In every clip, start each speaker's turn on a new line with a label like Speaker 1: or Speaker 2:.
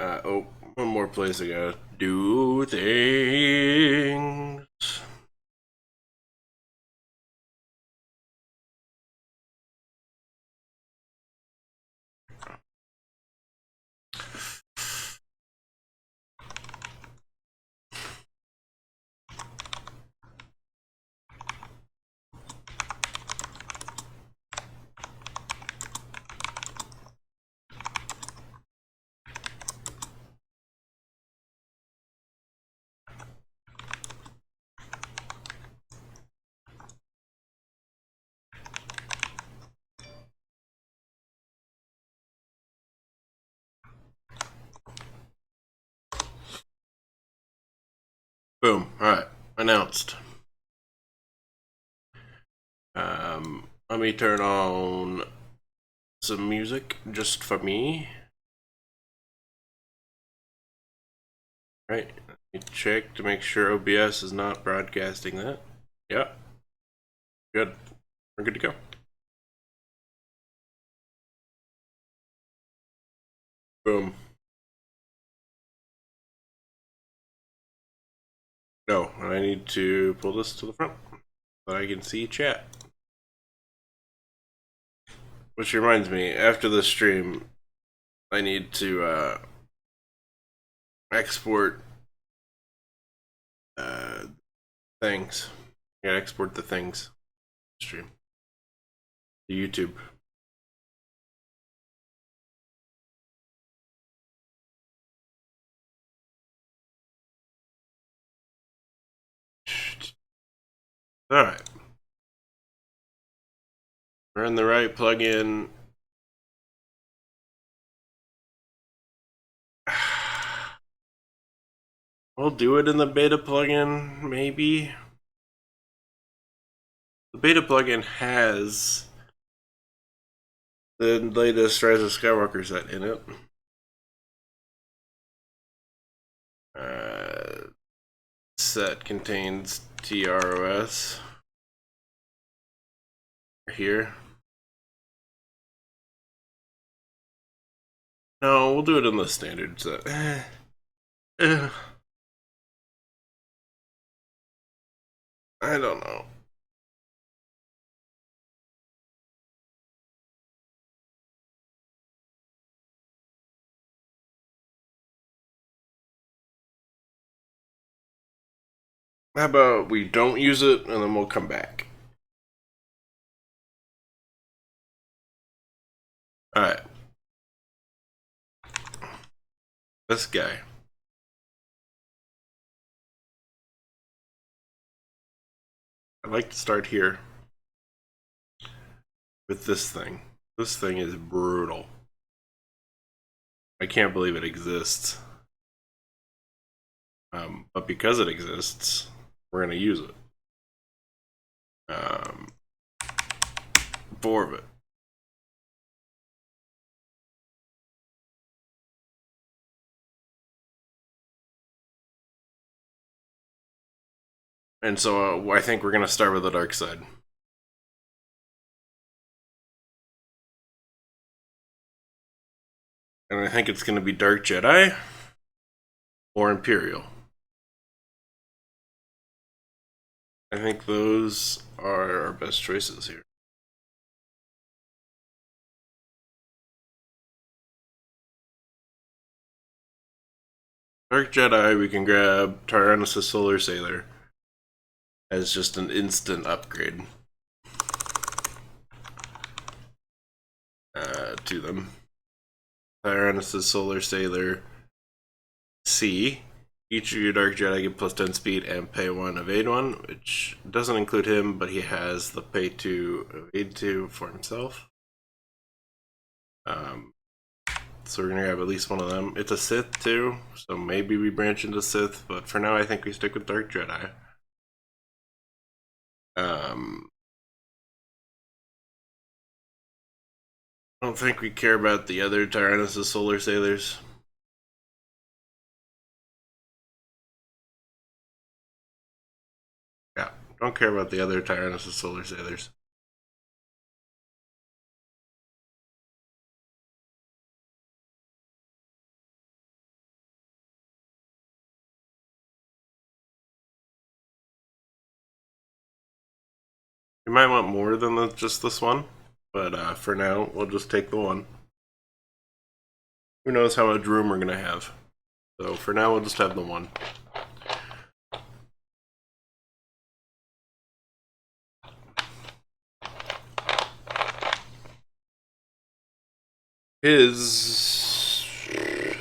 Speaker 1: Oh, one more place I gotta do things. Boom. Alright. Announced. Let me turn on some music just for me. Right. Let me check to make sure OBS is not broadcasting that. Yep. Good. We're good to go. Boom. No, I need to pull this to the front so I can see chat. Which reminds me, after the stream, I need to export things. I gotta export the things. Stream. To YouTube. Alright. We're in the right plugin. We'll do it in the beta plugin, maybe. The beta plugin has the latest Rise of Skywalker set in it. Set contains TROS here. No, we'll do it in the standard set. I don't know. How about we don't use it and then we'll come back? Alright. This guy. I'd like to start here with this thing. This thing is brutal. I can't believe it exists. But because it exists, we're going to use it. 4 of it. And so I think we're going to start with the dark side. And I think it's going to be Dark Jedi or Imperial. I think those are our best choices here. Dark Jedi, we can grab Tyrannus Solar Sailor as just an instant upgrade to them. Tyrannus Solar Sailor C. Each of your Dark Jedi get plus 10 speed and pay 1, evade 1, which doesn't include him, but he has the pay 2, evade 2 for himself. So we're gonna grab at least one of them. It's a Sith too, so maybe we branch into Sith, but for now I think we stick with Dark Jedi. I don't think we care about the other Tyrannus Solar Sailors. Yeah, don't care about the other Tyrannus Solar Sailors. You might want more than just this one, but for now, we'll just take the one. Who knows how much room we're going to have. So for now, we'll just have the one. His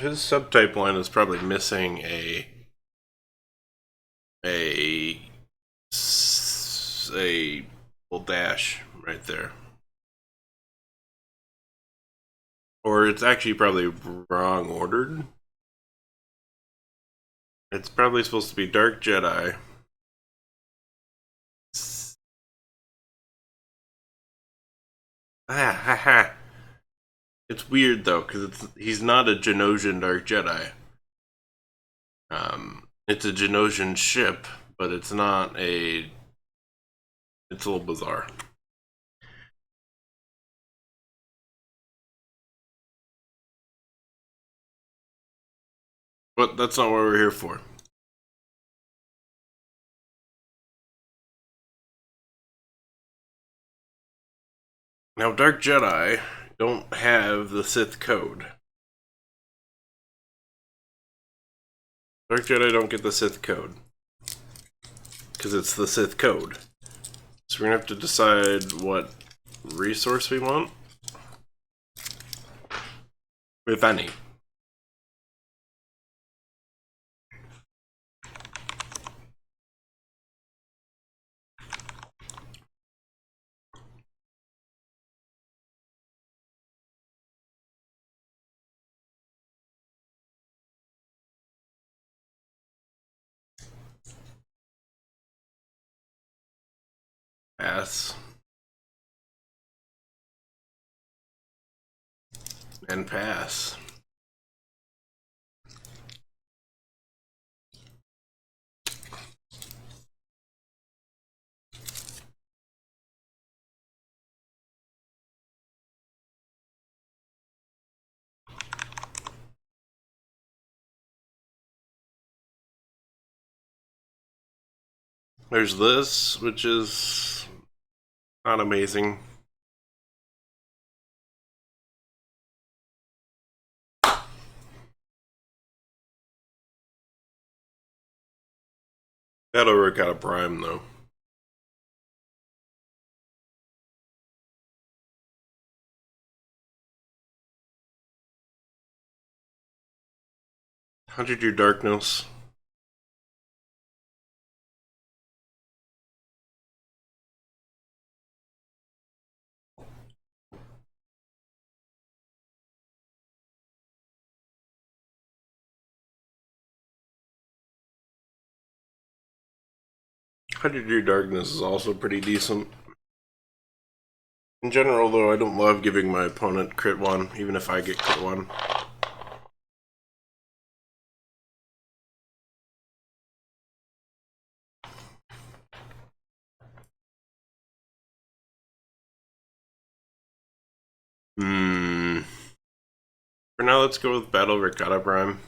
Speaker 1: subtype line is probably missing a little dash right there. Or it's actually probably wrong ordered. It's probably supposed to be Dark Jedi. Ah, ha, ha. It's weird though, because he's not a Genosian Dark Jedi. It's a Genosian ship, but it's not a. It's a little bizarre. But that's not what we're here for. Now, Dark Jedi don't have the Sith code. Dark Jedi don't get the Sith code. Because it's the Sith code. So we're going to have to decide what resource we want. If any. Pass. And pass. There's this, which is not amazing. That'll work out a prime, though. $100 darkness. $100 darkness is also pretty decent. In general, though, I don't love giving my opponent crit 1, even if I get crit 1. For now, let's go with Battle Ricotta Prime.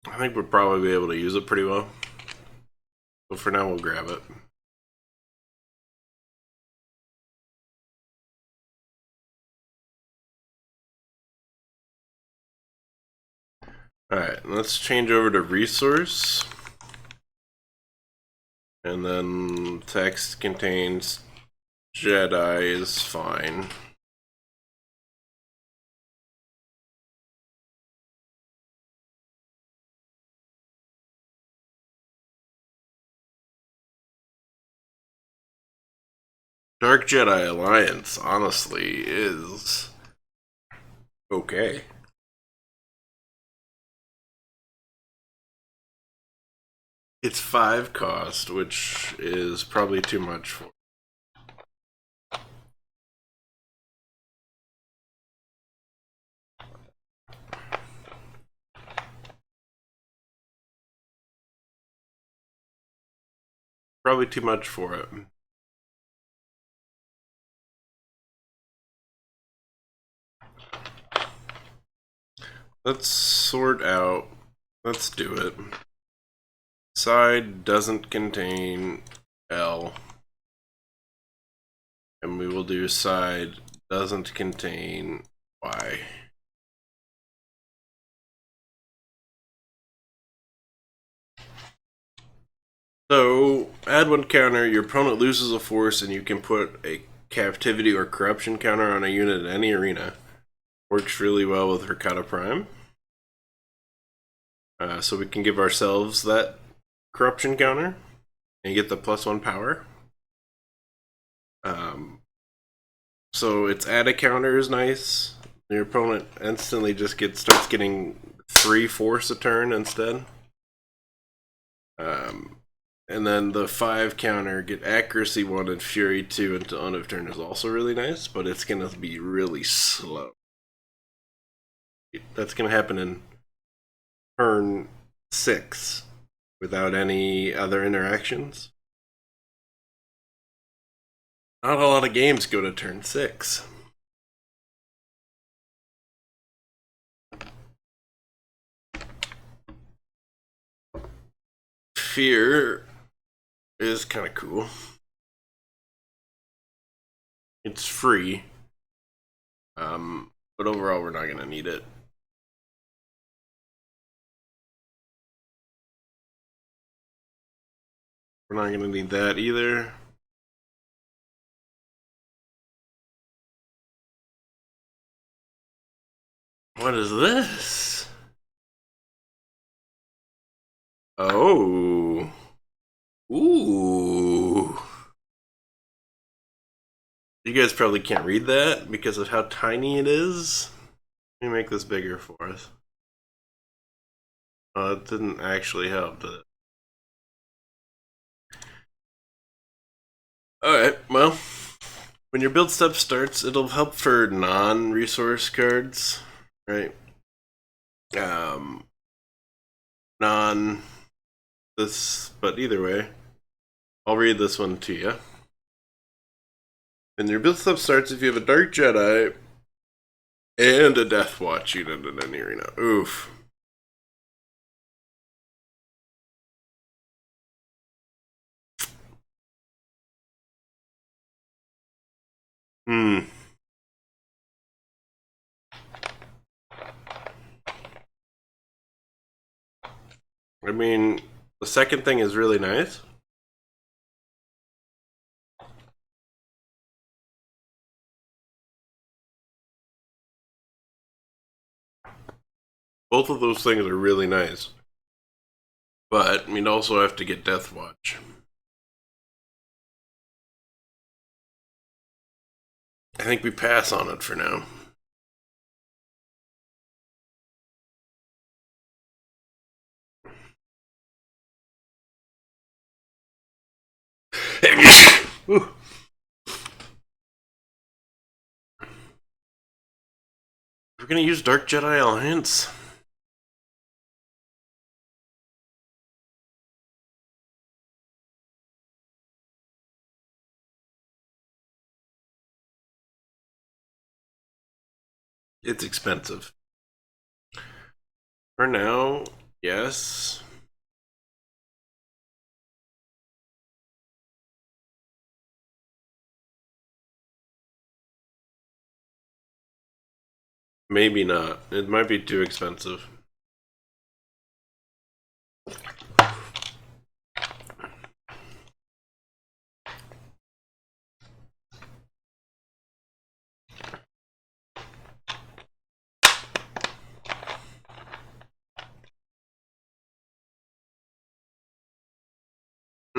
Speaker 1: I think we'll probably be able to use it pretty well. But for now, we'll grab it. Alright, let's change over to Resource. And then text contains Jedi is fine. Dark Jedi Alliance, honestly, is okay. It's 5 cost, which is probably too much for. Probably too much for it. let's sort out. Let's do it. Side doesn't contain L. And we will do side doesn't contain Y. So, add one counter, your opponent loses a force, and you can put a captivity or corruption counter on a unit in any arena. Works really well with Ricotta Prime. So we can give ourselves that corruption counter and get the +1 power. So its add a counter is nice. Your opponent instantly just starts getting 3 force a turn instead. And then the 5 counter, get accuracy 1 and fury 2 into end of turn is also really nice, but it's going to be really slow. That's going to happen in turn 6 without any other interactions. Not a lot of games go to turn 6. Fear is kind of cool. It's free. But overall we're not going to need it. We're not going to need that either. What is this? Oh. Ooh. You guys probably can't read that because of how tiny it is. Let me make this bigger for us. Oh, it didn't actually help, did it? Alright, well, when your build step starts, it'll help for non-resource cards, right? Non this, but either way, I'll read this one to you. When your build step starts, if you have a Dark Jedi and a Death Watch unit in an arena. Oof. I mean, the second thing is really nice. Both of those things are really nice. But we'd also have to get Death Watch. I think we pass on it for now. We're gonna use Dark Jedi Alliance. It's expensive. For now, yes. Maybe not. It might be too expensive.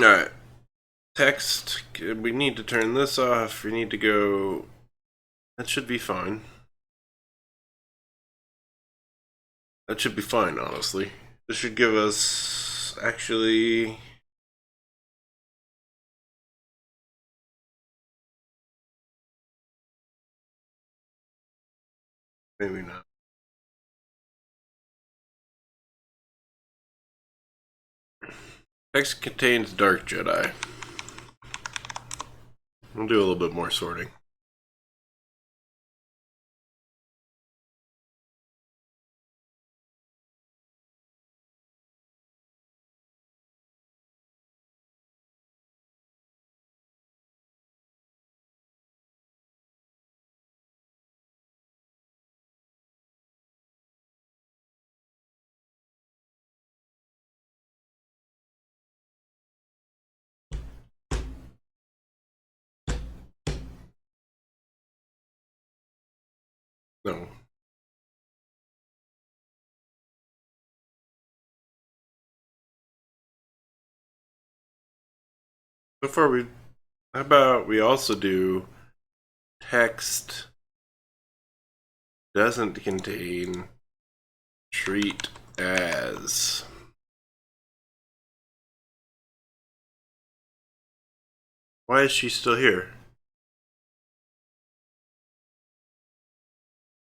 Speaker 1: Alright. Text. We need to turn this off. We need to go. That should be fine. That should be fine, honestly. This should give us. Actually. Maybe not. Text contains Dark Jedi. We'll do a little bit more sorting. No. Before we, how about we also do text doesn't contain treat as. Why is she still here?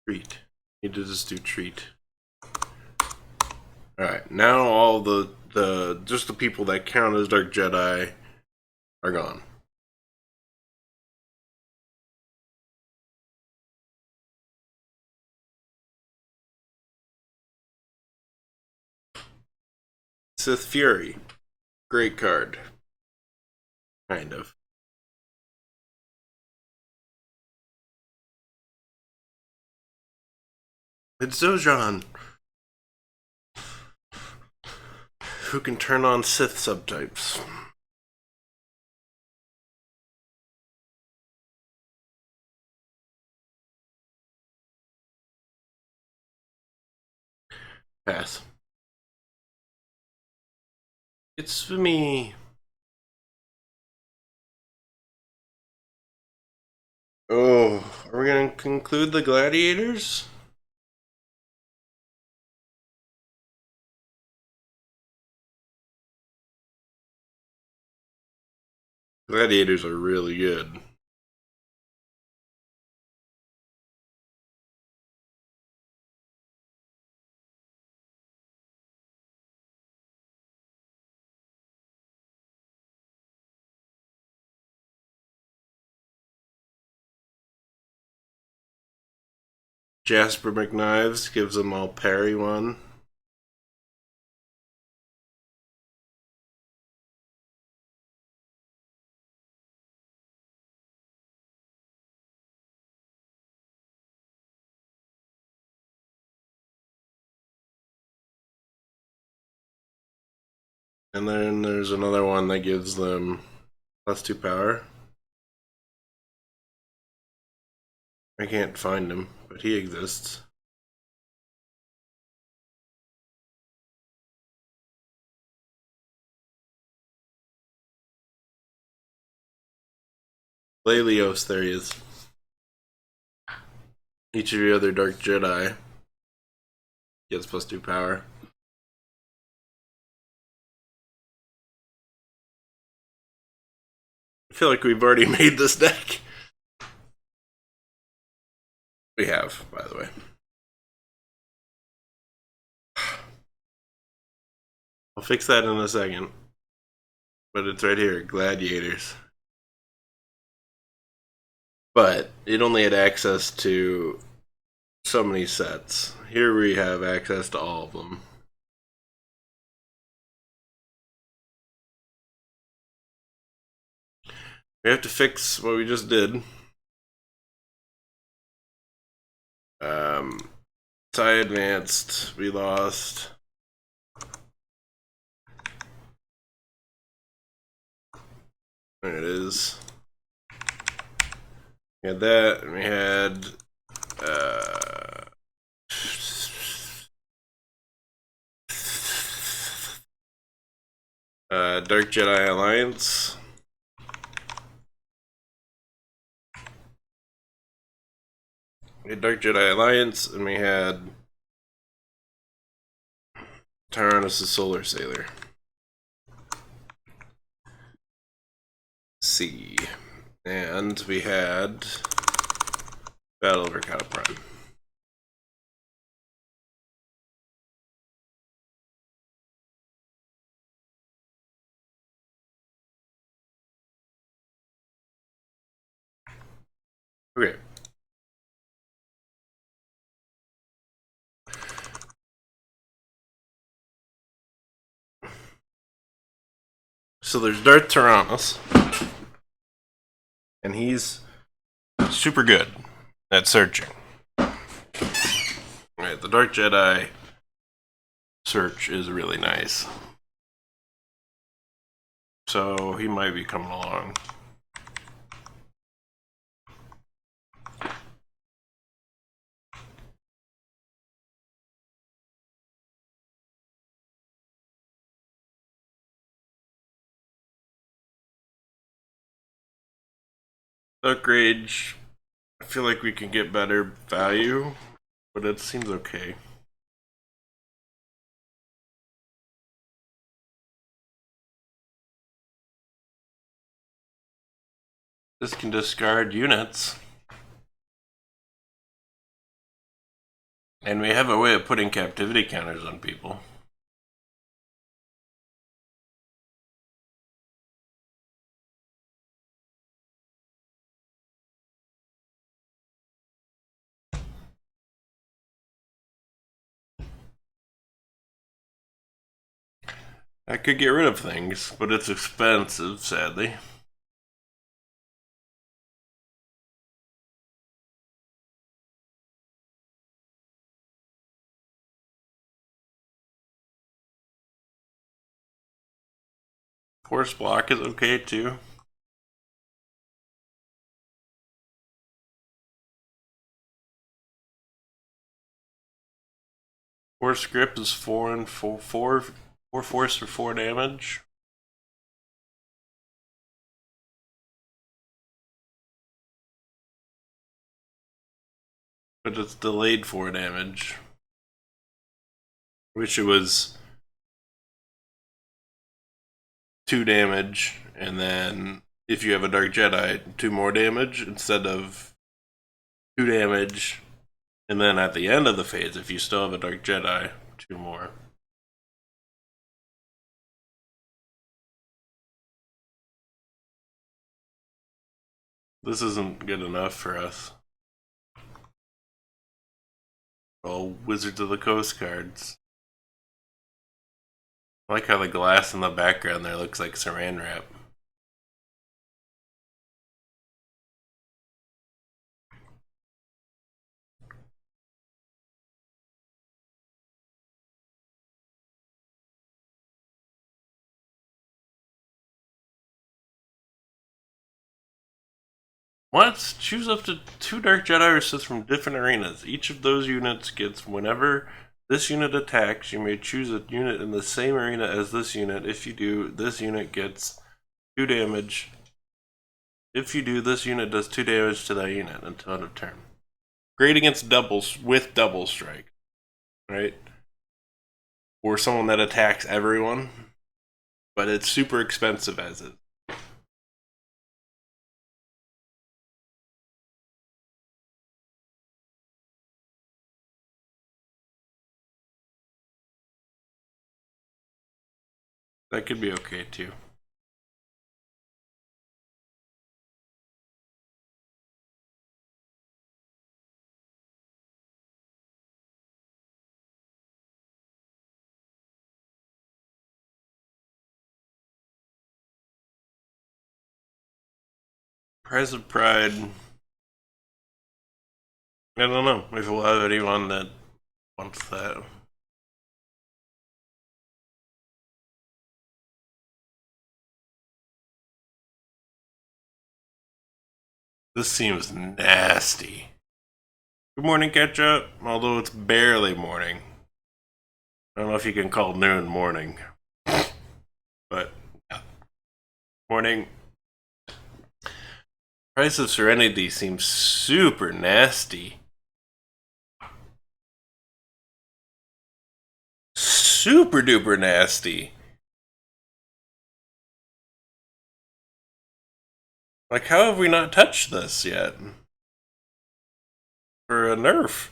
Speaker 1: Treat. Need to just do treat. Alright, now all the just the people that count as Dark Jedi are gone. Sith Fury. Great card. Kind of. It's Zojan, who can turn on Sith subtypes. Pass. It's me. Oh, are we gonna conclude the gladiators? Gladiators are really good. Jasper McKnives gives them all parry one. And then there's another one that gives them +2 power. I can't find him, but he exists. Lelios, there he is. Each of your other Dark Jedi gets +2 power. I feel like we've already made this deck. We have, by the way. I'll fix that in a second. But it's right here, Gladiators. But it only had access to so many sets. Here we have access to all of them. We have to fix what we just did. Tie advanced, we lost. There it is. We had that, and we had Dark Jedi Alliance. We had Dark Jedi Alliance, and we had Tyrannus' Solar Sailor. C. And we had Battle over Cow Prime. Okay. So there's Darth Tyrannus, and he's super good at searching. Alright, the Dark Jedi search is really nice. So he might be coming along. Dark Rage, I feel like we can get better value, but it seems okay. This can discard units. And we have a way of putting captivity counters on people. I could get rid of things, but it's expensive, sadly. Force block is okay too. Force grip is 4 and 4 force for 4 damage. But it's delayed 4 damage. Wish it was 2 damage, and then if you have a Dark Jedi, 2 more damage instead of 2 damage, and then at the end of the phase, if you still have a Dark Jedi, 2 more. This isn't good enough for us. All Wizards of the Coast cards. I like how the glass in the background there looks like saran wrap. What? Choose up to 2 Dark Jedi or Sith from different arenas. Each of those units gets whenever this unit attacks, you may choose a unit in the same arena as this unit. If you do, this unit gets 2 damage. If you do, this unit does 2 damage to that unit until end of turn. Great against doubles with double strike, right? Or someone that attacks everyone, but it's super expensive as is. That could be okay too. Prize of Pride. I don't know if we'll have anyone that wants that. This seems nasty. Good morning, Ketchup. Although it's barely morning. I don't know if you can call noon morning. But, yeah. Morning. Price of Serenity seems super nasty. Super duper nasty. Like, how have we not touched this yet? For a nerf.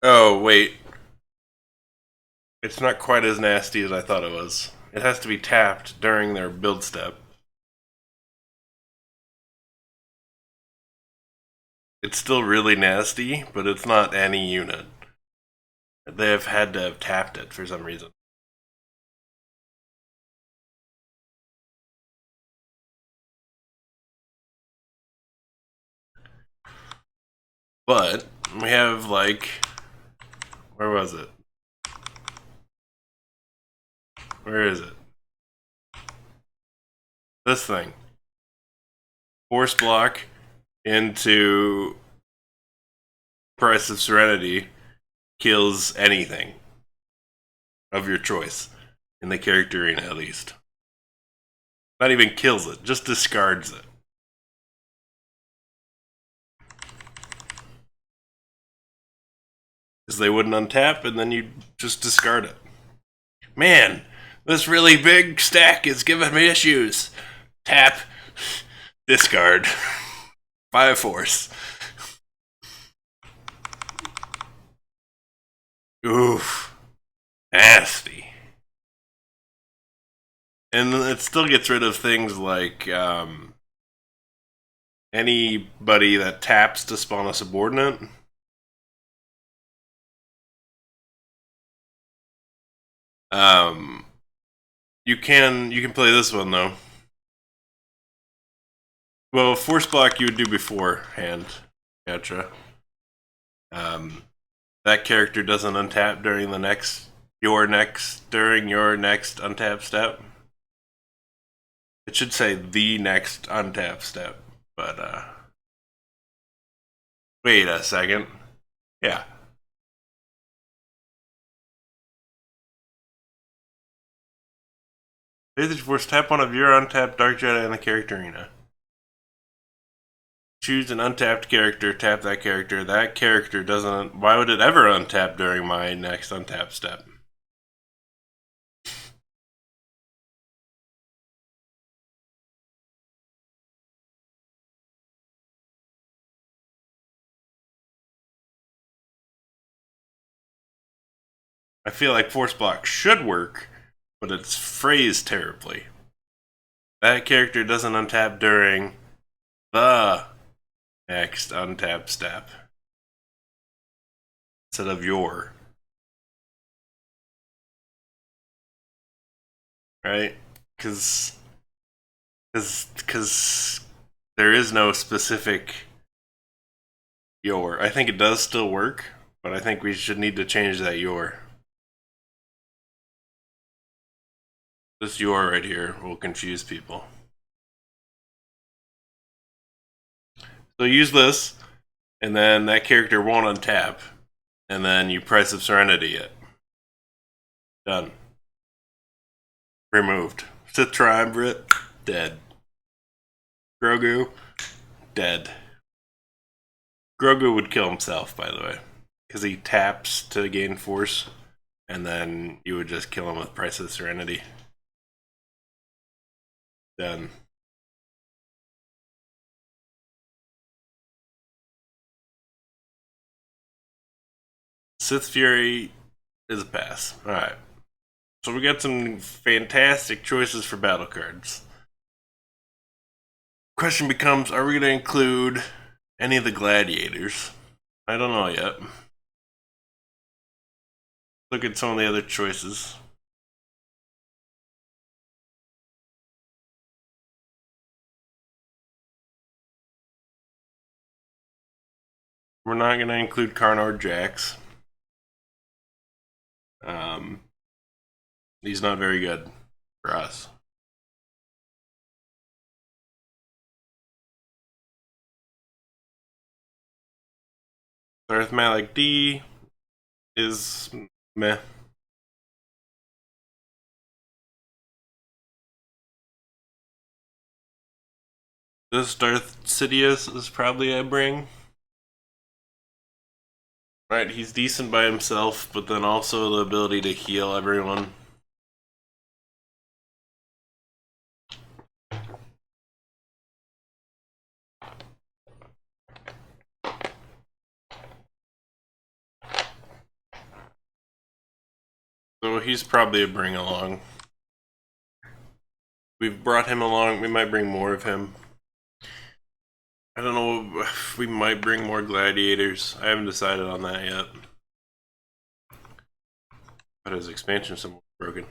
Speaker 1: Oh, wait. It's not quite as nasty as I thought it was. It has to be tapped during their build step. It's still really nasty, but it's not any unit. They have had to have tapped it for some reason. But we have, like, where was it? Where is it? This thing. Force block into Price of Serenity kills anything of your choice. in the character arena at least. Not even kills it, just discards it. Because they wouldn't untap, and then you just discard it. Man, this really big stack is giving me issues. Tap, discard, by force. Oof, nasty. And it still gets rid of things like anybody that taps to spawn a subordinate. You can play this one though. Well, force block you would do beforehand. Gotcha. That character doesn't untap during your next untap step. It should say the next untap step, but wait a second. Yeah. Force tap one of your untapped Dark Jedi in the character arena. Choose an untapped character, tap that character. That character doesn't. Why would it ever untap during my next untap step? I feel like force block should work, but it's phrased terribly. That character doesn't untap during the next untap step instead of your. Right? Because there is no specific your. I think it does still work, but I think we should need to change that your. This your right here will confuse people. So use this, and then that character won't untap, and then you Price of Serenity it. Done. Removed. Sith Triumvirate, dead. Grogu, dead. Grogu would kill himself, by the way, because he taps to gain force, and then you would just kill him with Price of Serenity. Done. Sith Fury is a pass. Alright. So we got some fantastic choices for battle cards. Question becomes, are we going to include any of the gladiators? I don't know yet. Look at some of the other choices. We're not going to include Karnor Jax. He's not very good for us. Darth Malik D is meh. This Darth Sidious is probably a bring. Right, he's decent by himself, but then also the ability to heal everyone. So he's probably a bring along. We've brought him along, we might bring more of him. I don't know if we might bring more gladiators. I haven't decided on that yet. But his expansion symbol broken.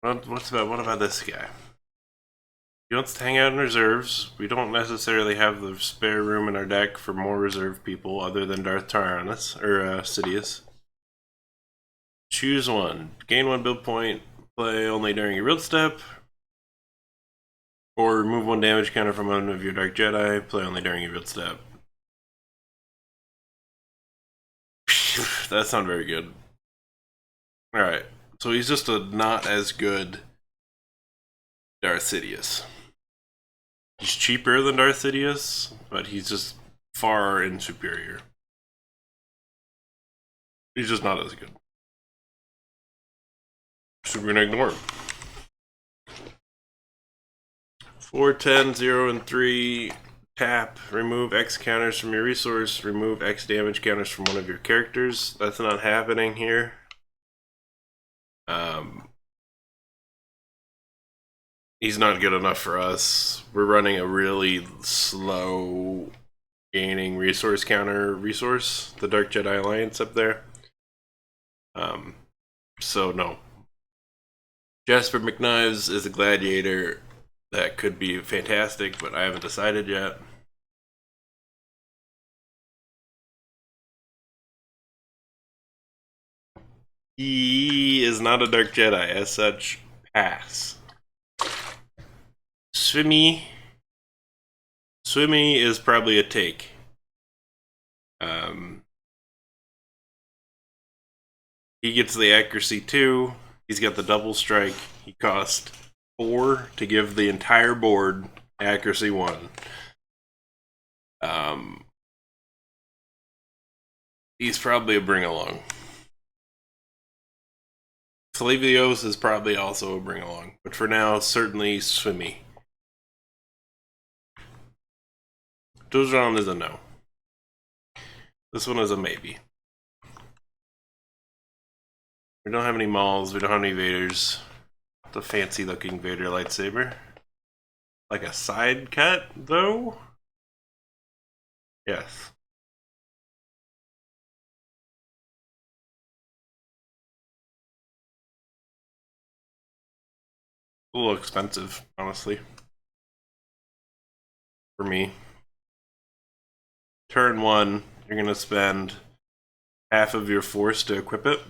Speaker 1: What about this guy? He wants to hang out in reserves. We don't necessarily have the spare room in our deck for more reserve people other than Darth Tyrannus or Sidious. Choose one. Gain one build point. Play only during your build step. Or remove one damage counter from one of your Dark Jedi. Play only during your build step. That's not very good. Alright, so he's just a not as good Darth Sidious. He's cheaper than Darth Sidious, but he's just far inferior. He's just not as good. So we're gonna ignore him. 4, 10, 0, and 3. Tap. Remove X counters from your resource. Remove X damage counters from one of your characters. That's not happening here. He's not good enough for us. We're running a really slow gaining resource counter resource, the Dark Jedi Alliance up there. So no. Jasper McKnives is a gladiator that could be fantastic, but I haven't decided yet. He is not a Dark Jedi, as such, pass. Swimmy is probably a take. He gets the accuracy 2. He's got the double strike. He cost 4 to give the entire board accuracy 1. He's probably a bring along. Flavios is probably also a bring along, but for now, certainly Swimmy. Dojon is a no. This one is a maybe. We don't have any Mauls, we don't have any Vaders. The fancy looking Vader lightsaber. Like a side cut, though? Yes. A little expensive, honestly. For me. Turn 1, you're gonna spend half of your force to equip it.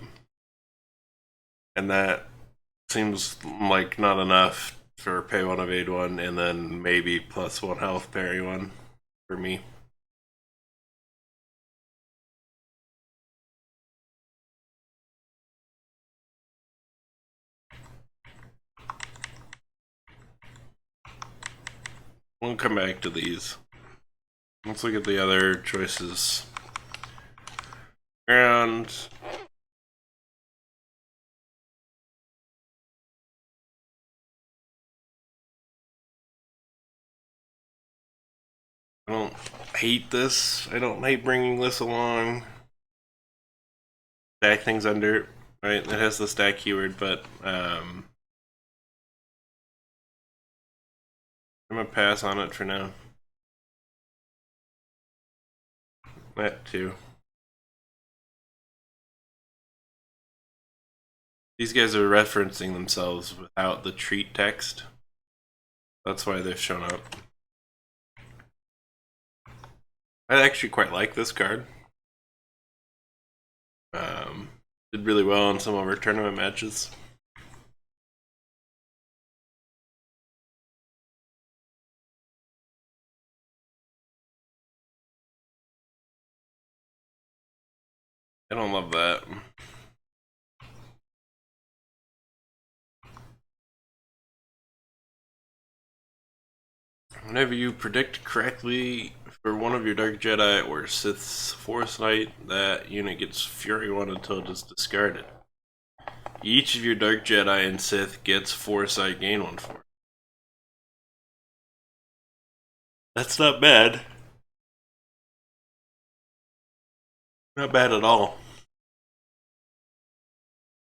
Speaker 1: And that seems like not enough for pay 1 evade 1, and then maybe plus 1 health parry 1 for me. We'll come back to these. Let's look at the other choices. And I don't hate this. I don't hate bringing this along. Stack things under, right? It has the stack keyword, but I'm gonna pass on it for now. That too. These guys are referencing themselves without the treat text. That's why they've shown up. I actually quite like this card. Did really well in some of our tournament matches. I don't love that. Whenever you predict correctly for one of your Dark Jedi or Sith's Foresight, that unit gets Fury 1 until it is discarded. Each of your Dark Jedi and Sith gets Foresight gain 1 for it. That's not bad. Not bad at all.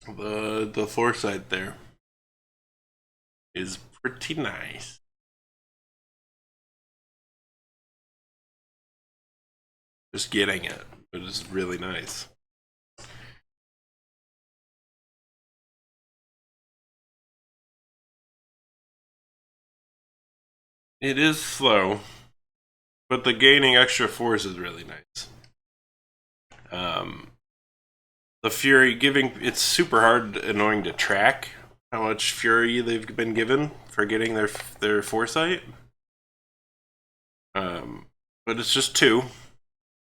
Speaker 1: The Foresight there is pretty nice. Just getting it is really nice. It is slow, but the gaining extra force is really nice. The Fury giving, it's super hard, annoying to track how much Fury they've been given for getting their Foresight. But it's just 2.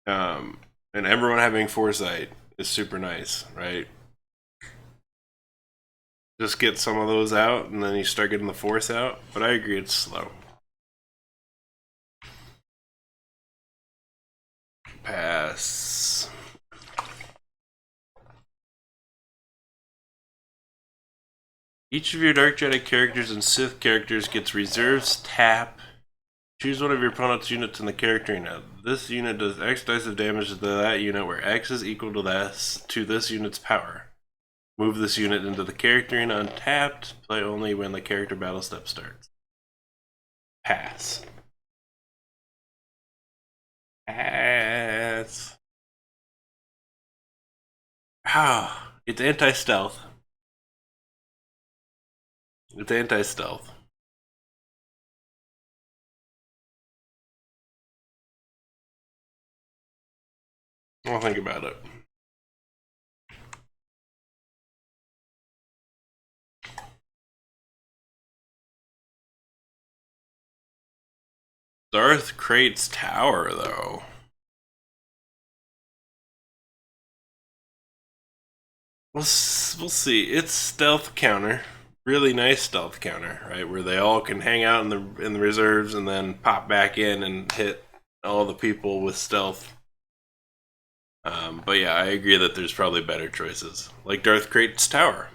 Speaker 1: And everyone having Foresight is super nice, right? just get some of those out, and then you start getting the force out. But I agree, it's slow. Pass. Each of your Dark Jedi characters and Sith characters gets reserves tap. Choose one of your opponent's units in the character unit. This unit does X dice of damage to that unit, where X is equal to this unit's power. Move this unit into the character unit untapped. Play only when the character battle step starts. Pass. Pass. Ah, it's anti-stealth. It's anti-stealth. I'll think about it. Darth Crate's tower, though. We'll see. It's stealth counter. Really nice stealth counter, right? Where they all can hang out in the reserves and then pop back in and hit all the people with stealth. But yeah, I agree that there's probably better choices. Like Darth Crate's tower.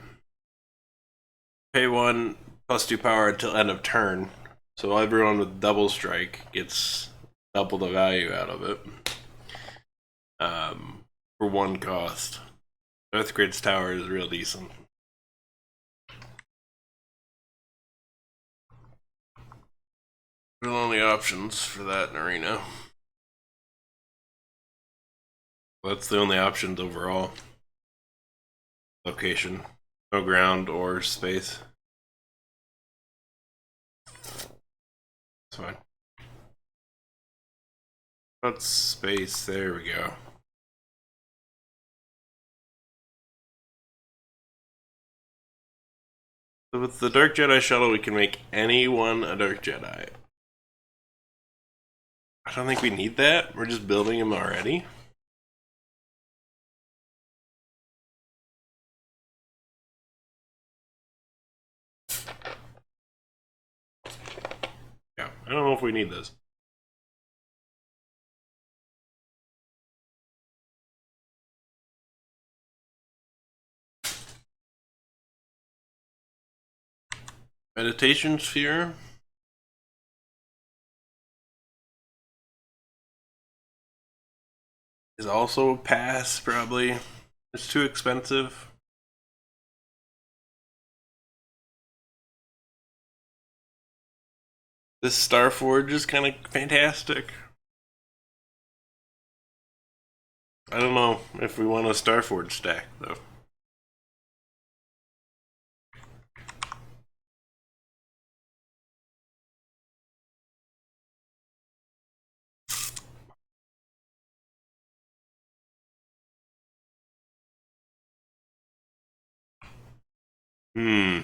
Speaker 1: Pay 1 +2 power until end of turn. So everyone with double strike gets double the value out of it. For 1 cost. Darth Crate's tower is real decent. Real only options for that in Arena. That's the only options overall. Location. No ground or space. It's fine. What's space? There we go. So with the Dark Jedi shuttle, we can make anyone a Dark Jedi. I don't think we need that. We're just building him already. Yeah, I don't know if we need this. Meditation Sphere. Is also a pass, probably. It's too expensive. This Starforge is kind of fantastic. I don't know if we want a Starforge stack, though. Hmm.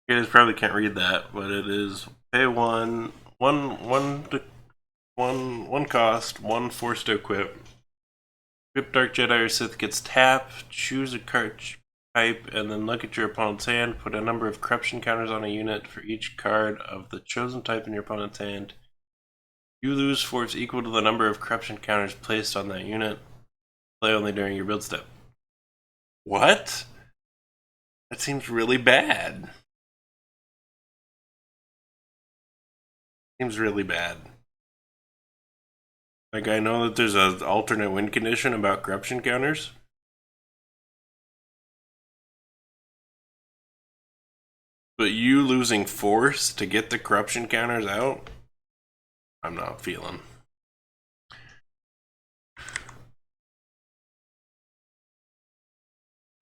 Speaker 1: You guys probably can't read that, but it is pay one cost, 1 force to equip. Equip Dark Jedi or Sith gets tap, choose a card type, and then look at your opponent's hand. Put a number of corruption counters on a unit for each card of the chosen type in your opponent's hand. You lose force equal to the number of corruption counters placed on that unit. Play only during your build step. What? That seems really bad. Seems really bad. Like, I know that there's an alternate win condition about corruption counters. But you losing force to get the corruption counters out, I'm not feeling.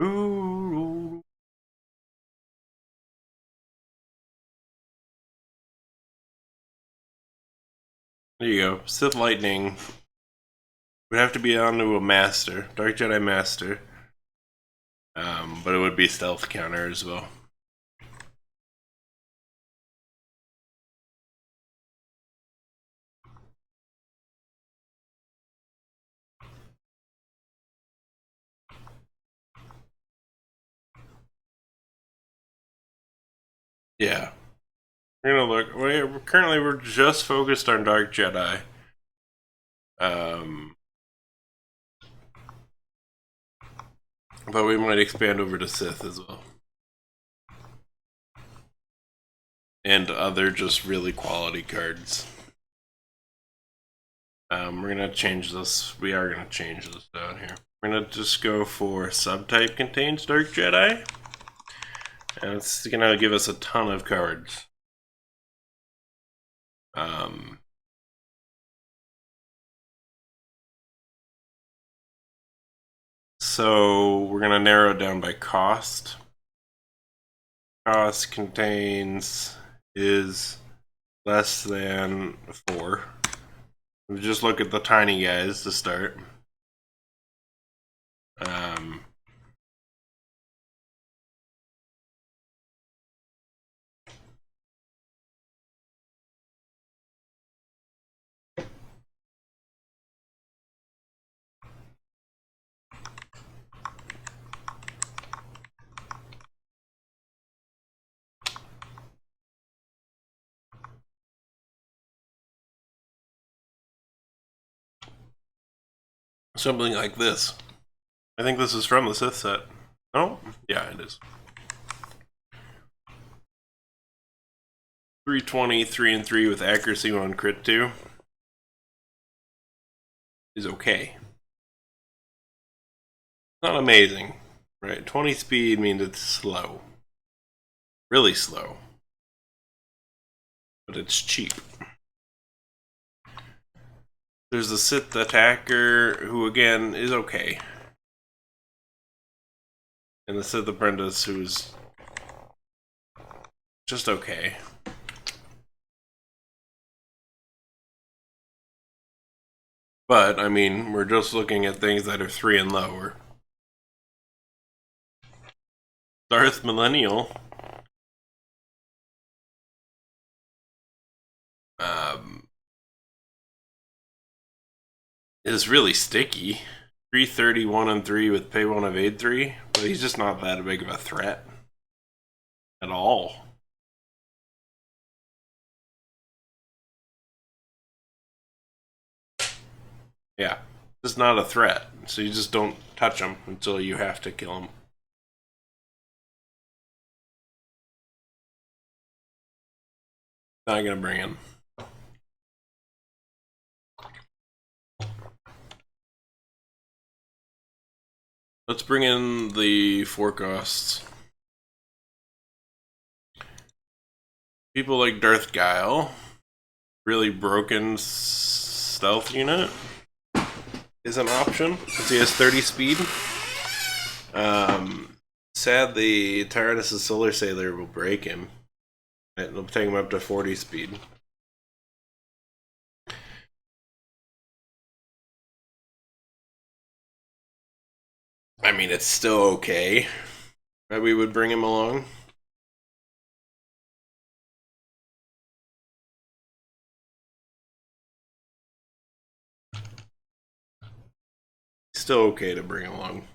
Speaker 1: Ooh. There you go. Sith Lightning would have to be onto a Master, Dark Jedi Master. But it would be stealth counter as well. Yeah. We're gonna look. We're just focused on Dark Jedi. Um, but we might expand over to Sith as well. And other just really quality cards. We're gonna change this. We are gonna change this down here. We're gonna just go for subtype contains Dark Jedi. And it's gonna give us a ton of cards. So we're gonna narrow it down by cost. Cost contains is less than 4. We just look at the tiny guys to start. Something like this. I think this is from the Sith set. Oh, yeah, it is. 320, 3 and 3 with accuracy 1 crit 2 is okay. Not amazing, right? 20 speed means it's slow. Really slow. But it's cheap. There's the Sith attacker, who again is okay. And the Sith apprentice, who's just okay. But, I mean, we're just looking at things that are 3 and lower. Darth Millennial. Is really sticky. 330, 1 and 3 with pay 1 evade 3, but he's just not that big of a threat at all. Yeah, just not a threat. So you just don't touch him until you have to kill him. Not gonna bring him. Let's bring in the forecasts. People like Darth Guile. Really broken stealth unit is an option because he has 30 speed. Sadly, Tyrannus' Solar Sailor will break him. It'll take him up to 40 speed. I mean, it's still okay that we would bring him along. Still okay to bring him along.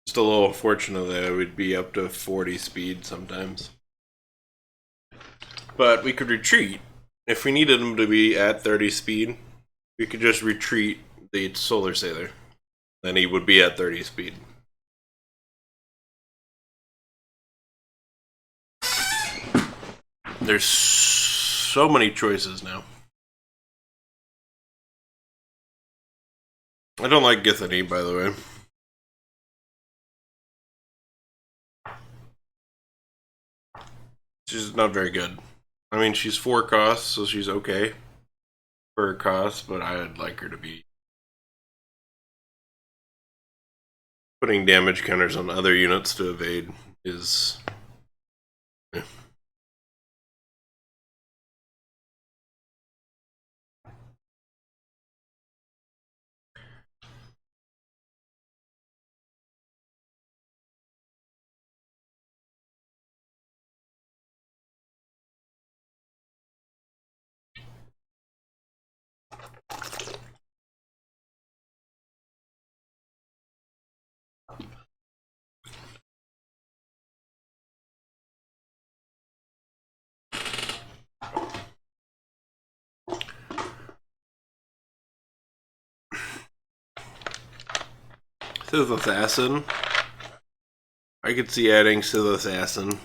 Speaker 1: Just a little unfortunate that it would be up to 40 speed sometimes. But we could retreat. If we needed him to be at 30 speed, we could just retreat the Solar Sailor. Then he would be at 30 speed. There's so many choices now. I don't like Githany, by the way. She's not very good. I mean, she's 4 costs, so she's okay for her cost, but I'd like her to be putting damage counters on other units to evade is... Sith Assassin. I could see adding Sith Assassin.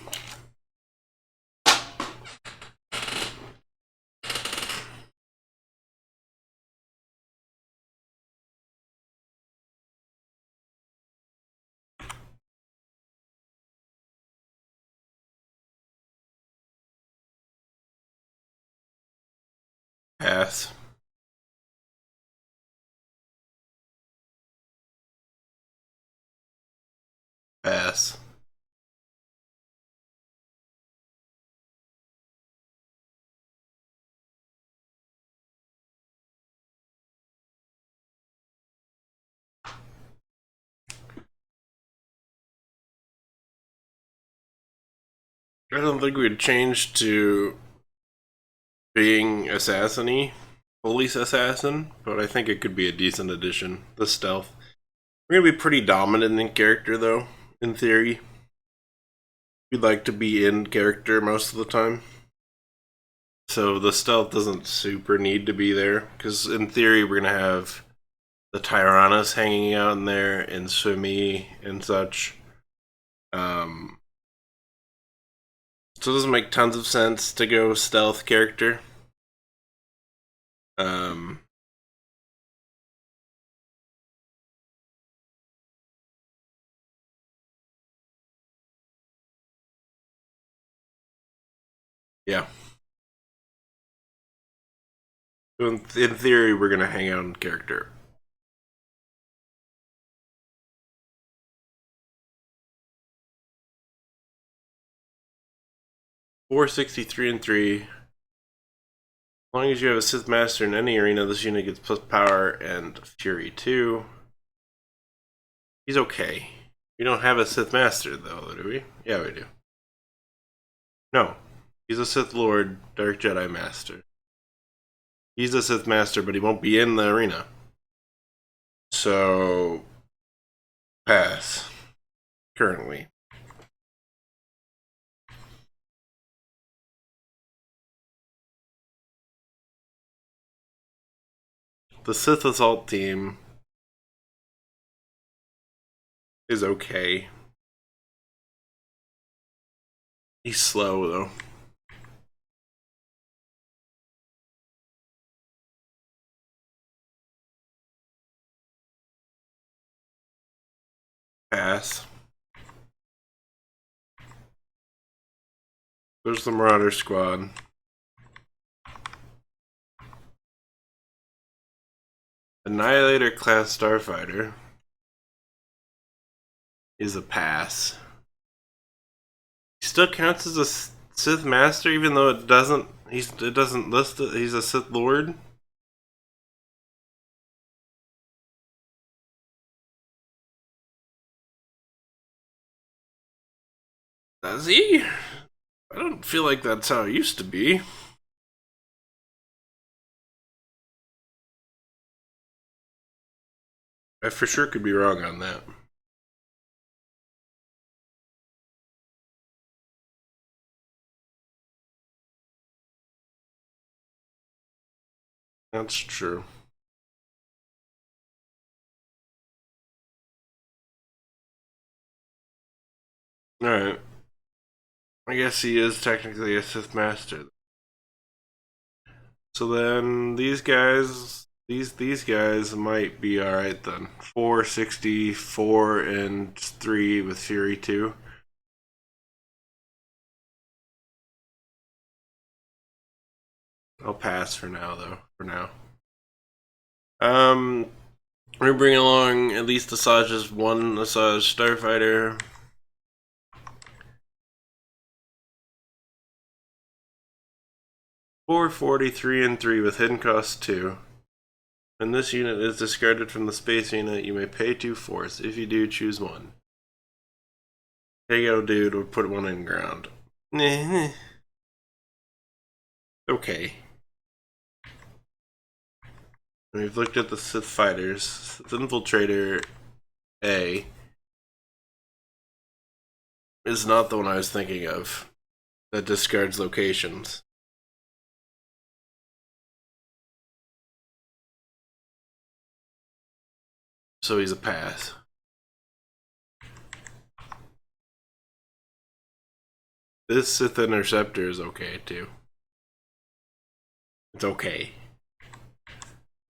Speaker 1: Pass. Pass. I don't think we'd change to being assassin-y, police assassin, but I think it could be a decent addition. The stealth. We're gonna be pretty dominant in character, though. In theory, we'd like to be in character most of the time, so the stealth doesn't super need to be there. Because in theory, we're gonna have the Tyrannus hanging out in there, and Swimmy and such. So it doesn't make tons of sense to go stealth character. Yeah. So in theory, we're gonna hang out in character. $463 and 3. As long as you have a Sith Master in any arena, this unit gets plus power and Fury 2. He's okay. We don't have a Sith Master, though, do we? Yeah, we do. No. He's a Sith Lord, Dark Jedi Master. He's a Sith Master, but he won't be in the arena. So, pass. Currently. The Sith Assault team is okay. He's slow, though. Pass. There's the Marauder Squad. Annihilator class Starfighter is a pass. He still counts as a Sith Master, even though it doesn't. It doesn't list it. He's a Sith Lord. Does he? I don't feel like that's how it used to be. I for sure could be wrong on that. That's true. Alright. I guess he is technically a Sith Master. So then these guys might be alright then. 464 and 3 with Fury 2. I'll pass for now, though. For now. We're gonna bring along at least Asaja's one Asajj Starfighter. $443 and 3 with hidden cost 2. When this unit is discarded from the space unit, you may pay 2 force. If you do, choose one. KO dude, or put one in ground. Okay. We've looked at the Sith fighters. Sith Infiltrator A is not the one I was thinking of. That discards locations. So he's a pass. This Sith Interceptor is okay too. It's okay.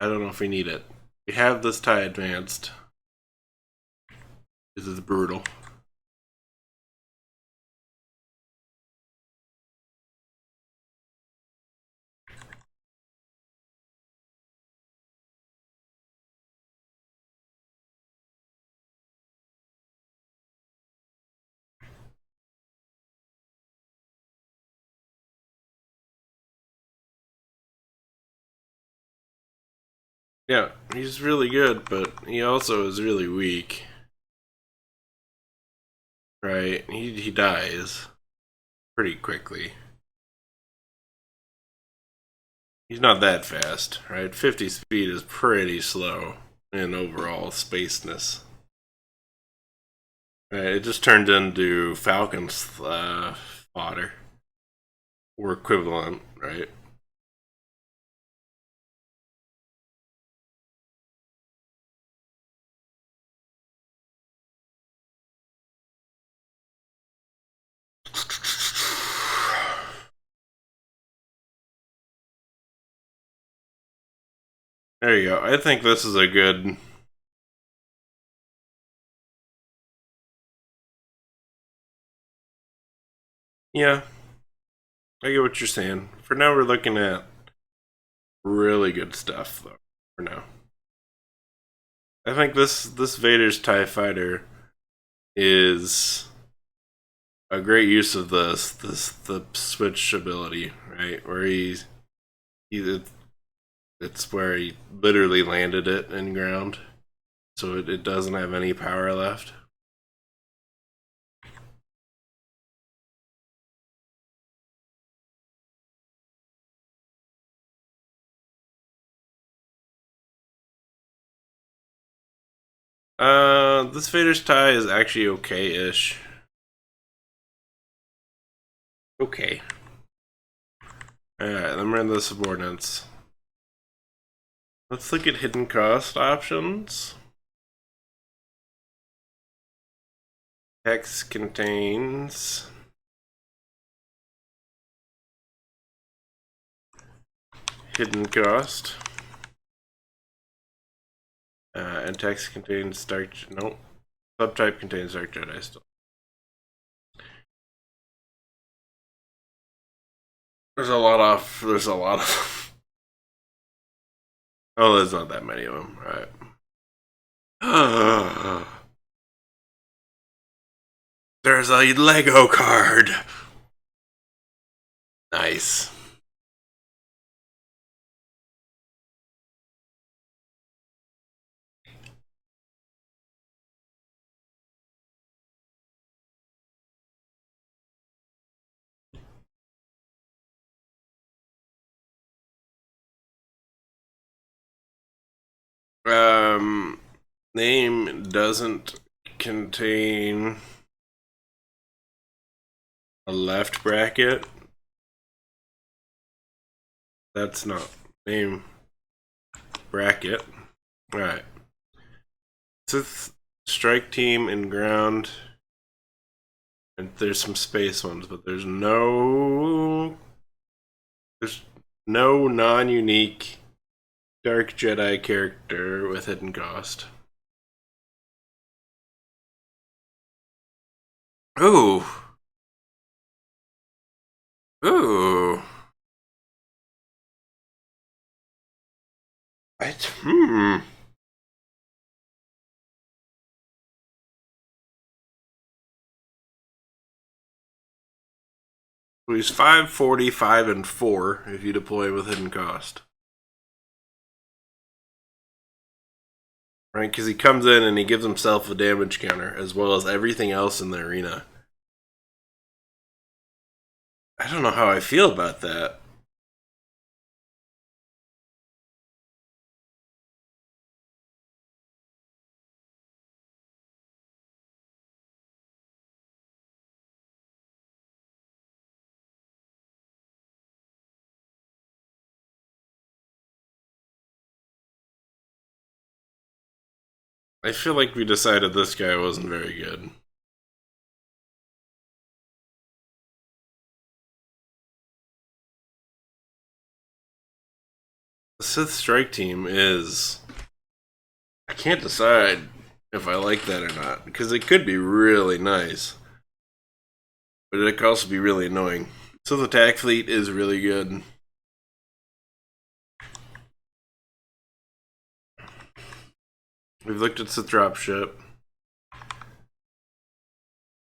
Speaker 1: I don't know if we need it. We have this tie advanced. This is brutal. Yeah, he's really good, but he also is really weak. Right? He dies pretty quickly. He's not that fast, right? 50 speed is pretty slow in overall spaceness. Right, it just turned into Falcon's fodder. Or equivalent, right? There you go. I think this is a good. Yeah, I get what you're saying. For now, we're looking at really good stuff, though. For now, I think this Vader's Tie Fighter is a great use of the switch ability, right? Where he it's where he literally landed it in ground, so it doesn't have any power left. This Vader's Tie is actually okay-ish. Okay. Alright, then we're in the subordinates. Let's look at hidden cost options. Hex contains hidden cost. And text contains Dark. Nope. Subtype contains Dark Jedi still. There's a lot of. There's a lot of. Oh, there's not that many of them. Right. There's a Lego card. Nice. Um, name doesn't contain a left bracket. That's not name bracket. Right. Sith strike team and ground. And there's some space ones, but there's no non-unique Dark Jedi character with hidden cost. Ooh. Ooh. Hmm. He's 545 and 4 if you deploy with hidden cost. Right? Because he comes in and he gives himself a damage counter as well as everything else in the arena. I don't know how I feel about that. I feel like we decided this guy wasn't very good. Sith Strike Team is... I can't decide if I like that or not, because it could be really nice. But it could also be really annoying. Sith Attack Fleet is really good. We've looked at Sith Dropship.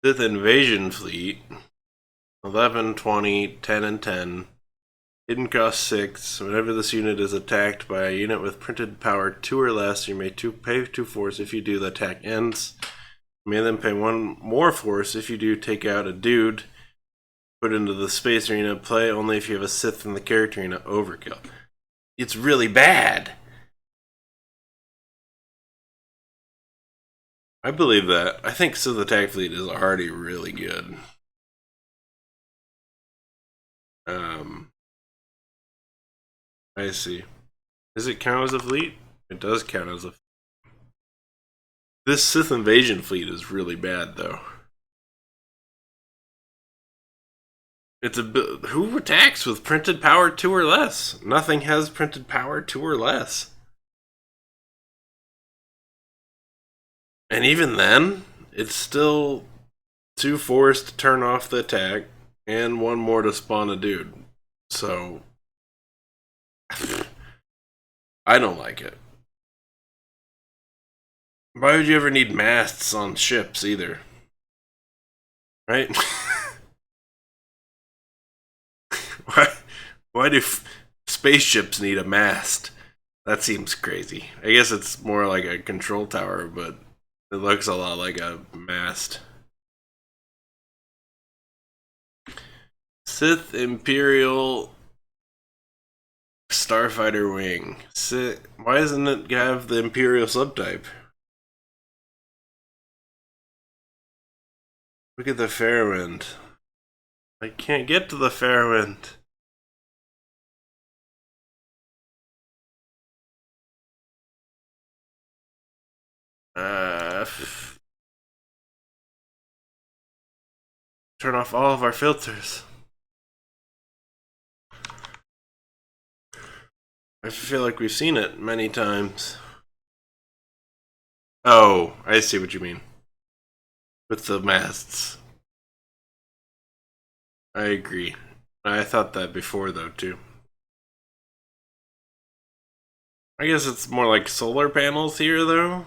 Speaker 1: Sith Invasion Fleet. 11, 20, 10, and 10. Hidden cost 6. Whenever this unit is attacked by a unit with printed power 2 or less, you may pay 2 force. If you do, the attack ends. You may then pay 1 more force. If you do, take out a dude, put into the space arena, play only if you have a Sith in the character arena. Overkill. It's really bad. I believe that. I think Sith Attack Fleet is already really good. I see. Does it count as a fleet? It does count as a fleet. This Sith Invasion Fleet is really bad, though. It's a who attacks with printed power 2 or less? Nothing has printed power 2 or less. And even then, it's still 2 force to turn off the attack, and 1 more to spawn a dude. So, I don't like it. Why would you ever need masts on ships either? Right? Why do spaceships need a mast? That seems crazy. I guess it's more like a control tower, but it looks a lot like a mast. Sith Imperial Starfighter Wing. Why doesn't it have the Imperial subtype? Look at the Fairwind. I can't get to the Fairwind. Turn off all of our filters. I feel like we've seen it many times. Oh, I see what you mean. With the masts. I agree. I thought that before, though, too. I guess it's more like solar panels here, though.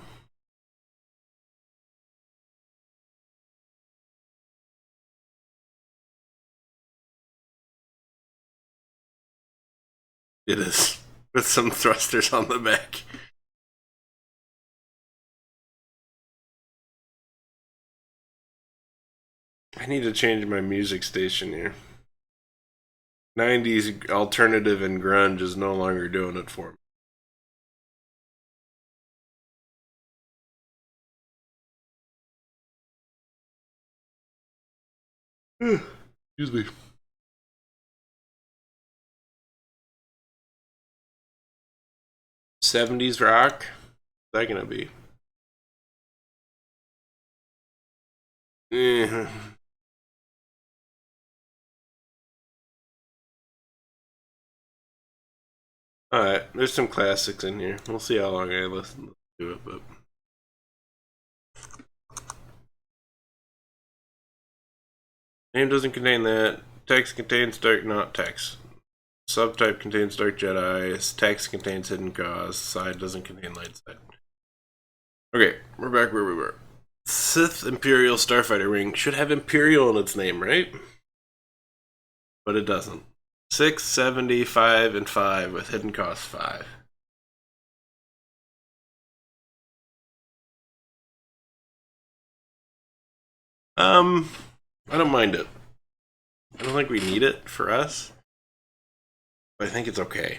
Speaker 1: It is. With some thrusters on the back. I need to change my music station here. 90s alternative and grunge is no longer doing it for me. Excuse me. 70s rock? What's that gonna be? Alright, there's some classics in here. We'll see how long I listen to it, but... Name doesn't contain that. Text contains dark, not text. Subtype contains Dark Jedi. Text contains Hidden Cause. Side doesn't contain Light Side. Okay, we're back where we were. Sith Imperial Starfighter Wing should have Imperial in its name, right? But it doesn't. 6, 75, and 5 with Hidden Cost 5. I don't mind it. I don't think we need it for us. But I think it's okay.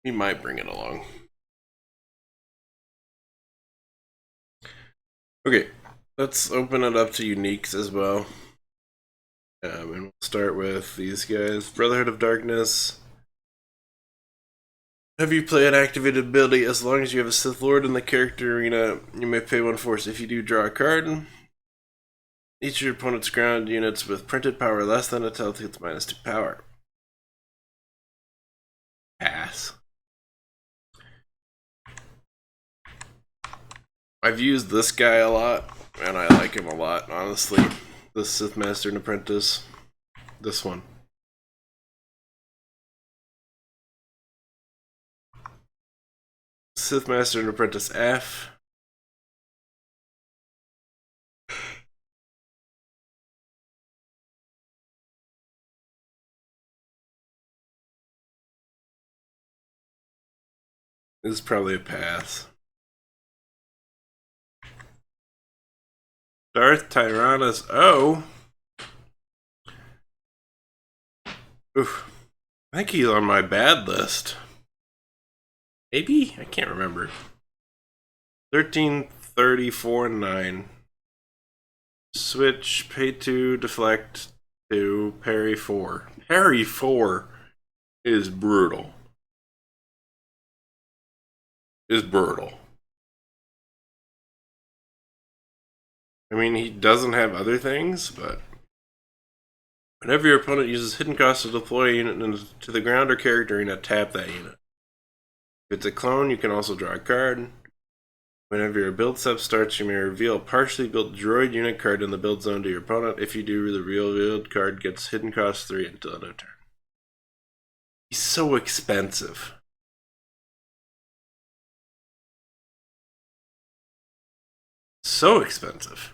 Speaker 1: We might bring it along. Okay, let's open it up to uniques as well. And we'll start with these guys. Brotherhood of Darkness. Have you play an activated ability? As long as you have a Sith Lord in the character arena, you may pay 1 force. If you do, draw a card. Each of your opponent's ground units with printed power less than its health gets -2 power. Pass. I've used this guy a lot, and I like him a lot, honestly. The Sith Master and Apprentice. This one. Sith Master and Apprentice F. This is probably a pass. Darth Tyrannus O. Oof. I think he's on my bad list. Maybe? I can't remember. 13, 34, 9. Switch, pay 2, deflect 2, parry 4. Parry 4 is brutal. Is brutal. I mean, he doesn't have other things, but whenever your opponent uses hidden cost to deploy a unit to the ground or character unit, tap that unit. If it's a clone, you can also draw a card. Whenever your build step starts, you may reveal a partially built droid unit card in the build zone to your opponent. If you do, the revealed card gets hidden cost 3 until end of turn. He's so expensive. So expensive.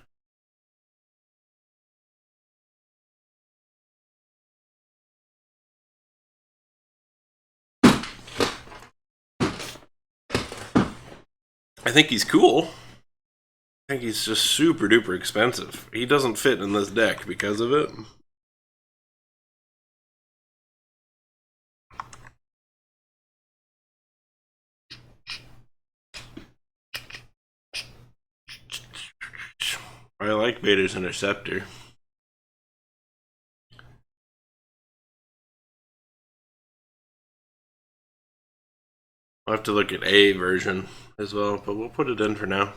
Speaker 1: I think he's cool. I think he's just super duper expensive. He doesn't fit in this deck because of it. I like Vader's Interceptor. I'll have to look at a version as well, but we'll put it in for now.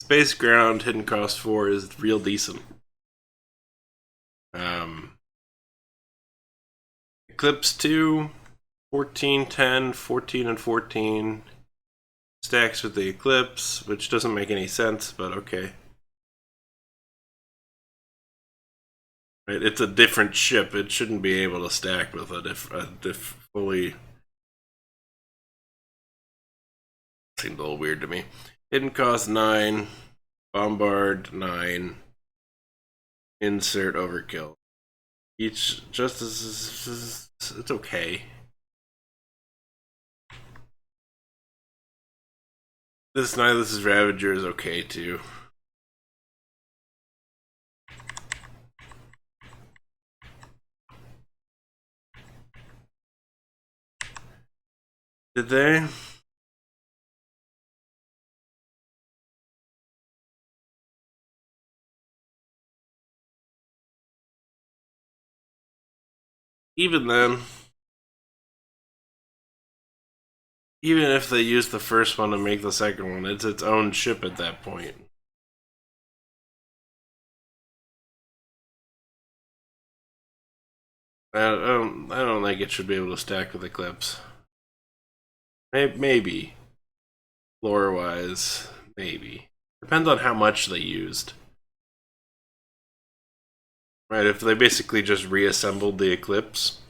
Speaker 1: Space Ground, hidden cost 4 is real decent. Eclipse 2, 14, 10, 14, and 14. Stacks with the Eclipse, which doesn't make any sense, but okay. Right, it's a different ship. It shouldn't be able to stack with a fully... Seemed a little weird to me. Hidden cost 9, bombard 9, insert overkill. Each justice is it's okay. This Nihilus' Ravager is okay too. Did they? Even then, even if they use the first one to make the second one, it's its own ship at that point. I don't think it should be able to stack with Eclipse. Maybe. Lore-wise, maybe. Depends on how much they used. Right, if they basically just reassembled the Eclipse,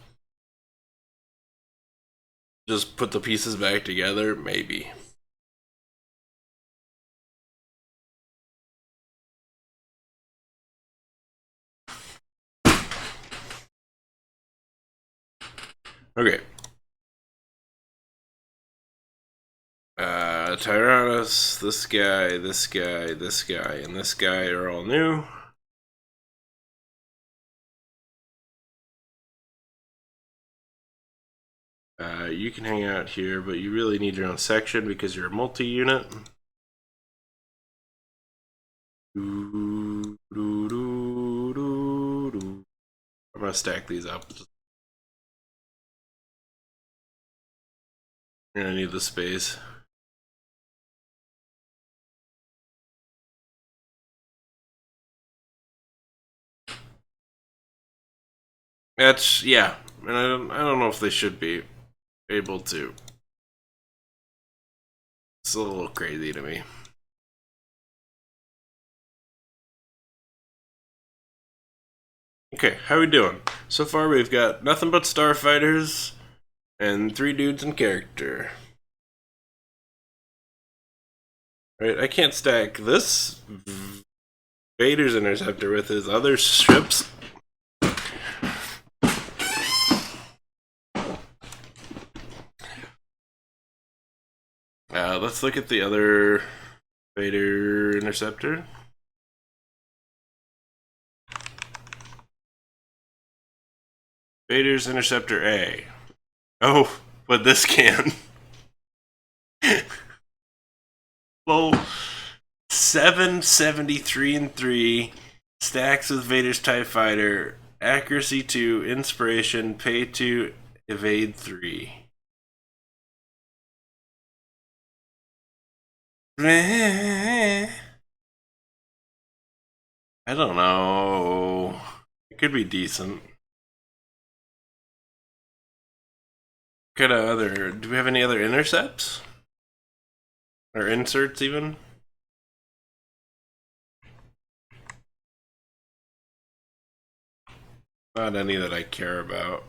Speaker 1: just put the pieces back together, maybe. Okay. Tyrannus, this guy, this guy, this guy, and this guy are all new. You can hang out here, but you really need your own section because you're a multi-unit. I'm gonna stack these up. You're gonna need the space. That's, yeah, and I don't know if they should be. able to. It's a little crazy to me. Okay, how we doing? So far we've got nothing but starfighters and 3 dudes in character. Right, I can't stack this Vader's interceptor with his other ships. Let's look at the other Vader interceptor. Vader's interceptor A. Oh, but this can. Well, 773 and 3 stacks with Vader's TIE Fighter, accuracy 2, inspiration, pay 2, evade 3. I don't know. It could be decent. Could other? Do we have any other intercepts or inserts even? Not any that I care about.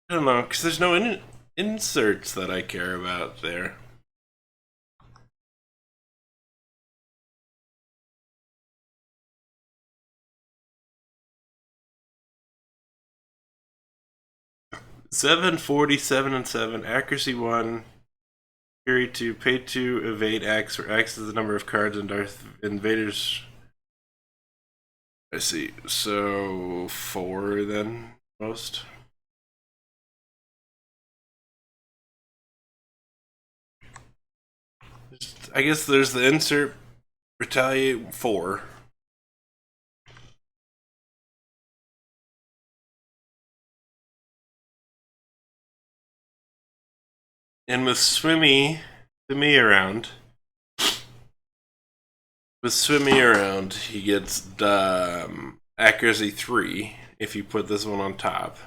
Speaker 1: I don't know, because there's no inserts that I care about there. Seven, 47, and 7, accuracy 1, fury 2, pay 2, evade X, where X is the number of cards in Darth Invader's. I see. So 4 then, most. I guess there's the insert retaliate 4. And with Swimmy around, he gets accuracy 3 if you put this one on top,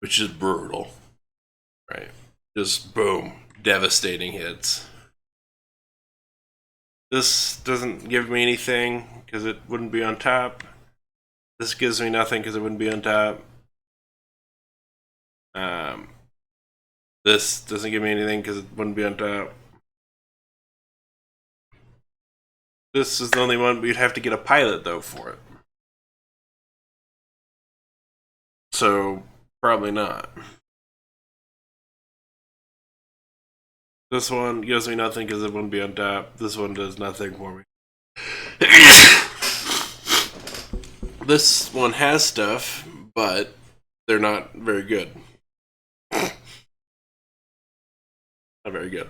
Speaker 1: which is brutal, right? Just boom, devastating hits. This doesn't give me anything because it wouldn't be on top. This gives me nothing because it wouldn't be on top. This doesn't give me anything because it wouldn't be on top. This is the only one we'd have to get a pilot though for it. So probably not. This one gives me nothing because it wouldn't be on top. This one does nothing for me. This one has stuff, but they're not very good. Not very good.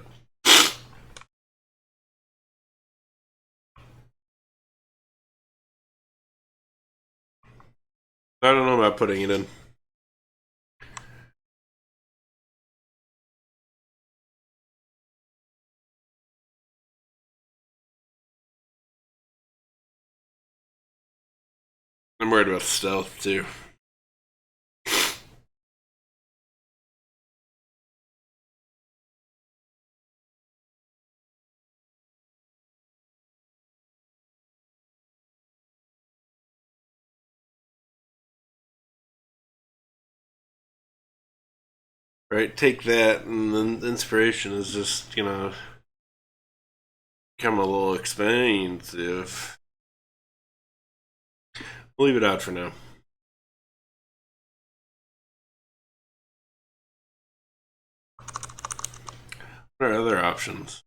Speaker 1: I don't know about putting it in. I'm worried about stealth too. Right? Take that, and then inspiration is just, become a little expensive. We'll leave it out for now. What are other options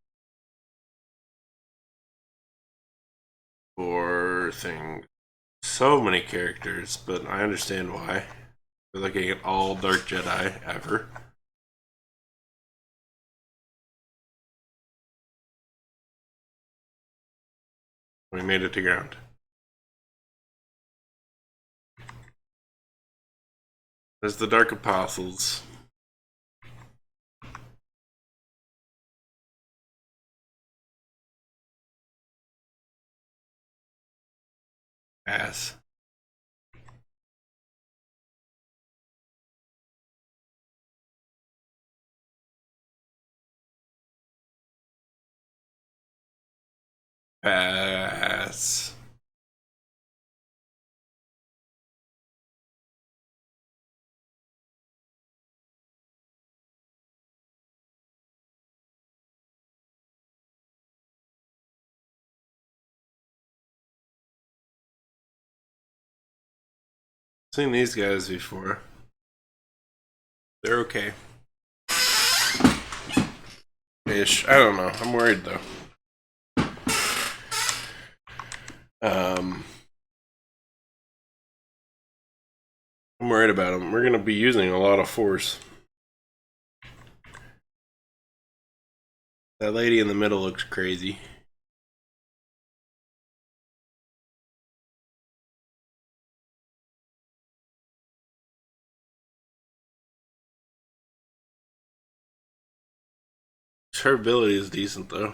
Speaker 1: for things? So many characters, but I understand why. We're looking at all Dark Jedi ever. We made it to ground. There's the Dark Apostles. Pass. Pass. Seen these guys before. They're okay. Ish. I don't know. I'm worried though. I'm worried about them. We're gonna be using a lot of force. That lady in the middle looks crazy. Her ability is decent though.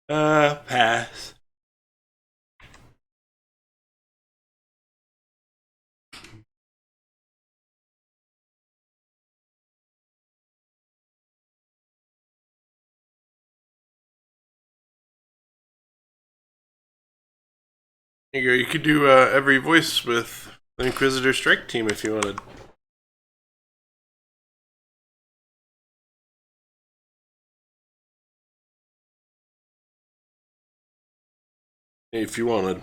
Speaker 1: Pass. There you go. You could do every voice with the Inquisitor Strike team if you wanted. If you wanted.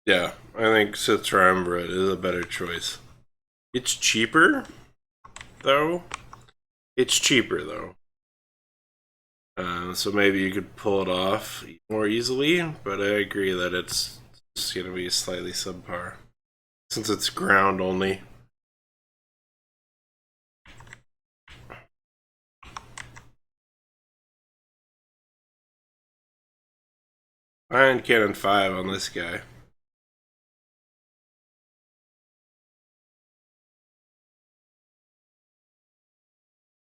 Speaker 1: Yeah, I think Sith Triumvirate is a better choice. It's cheaper, though. It's cheaper, though. So maybe you could pull it off more easily, but I agree that it's just going to be slightly subpar. Since it's ground only. Iron Cannon 5 on this guy.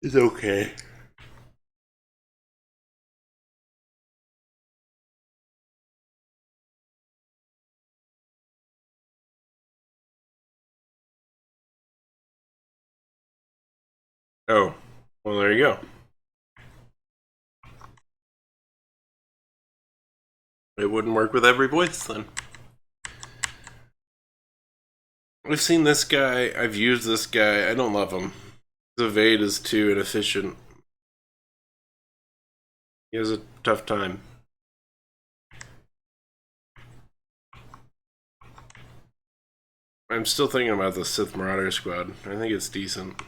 Speaker 1: It's okay. Oh, well, there you go. It wouldn't work with every voice then. I've seen this guy, I've used this guy, I don't love him. His evade is too inefficient. He has a tough time. I'm still thinking about the Sith Marauder squad. I think it's decent.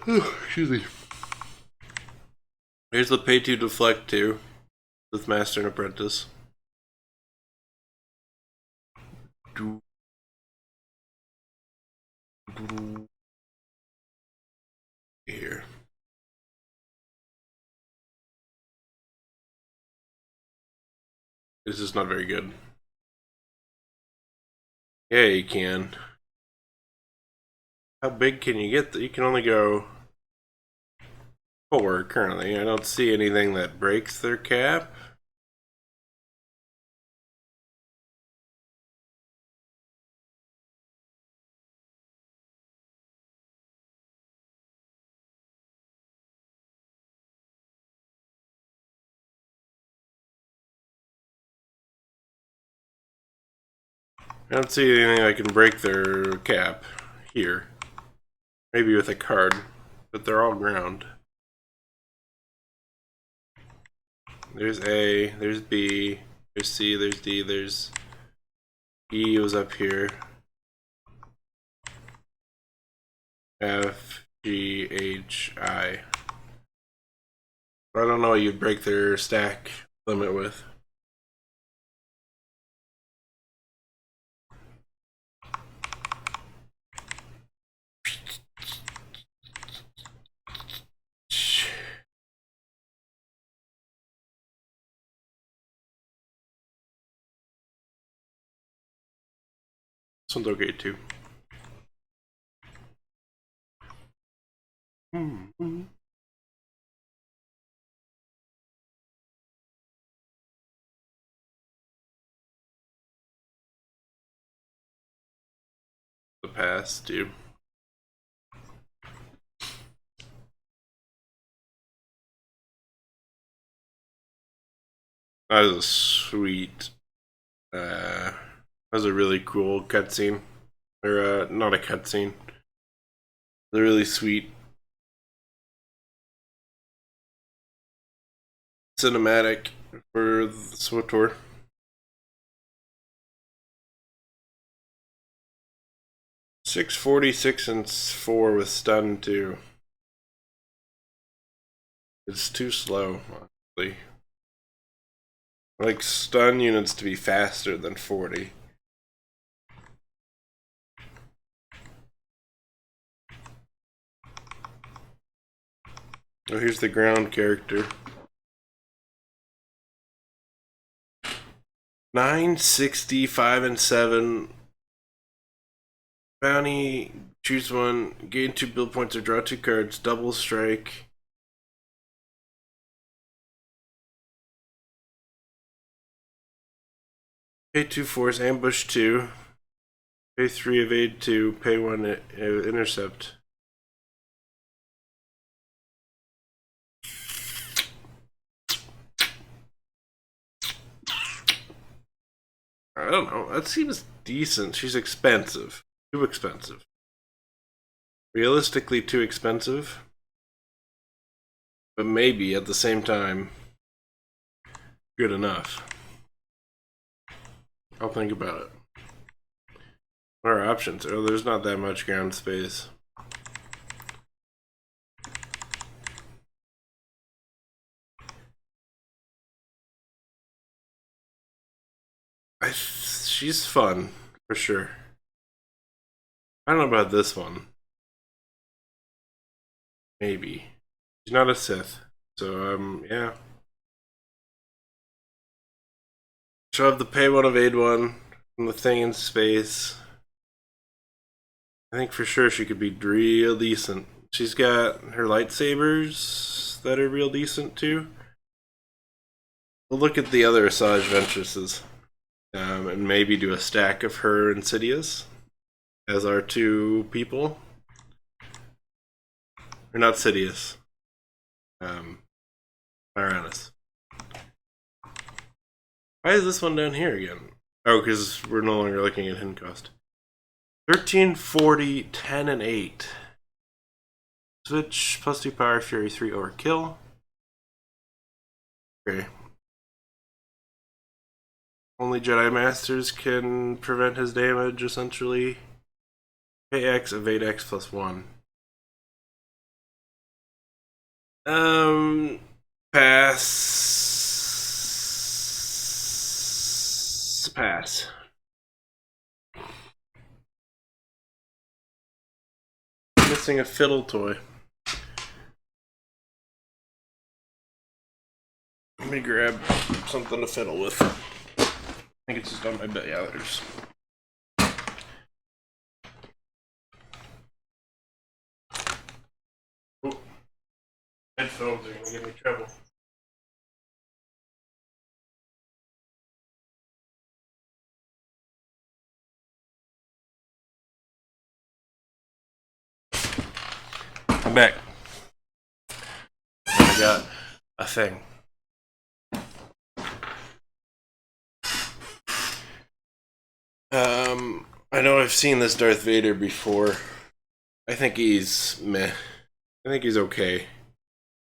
Speaker 1: Excuse me. Here's the pay to deflect too, with Master and Apprentice. Here. This is not very good. Yeah, you can. How big can you get? You can only go 4 currently. I don't see anything that breaks their cap. I don't see anything that can break their cap here. Maybe with a card, but they're all ground. There's A, there's B. There's C, there's D, there's E was up here. F, G, H, I. I don't know what you'd break their stack limit with. This one's okay too. The pass too. That was a sweet. That was a really cool cutscene, or not a cutscene. A really sweet cinematic for the SWTOR. $646 and 4 with stun too. It's too slow, honestly. I like stun units to be faster than 40. Oh, here's the ground character. 965 and 7. Bounty, choose one, gain 2 build points or draw 2 cards, double strike. Pay 2 force, ambush 2. Pay 3 evade 2, pay 1 intercept. I don't know, that seems decent. She's expensive. Too expensive. Realistically too expensive. But maybe at the same time, good enough. I'll think about it. What are options? Oh, there's not that much ground space. She's fun, for sure. I don't know about this one. Maybe. She's not a Sith. So, yeah. She'll have the pay 1 evade 1 from the thing in space. I think for sure she could be real decent. She's got her lightsabers that are real decent too. We'll look at the other Asajj Venturesses. And maybe do a stack of her Insidious as our 2 people. Or not Sidious. Tyrannus. Why is this one down here again? Oh, because we're no longer looking at hidden cost. 13, 40, 10, and 8. Switch, plus 2 power, Fury 3 overkill. Okay. Only Jedi Masters can prevent his damage, essentially. Pay X, evade X plus 1. Pass. Missing a fiddle toy. Let me grab something to fiddle with. I think it's just on my bed. Yeah, there's. Ooh. Headphones are gonna give me trouble. I'm back. I got a thing. I know I've seen this Darth Vader before. I think he's meh. I think he's okay.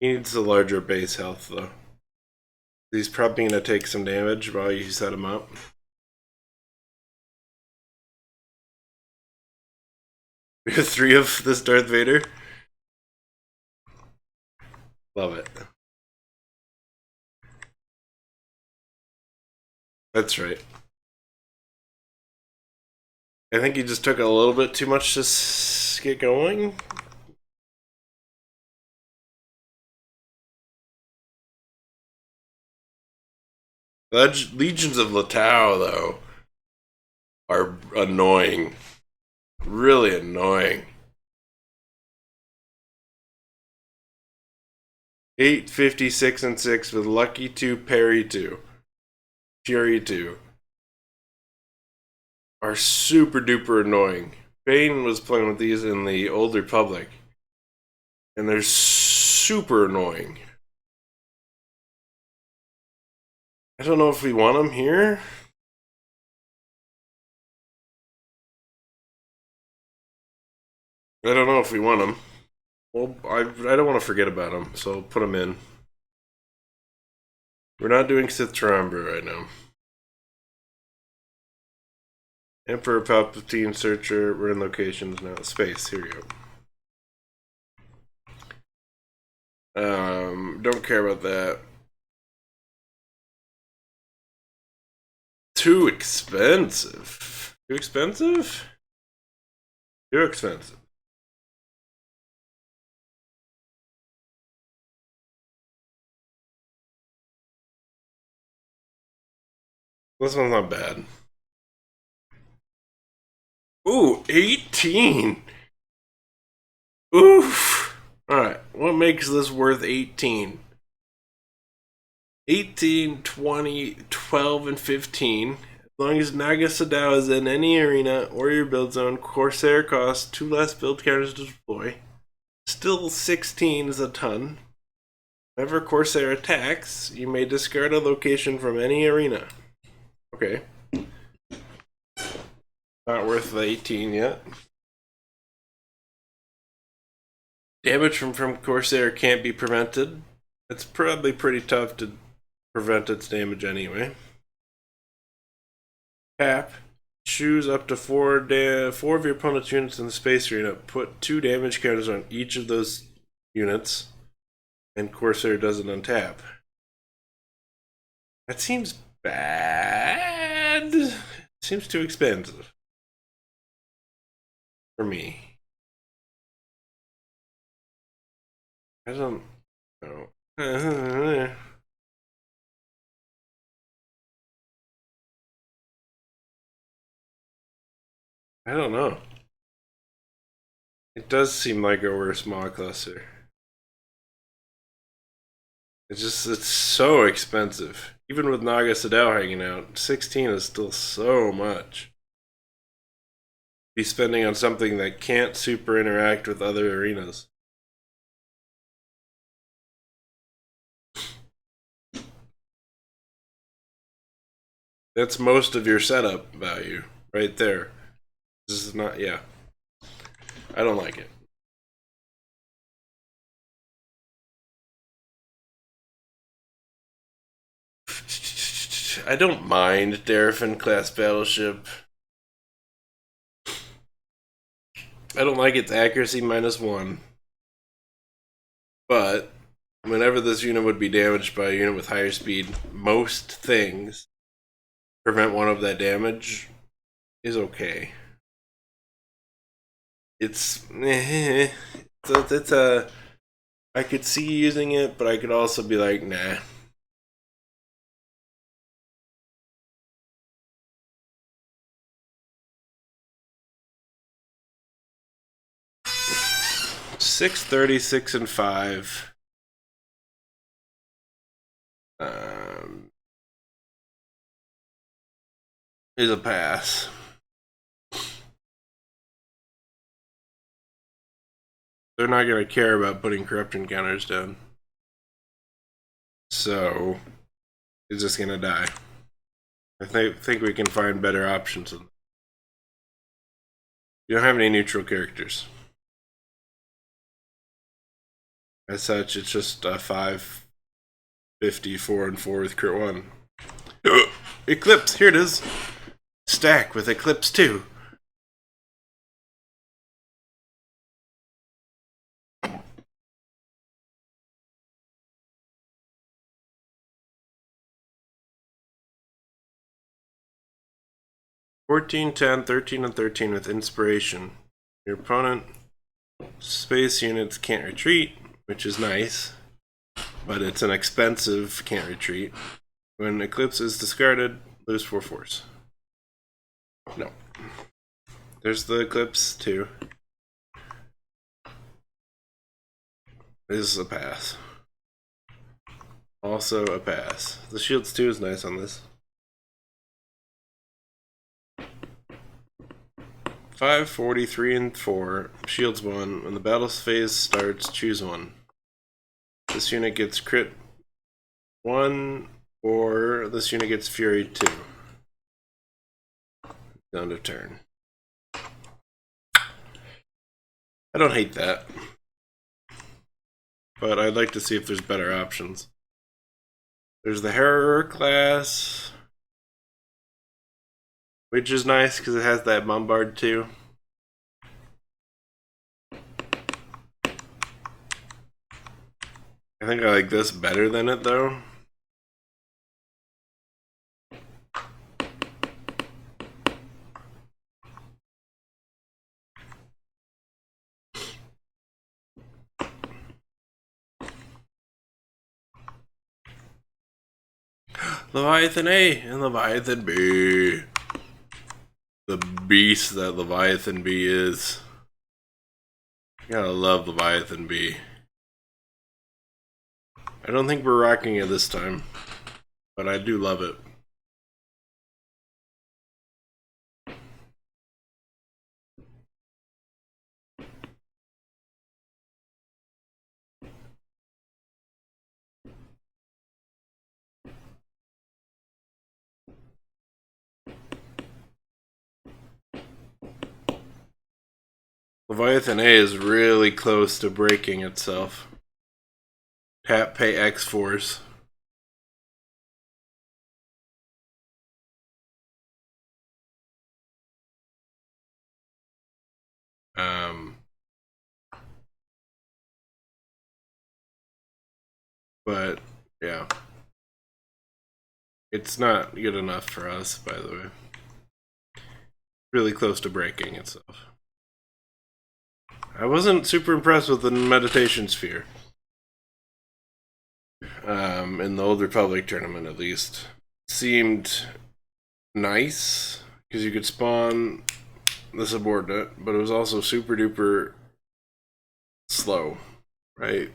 Speaker 1: He needs a larger base health though. He's probably gonna take some damage while you set him up. We have 3 of this Darth Vader. Love it. That's right. I think he just took a little bit too much to get going. Legions of Latau, though, are annoying. Really annoying. 8, 56, and 6 with Lucky 2, Parry 2, Fury 2 are super duper annoying. Bane was playing with these in the Old Republic, and they're super annoying. I don't know if we want them here. I don't know if we want them. Well, I don't want to forget about them, so put them in. We're not doing Sith Triumvirate right now. Emperor Palpatine Searcher, we're in locations now. Space, here we go. Don't care about that. Too expensive. Too expensive? Too expensive. This one's not bad. Ooh, 18! Oof! Alright, what makes this worth 18? 18, 20, 12, and 15. As long as Naga Sadao is in any arena or your build zone, Corsair costs 2 less build counters to deploy. Still 16 is a ton. Whenever Corsair attacks, you may discard a location from any arena. Okay. Not worth the 18 yet. Damage from Corsair can't be prevented. It's probably pretty tough to prevent its damage anyway. Tap. Choose up to 4 of your opponent's units in the space arena. Put 2 damage counters on each of those units, and Corsair doesn't untap. That seems bad. It seems too expensive for me. I don't know. I don't know. It does seem like a worse mod cluster. It's so expensive. Even with Naga Sadao hanging out, 16 is still so much. Be spending on something that can't super interact with other arenas. That's most of your setup value right there. This is not, yeah. I don't like it. I don't mind Darafin class battleship. I don't like its accuracy -1. But whenever this unit would be damaged by a unit with higher speed, most things prevent 1 of that damage is okay. It's a I could see using it, but I could also be like, nah. $6.36 and 5. Is a pass. They're not going to care about putting corruption counters down. So, it's just going to die. I think we can find better options. You don't have any neutral characters. As such, it's just a 5 54 and 4 with crit 1. Eclipse, here it is. Stack with Eclipse 2. "14, 10, 13, and 13 with Inspiration. Your opponent space units can't retreat, which is nice, but it's an expensive can't retreat. When Eclipse is discarded, lose 4 force." No. There's the Eclipse too. This is a pass. Also a pass. The Shields 2 is nice on this. 5, 43, and 4. Shields 1. When the battle phase starts, choose 1. This unit gets crit 1, or this unit gets Fury 2. End of turn. I don't hate that, but I'd like to see if there's better options. There's the Harrower class, which is nice because it has that Bombard too. I think I like this better than it though. Leviathan A and Leviathan B. The beast that Leviathan B is. You gotta love Leviathan B. I don't think we're rocking it this time, but I do love it. Leviathan A is really close to breaking itself. Tap, pay X force. But yeah, it's not good enough for us, by the way. Really close to breaking itself. I wasn't super impressed with the Meditation Sphere. In the Old Republic tournament, at least. Seemed nice, because you could spawn the subordinate, but it was also super duper slow, right?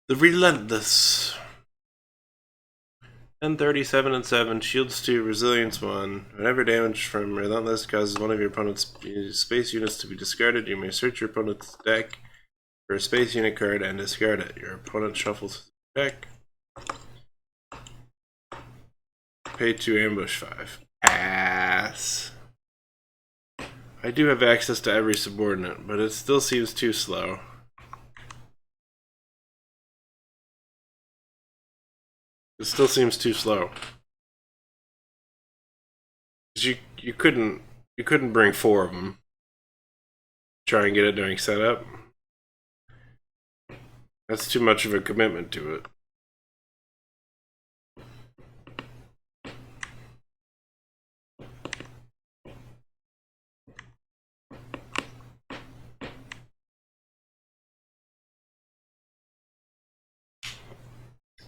Speaker 1: The Relentless. 10, 37, and 7. Shields 2, Resilience 1. Whenever damage from Relentless causes one of your opponent's space units to be discarded, you may search your opponent's deck for a space unit card and discard it. Your opponent shuffles the deck. Pay 2, ambush 5. Pass. I do have access to every subordinate, but it still seems too slow. It still seems too slow. You couldn't bring 4 of them. Try and get it during setup. That's too much of a commitment to it.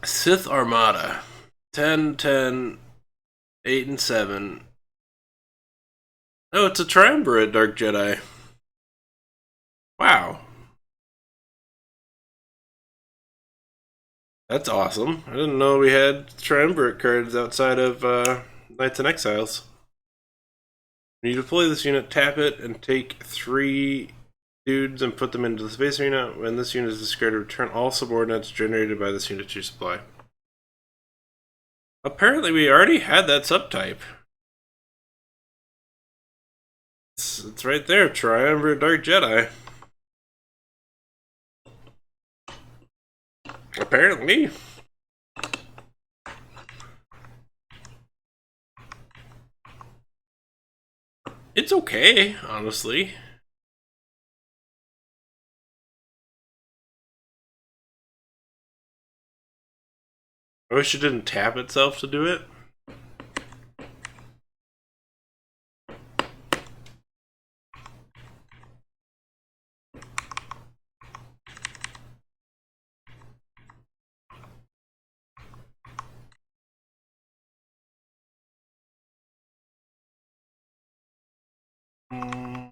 Speaker 1: Sith Armada. 10, 10, 8, and 7. Oh, it's a Triumvirate Dark Jedi. Wow. That's awesome. I didn't know we had Triumvirate cards outside of Knights and Exiles. When you deploy this unit, tap it and take 3 dudes and put them into the space arena. When this unit is discarded, return all subordinates generated by this unit to your supply. Apparently we already had that subtype. It's right there, Triumvirate Dark Jedi. Apparently. It's okay, honestly. I wish it didn't tap itself to do it.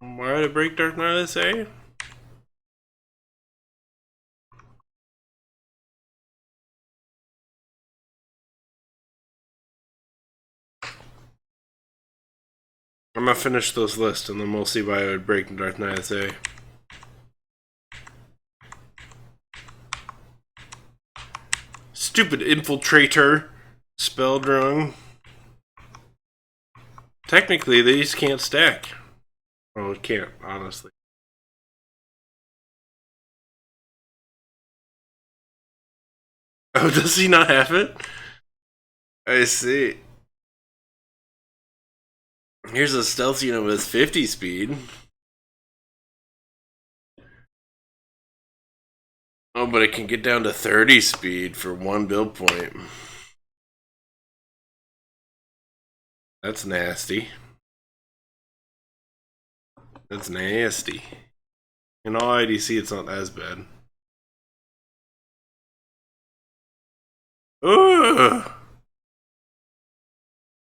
Speaker 1: Why would it break Dark Knight, I say? I'm gonna finish this list and then we'll see why it would break Dark Knight SA. Stupid infiltrator. Spelled wrong. Technically, these can't stack. Oh, it can't, honestly. Oh, does he not have it? I see. Here's a stealth unit with 50 speed. Oh, but it can get down to 30 speed for one build point. That's nasty. That's nasty. In all IDC, it's not as bad. Ugh!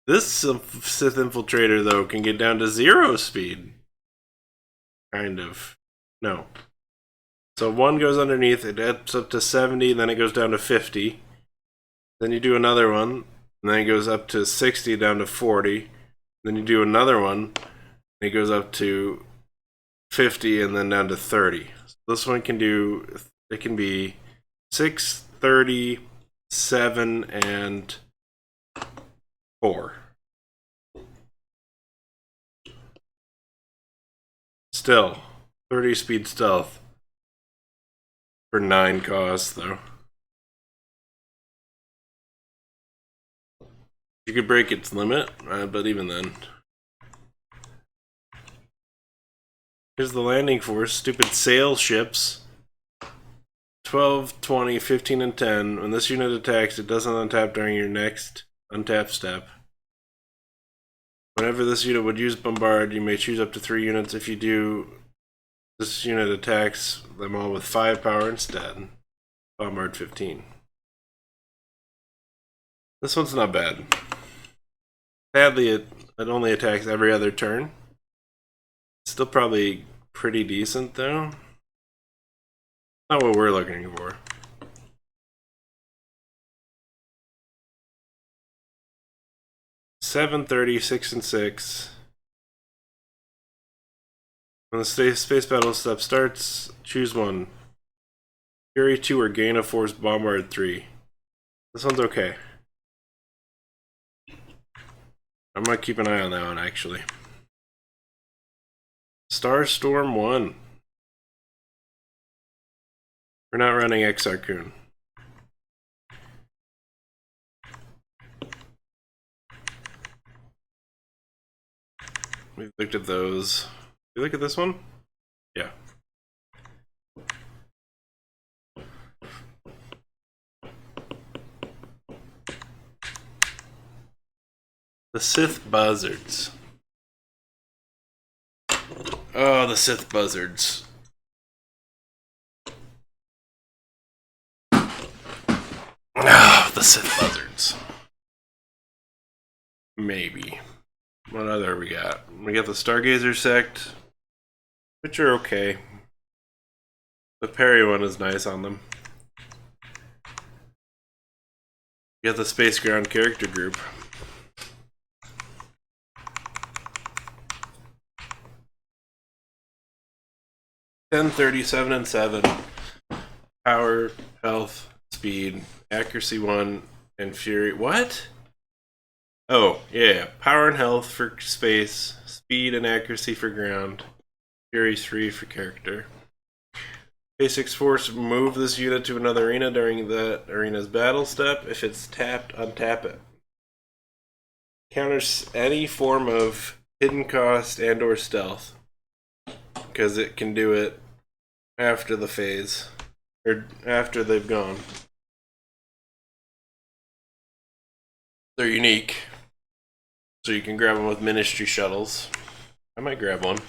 Speaker 1: This Sith Infiltrator, though, can get down to 0 speed. Kind of. No. So one goes underneath, it adds up to 70, then it goes down to 50. Then you do another one, and then it goes up to 60, down to 40. Then you do another one, and it goes up to 50, and then down to 30. So this one can do, it can be 6, 30, 7, and 4. Still, 30 speed stealth. For 9 costs, though. You could break its limit, but even then. Here's the landing force. Stupid sail ships. 12, 20, 15, and 10. When this unit attacks, it doesn't untap during your next untap step. Whenever this unit would use Bombard, you may choose up to 3 units. If you do, this unit attacks them all with 5 power instead. Bombard 15. This one's not bad. Sadly, it only attacks every other turn. Still probably pretty decent, though. Not what we're looking for. $7.30, 6 and 6. When the space battle step starts, choose one. Fury 2 or Gain of Force Bombard 3. This one's okay. I'm gonna keep an eye on that one, actually. Starstorm 1. We're not running Exarchun. We've looked at those. You look at this one? Yeah. The Sith Buzzards. Oh, the Sith Buzzards. Oh, the Sith Buzzards. Maybe. What other we got? We got the Stargazer sect, which are okay. The Perry one is nice on them. We got the Space Ground character group. 10, 37, and 7. Power, health, speed, accuracy 1, and fury. What? Oh, yeah. Power and health for space, speed and accuracy for ground, fury 3 for character. Basics force, move this unit to another arena during that arena's battle step. If it's tapped, untap it. Counters any form of hidden cost and or stealth, because it can do it after the phase, or after they've gone. They're unique, so you can grab them with ministry shuttles. I might grab one.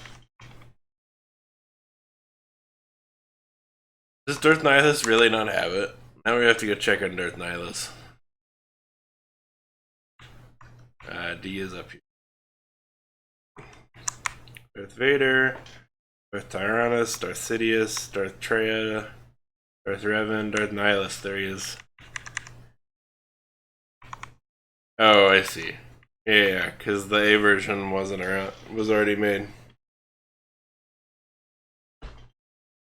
Speaker 1: Does Darth Nihilus really not have it? Now we have to go check on Darth Nihilus. D is up here. Darth Vader, Darth Tyrannus, Darth Sidious, Darth Treya, Darth Revan, Darth Nihilus. There he is. Oh, I see. Yeah, because the A version wasn't around, was already made.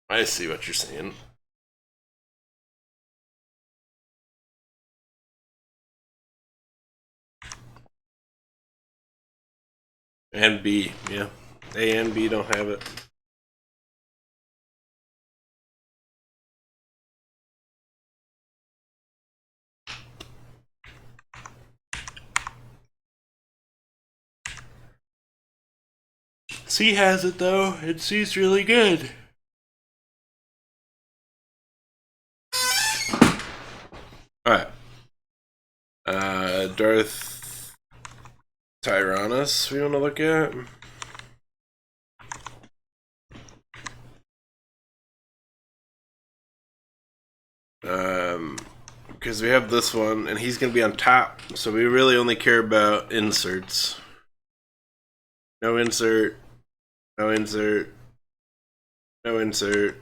Speaker 1: I see what you're saying. And B, yeah. A and B don't have it. C has it though, and C's really good. Alright. Darth Tyrannus, we want to look at. Because we have this one, and he's going to be on top, so we really only care about inserts. No insert, no insert, no insert.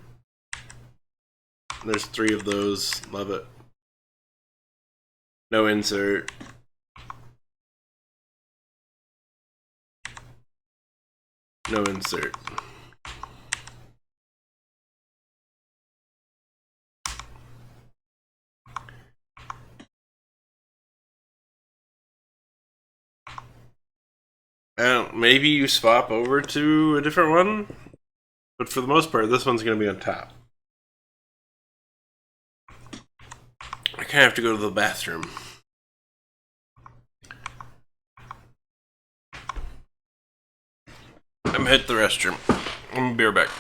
Speaker 1: There's 3 of those, love it. No insert. No insert. Maybe you swap over to a different one, but for the most part, this one's going to be on top. I kind of have to go to the bathroom. I'm gonna hit the restroom. I'm gonna be right back.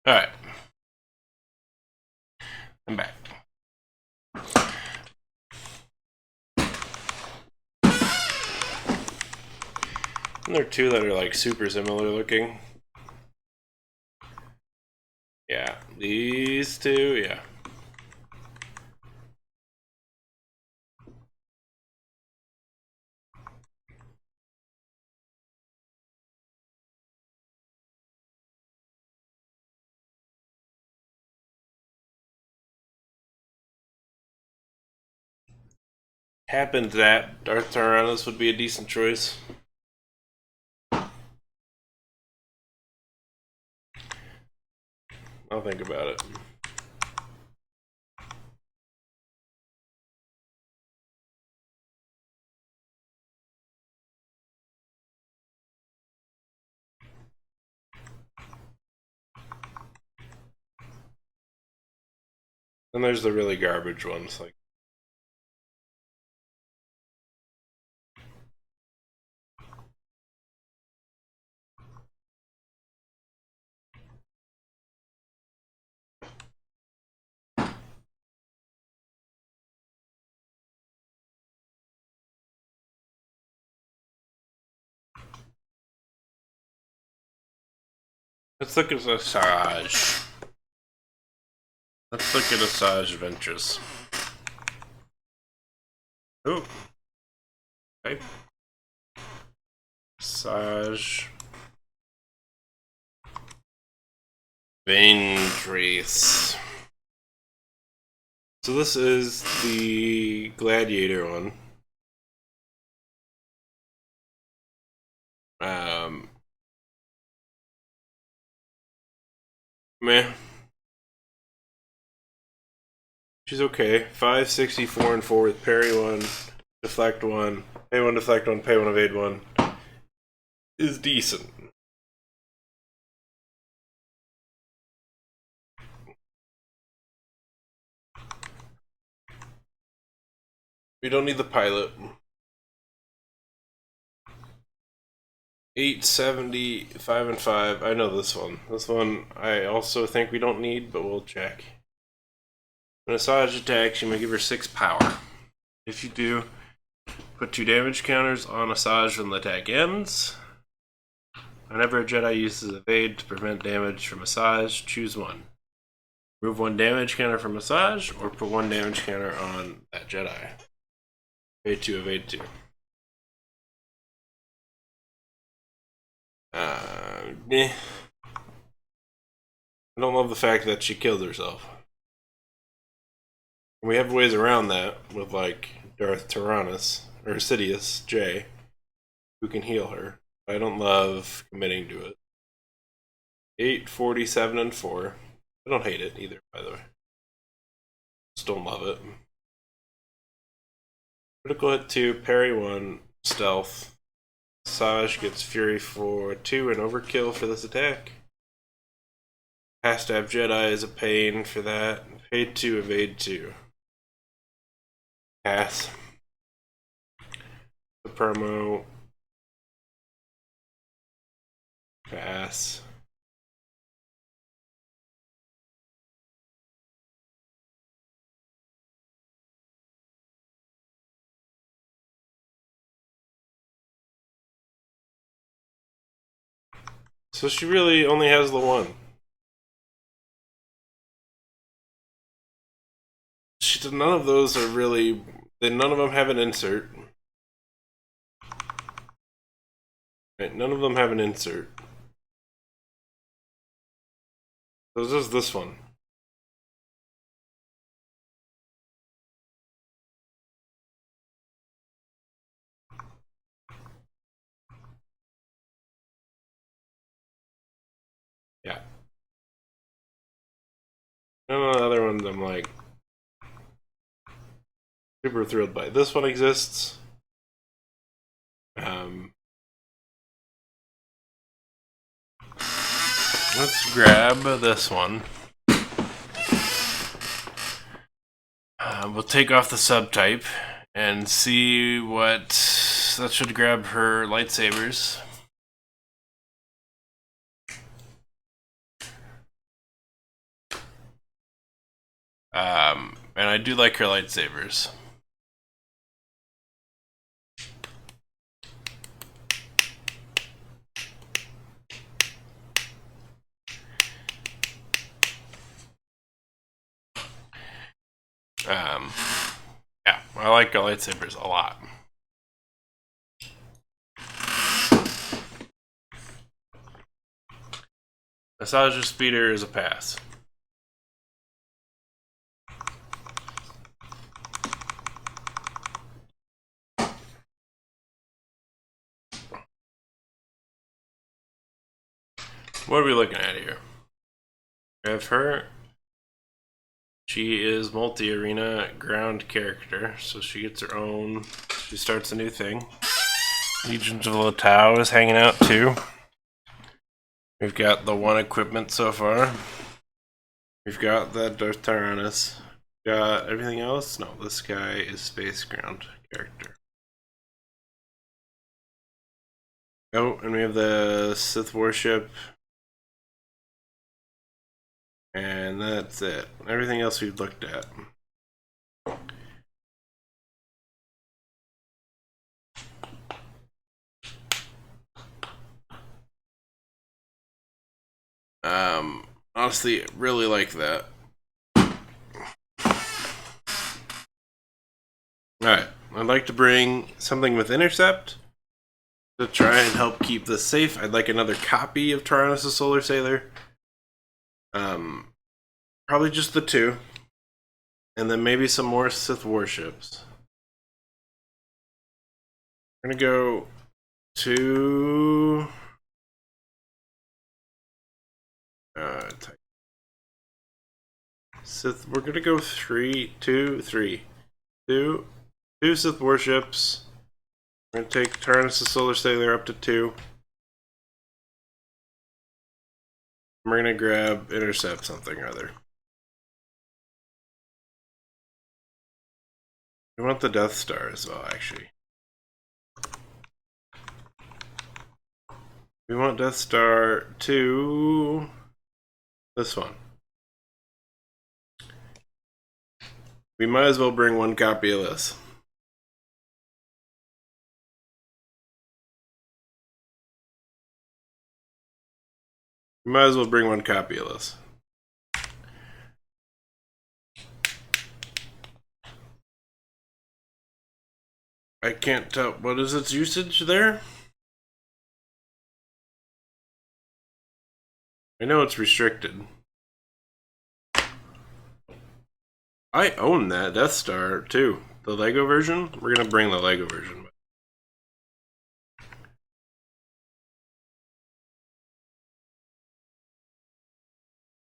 Speaker 1: Alright. I'm back. And there are two that are like super similar looking. Yeah, these two, yeah. Happened that Darth Tyrannus would be a decent choice. I'll think about it. And there's the really garbage ones, like let's look at Asajj. Let's look at Asajj Ventress. Oh. Okay. Asajj Ventress. So this is the Gladiator one. Meh. She's okay. 564 and 4 with parry 1, deflect 1, pay 1, deflect 1, pay 1, evade 1. Is decent. We don't need the pilot. 870, 5 and 5. I know this one. This one I also think we don't need, but we'll check. When Asajj attacks, you may give her 6 power. If you do, put 2 damage counters on Asajj when the attack ends. Whenever a Jedi uses evade to prevent damage from Asajj, choose one. Remove 1 damage counter from Asajj, or put 1 damage counter on that Jedi. Evade 2, evade 2. Meh. I don't love the fact that she killed herself. We have ways around that with like Darth Tyrannus or Sidious J, who can heal her. I don't love committing to it. 847 and 4. I don't hate it either, by the way. Just don't love it. Critical hit 2, parry 1, stealth. Asajj gets fury for 2 and overkill for this attack. Has to have Jedi is a pain for that. Pay 2, evade 2. Pass. The promo. Pass. So she really only has the one. None of those are really. None of them have an insert. Right, none of them have an insert. So it's just this one. Yeah. None of the other ones I'm like super thrilled by. This one exists. Let's grab this one. We'll take off the subtype and see what. That should grab her lightsabers. And I do like her lightsabers. Yeah, I like her lightsabers a lot. Massager Speeder is a pass. What are we looking at here? We have her. She is multi-arena ground character, so she gets her own. She starts a new thing. Legions of Lotau is hanging out too. We've got the one equipment so far. We've got that Darth Tyrannus. Got everything else? No, this guy is space ground character. Oh, and we have the Sith warship. And that's it. Everything else we've looked at. Honestly, really like that. Alright, I'd like to bring something with intercept to try and help keep this safe. I'd like another copy of Tyrannus the Solar Sailor. Probably just the two. And then maybe some more Sith warships. We're gonna go to Sith. We're gonna go two Sith warships. We're gonna take Tyrannus the Solar Sailor up to 2. We're gonna grab intercept something or other. We want the Death Star as well, actually. We want Death Star to this one. We might as well bring one copy of this. We might as well bring one copy of this. I can't tell. What is its usage there? I know it's restricted. I own that Death Star too. The Lego version? We're gonna bring the Lego version.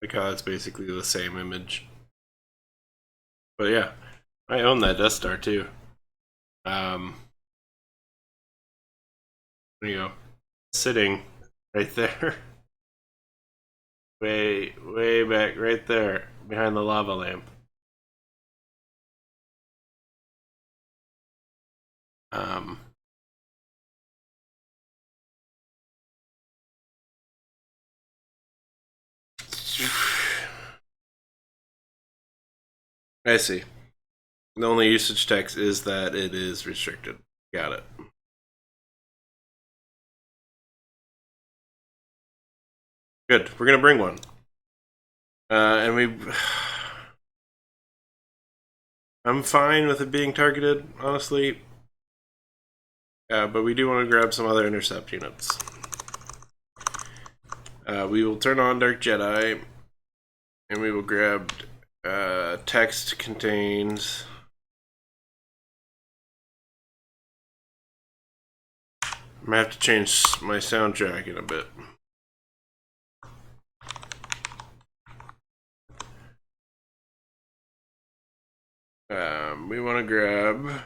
Speaker 1: Because it's basically the same image. But yeah, I own that Death Star too. There you go. Sitting right there. way back right there behind the lava lamp. I see. The only usage text is that it is restricted. Got it. Good. We're gonna bring one. And I'm fine with it being targeted, honestly. But we do want to grab some other intercept units. We will turn on Dark Jedi, and we will grab text contains. I'm gonna have to change my soundtrack in a bit. We want to grab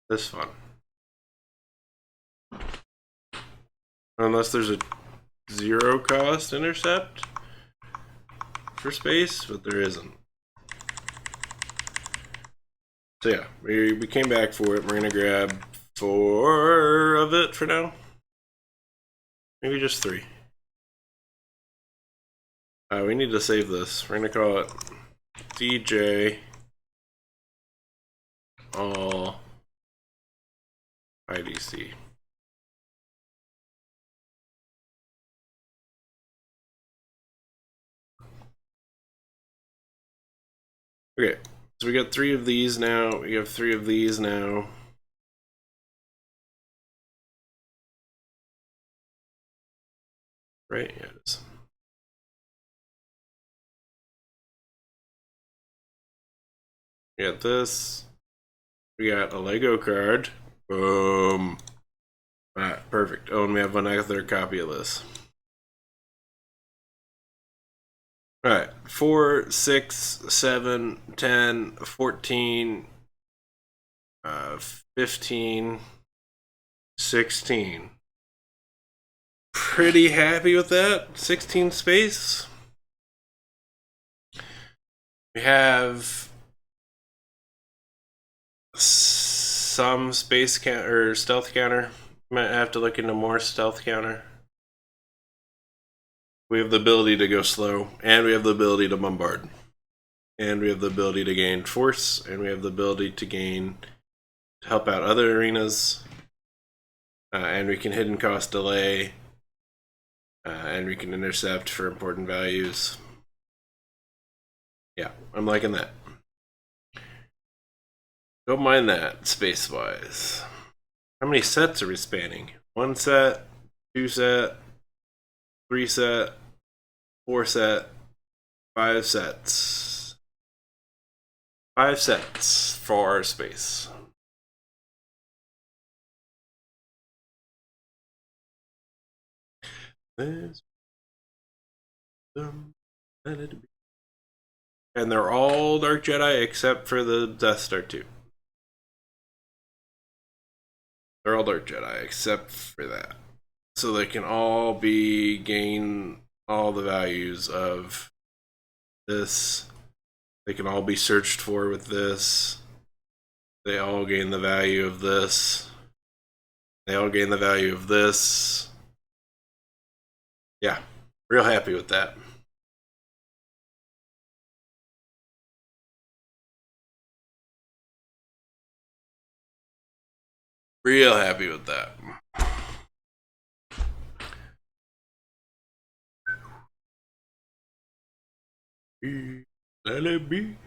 Speaker 1: this one. Unless there's a 0 cost intercept for space, but there isn't. So yeah, we came back for it. We're gonna grab 4 of it for now. Maybe just 3. We need to save this. We're gonna call it DJ all IDC. Okay, so we got 3 of these now. We have 3 of these now. Right? Yeah, it is. We got this. We got a Lego card. Boom. Alright, perfect. Oh, and we have another copy of this. Alright, 4, 6, 7, 10, 14, 15, 16. Pretty happy with that. 16 space. We have some space count or stealth counter. Might have to look into more stealth counter. We have the ability to go slow, and we have the ability to bombard, and we have the ability to gain force, and we have the ability to help out other arenas, and we can hidden cost delay, and we can intercept for important values. Yeah, I'm liking that. Don't mind that, space-wise. How many sets are we spanning? 1 set, 2 set, 3 set, 4 set, 5 sets. 5 sets for our space. And they're all Dark Jedi except for the Death Star 2. They're all Dark Jedi except for that. So they can all gain all the values of this. They can all be searched for with this. They all gain the value of this. They all gain the value of this. Yeah, real happy with that. Real happy with that. Let it be.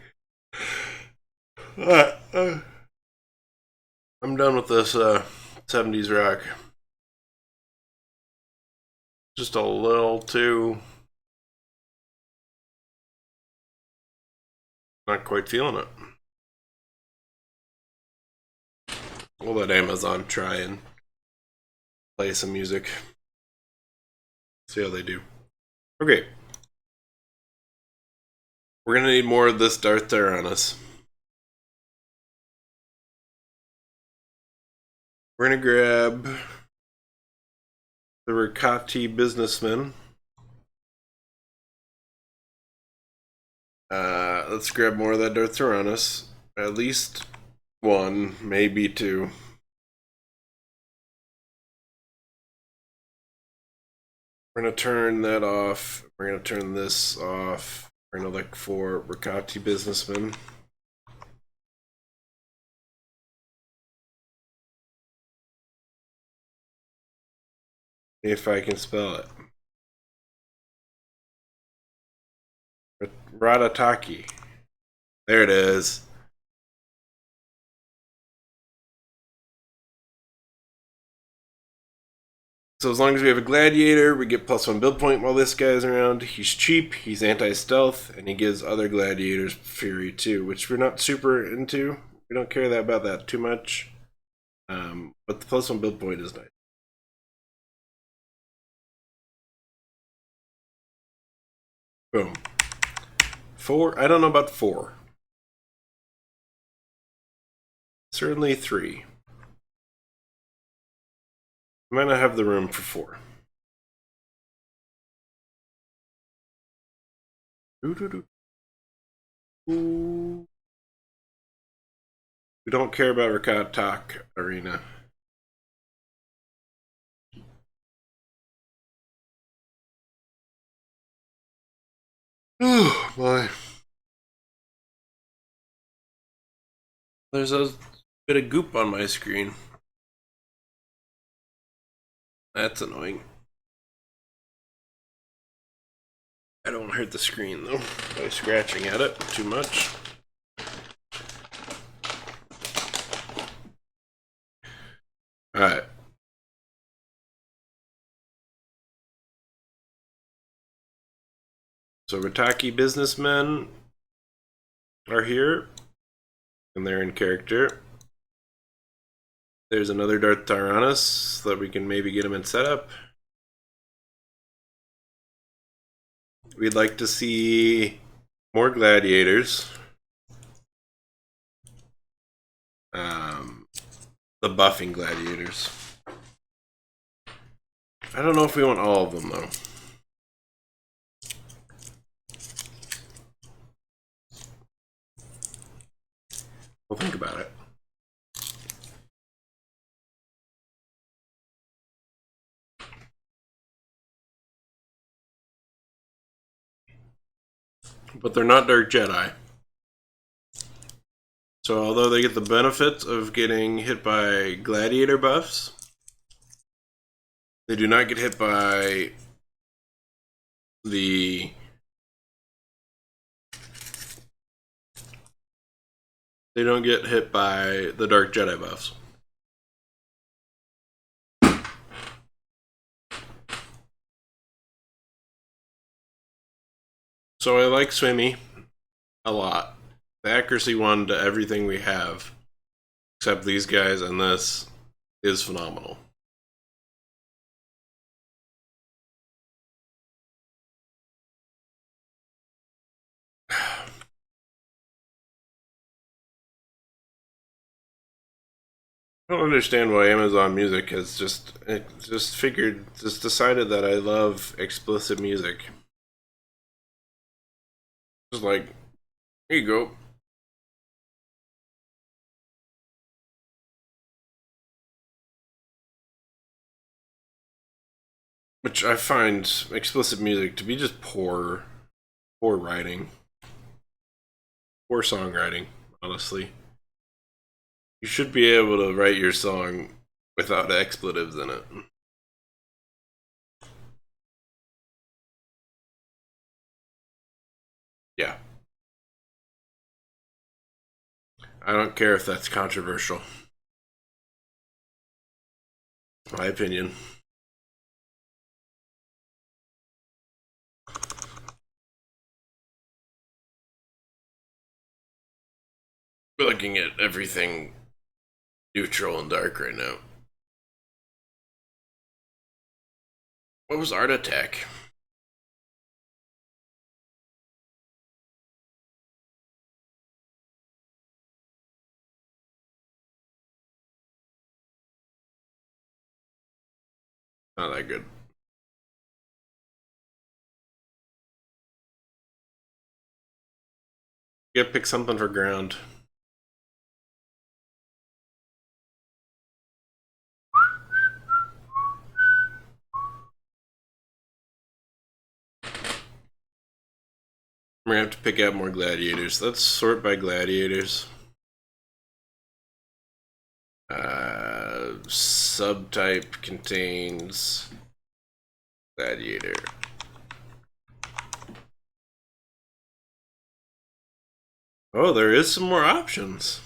Speaker 1: I'm done with this 70s rock. Just a little too. Not quite feeling it. We'll let Amazon try and play some music. See how they do. Okay. We're gonna need more of this Darth Tyrannus. We're gonna grab the Ricati businessman. Let's grab more of that Darth Tyrannus. At least 1, maybe 2. We're gonna turn that off. We're gonna turn this off. We're gonna look for Ricati businessman. If I can spell it. Ratataki. There it is. So as long as we have a gladiator, we get +1 build point while this guy's around. He's cheap, he's anti-stealth, and he gives other gladiators fury too, which we're not super into. We don't care about that too much. But the +1 build point is nice. Boom. 4. I don't know about 4. Certainly 3. I might not have the room for 4. Ooh. We don't care about Rakatak Arena. Oh boy. There's a bit of goop on my screen. That's annoying. I don't hurt the screen though by scratching at it too much. Alright. So Ritaki businessmen are here, and they're in character. There's another Darth Tyrannus that we can maybe get him in setup. We'd like to see more gladiators. The buffing gladiators. I don't know if we want all of them though. We'll think about it. But they're not Dark Jedi. So although they get the benefits of getting hit by gladiator buffs, they do not get hit by the don't get hit by the Dark Jedi buffs. So I like Swimmy a lot. The accuracy one to everything we have, except these guys and this, is phenomenal. I don't understand why Amazon Music has just decided that I love explicit music. Just like, here you go. Which I find explicit music to be just poor writing, poor songwriting. Honestly, you should be able to write your song without expletives in it. Yeah. I don't care if that's controversial. My opinion. We're looking at everything neutral and dark right now. What was Art Attack? Not that good. You gotta pick something for ground. We're gonna have to pick out more gladiators. Let's sort by gladiators. Subtype contains gladiator. Oh, there is some more options.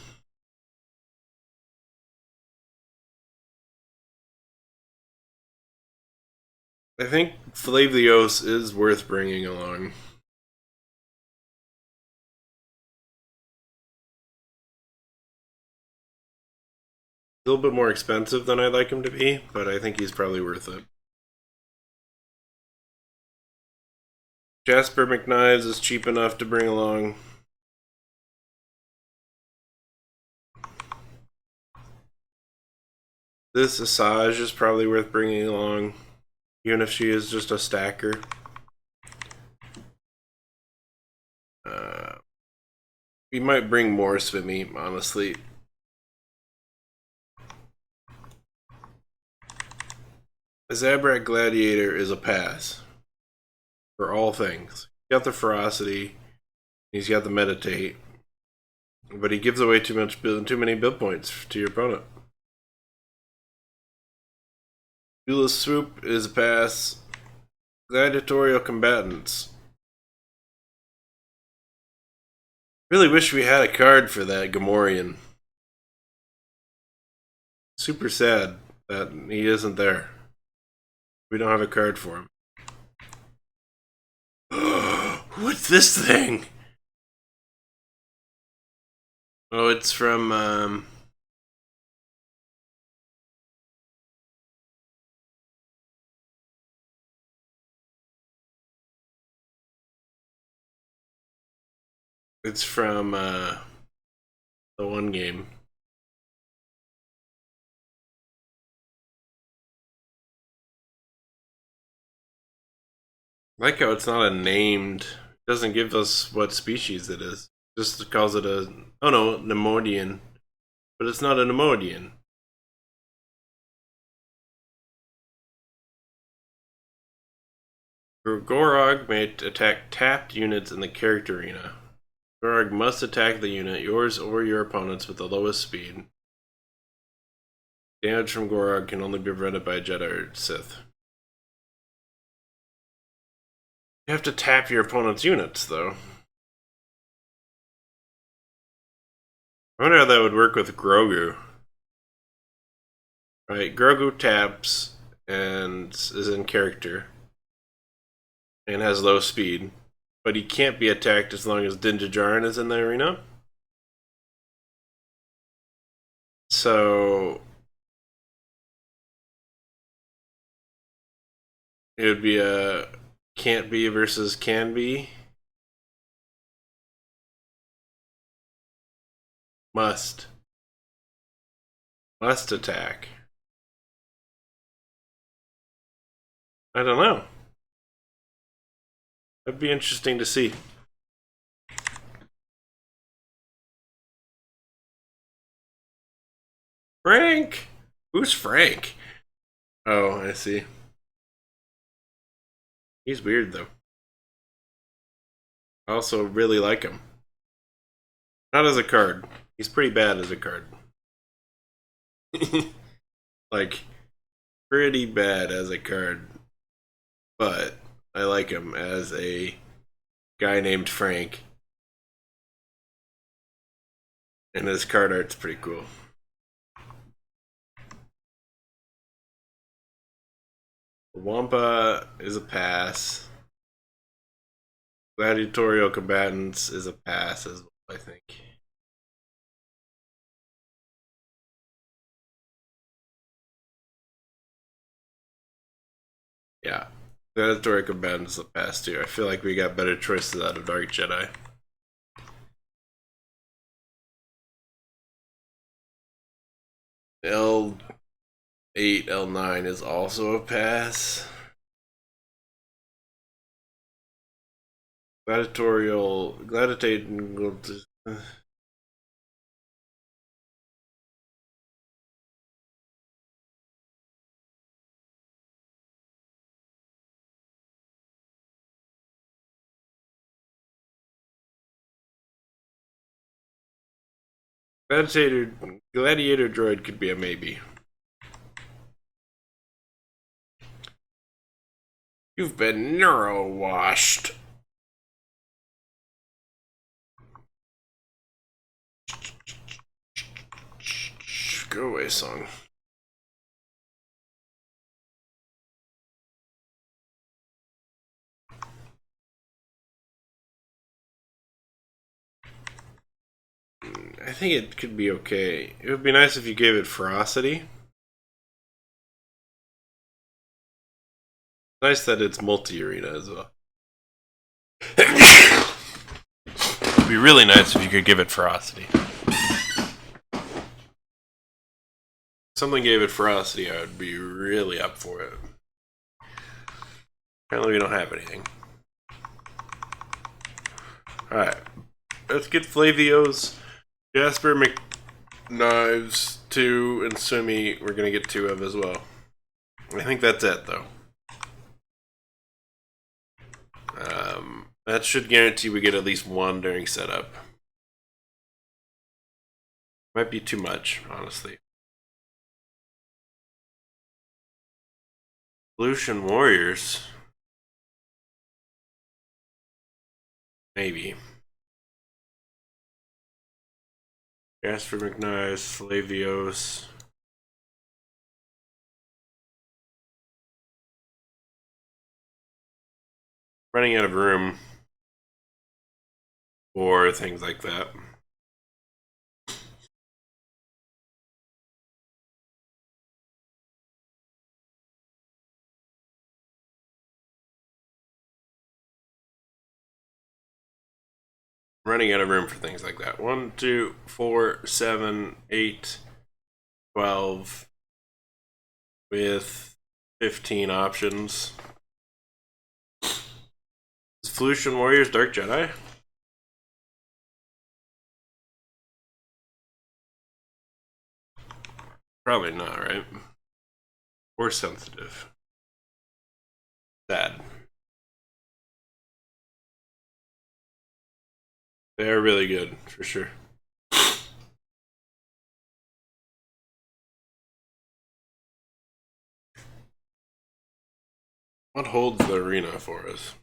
Speaker 1: I think Flavios is worth bringing along. A little bit more expensive than I'd like him to be, but I think he's probably worth it. Jasper McKnives is cheap enough to bring along. This Asajj is probably worth bringing along, even if she is just a stacker. We might bring more Swimmy, honestly. A Zabrak Gladiator is a pass for all things. got the ferocity, he's got the meditate, but he gives away too many build points to your opponent. Duelist Swoop is a pass. Gladiatorial Combatants. Really wish we had a card for that Gamorrean. Super sad that he isn't there. We don't have a card for him. What's this thing? Oh, it's from the one game. I like how it's not a named. It doesn't give us what species it is. Just calls it a. Oh no, Nemodian. But it's not a Nemodian. Gorog may attack tapped units in the character arena. Gorog must attack the unit, yours or your opponent's, with the lowest speed. Damage from Gorog can only be prevented by a Jedi or Sith. You have to tap your opponent's units, though. I wonder how that would work with Grogu. Right, Grogu taps and is in character and has low speed, but he can't be attacked as long as Din Djarin is in the arena. So it would be a can't be versus can be. Must attack. I don't know. That'd be interesting to see. Frank! Who's Frank? Oh, I see. He's weird, though. I also really like him. Not as a card. He's pretty bad as a card. Like, pretty bad as a card. But I like him as a guy named Frank. And his card art's pretty cool. Wampa is a pass. Gladiatorial Combatants is a pass as well, I think. Yeah. Gladiatorial Combatants is a pass too. I feel like we got better choices out of Dark Jedi. L8, L9 is also a pass. Gladiatorial Gladiator Droid could be a maybe. You've been neuro-washed. Go away, song. I think it could be okay. It would be nice if you gave it ferocity. Nice that it's multi-arena as well. It'd be really nice if you could give it ferocity. If someone gave it ferocity, I would be really up for it. Apparently we don't have anything. Alright. Let's get Flavio's. Jasper McKnives 2 and Sumi we're gonna get 2 of as well. I think that's it though. That should guarantee we get at least one during setup. Might be too much, honestly. Evolution Warriors. Maybe. Jasper McNice, Lavios. Running out of room for things like that. Running out of room for things like that. 1, 2, 4, 7, 8, 12 with 15 options. Is Evolution Warriors Dark Jedi? Probably not, right? Or sensitive. Sad. They are really good, for sure. What holds the arena for us?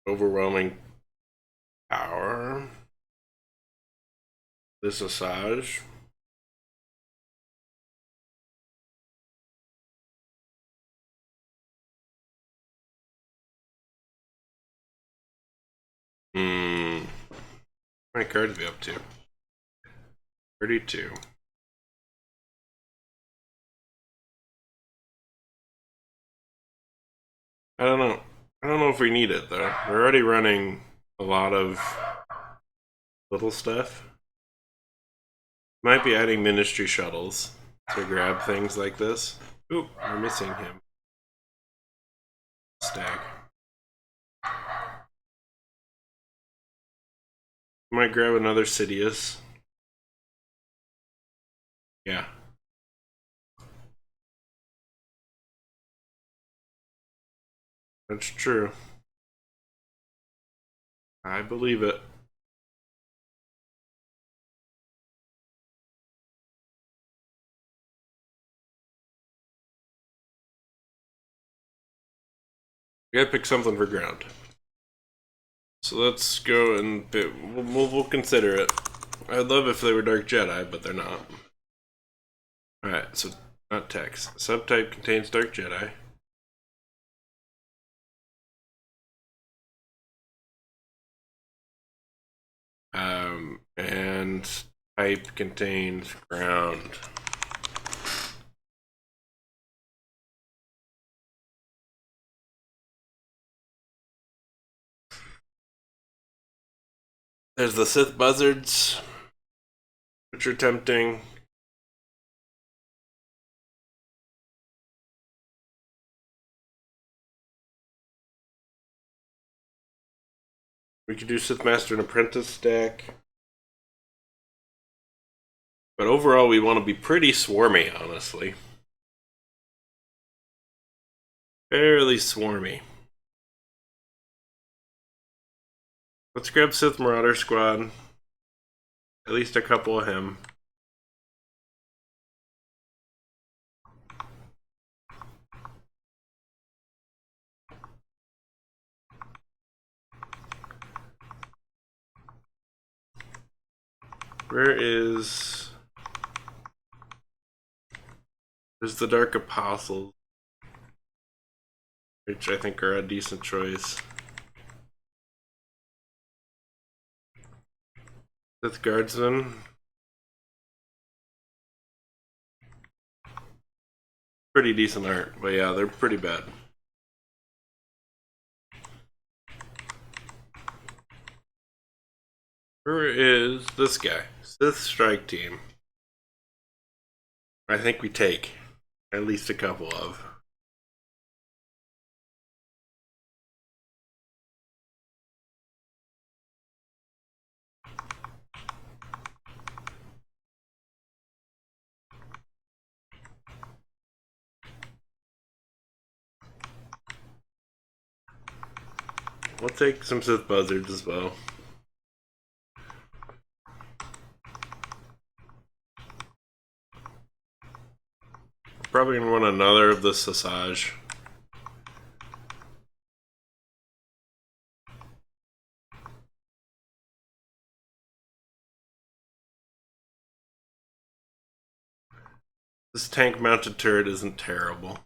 Speaker 1: Overwhelming power. This Asajj. How many cards are we up to? 32. I don't know. I don't know if we need it though. We're already running a lot of little stuff. Might be adding ministry shuttles to grab things like this. Oop, we're missing him. Stag. Might grab another Sidious. Yeah. That's true. I believe it. We gotta pick something for ground. So let's go and we'll consider it. I'd love if they were Dark Jedi, but they're not. Alright, so not text. Subtype contains Dark Jedi. And type contains ground. There's the Sith Buzzards, which are tempting. We could do Sith Master and Apprentice stack. But overall, we want to be pretty swarmy, honestly. Fairly swarmy. Let's grab Sith Marauder Squad. At least a couple of him. Where is... There's the Dark Apostles, which I think are a decent choice. Sith Guardsman. Pretty decent art, but yeah, they're pretty bad. Where is this guy? Sith Strike Team. I think we take at least a couple of. We'll take some Sith Buzzards as well. Probably gonna want another of the Sausage. This tank-mounted turret isn't terrible.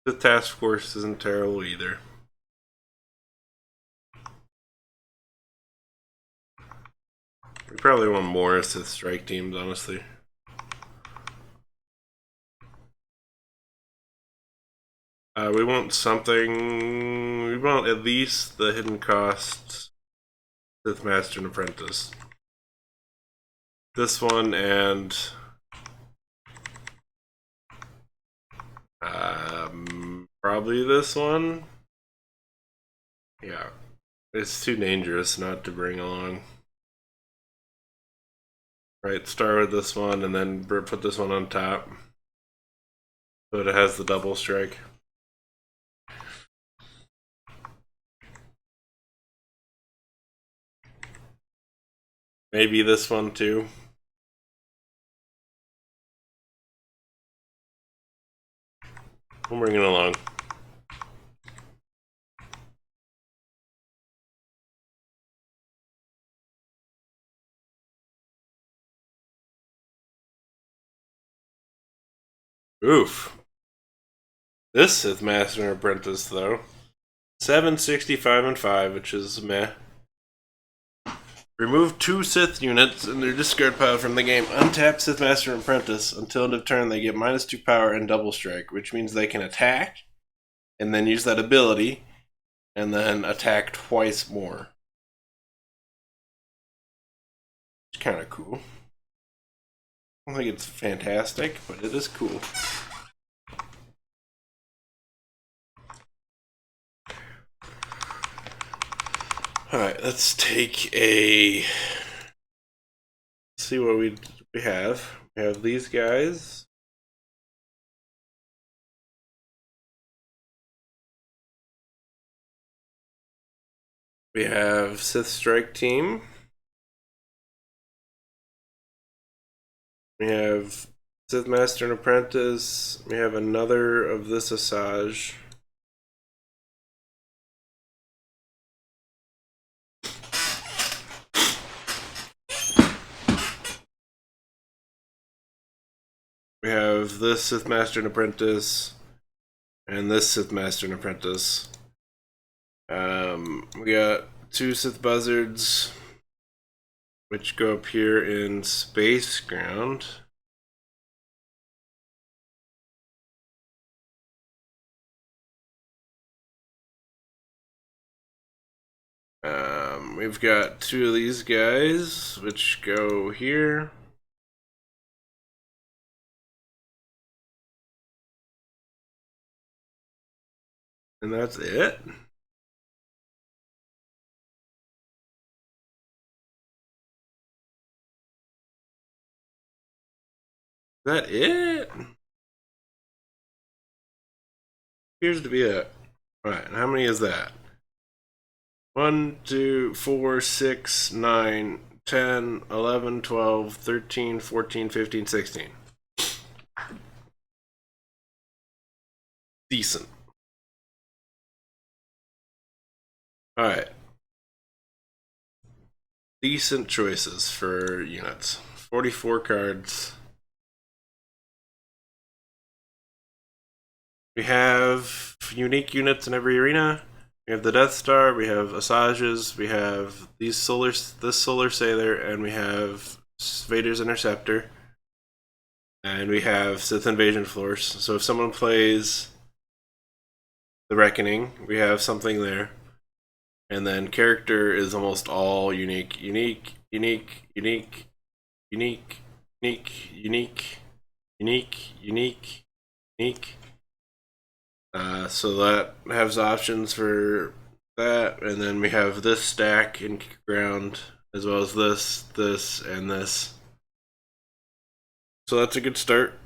Speaker 1: The task force isn't terrible either. We probably want more Sith strike teams, honestly. We want something. We want at least the hidden cost Sith Master and Apprentice. This one and probably this one. Yeah, it's too dangerous not to bring along. Right, start with this one and then put this one on top, so it has the double strike. Maybe this one too. We'll bring it along. Oof. This Sith Master and Apprentice, though. 765 and 5, which is meh. Remove 2 Sith units in their discard pile from the game. Untap Sith Master and Apprentice. Until end of turn, they get -2 power and double strike, which means they can attack and then use that ability and then attack twice more. It's kind of cool. I don't think it's fantastic, but it is cool. Alright, let's take a... Let's see what we have. We have these guys. We have Sith Strike Team. We have Sith Master and Apprentice. We have another of this Asajj. We have this Sith Master and Apprentice, and this Sith Master and Apprentice. We got 2 Sith Buzzards, which go up here in Space Ground. We've got 2 of these guys, which go here. And that's it. Is that it? Appears to be it. Alright, how many is that? 1, 2, 4, 6, 9, 10, 11, 12, 13, 14, 15, 16. Decent. Alright. Decent choices for units. 44 cards. We have unique units in every arena. We have the Death Star, we have Asajj's, we have this Solar Sailor, and we have Vader's Interceptor. And we have Sith Invasion Force. So if someone plays the Reckoning, we have something there. And then character is almost all unique. Unique, unique, unique, unique, unique, unique, unique, unique, unique. So that has options for that, and then we have this stack in ground, as well as this, this, and this. So that's a good start.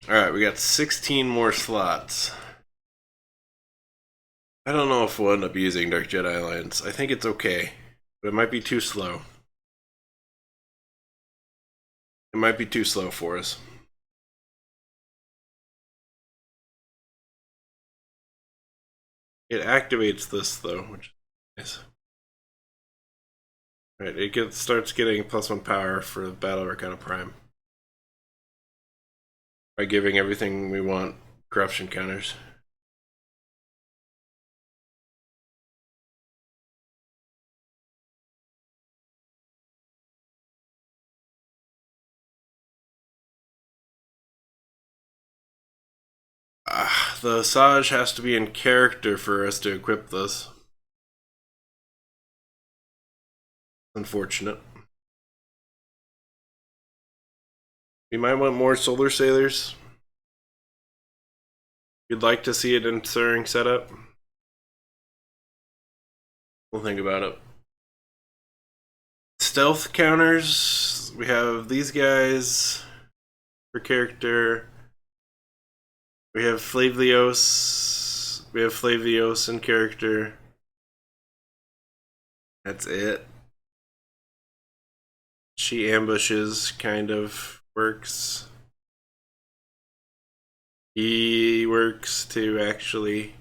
Speaker 1: Alright, we got 16 more slots. I don't know if we'll end up using Dark Jedi Alliance. I think it's okay, but it might be too slow. It might be too slow for us. It activates this though, which is nice. Right, it starts getting +1 power for the Battle Arcana Prime by giving everything we want corruption counters. The Saj has to be in character for us to equip this. Unfortunate. We might want more Solar Sailors. You'd like to see it in Stirring setup? We'll think about it. Stealth counters. We have these guys for character. We have Flavios. We have Flavios in character. That's it. She ambushes, kind of works. He works too, actually.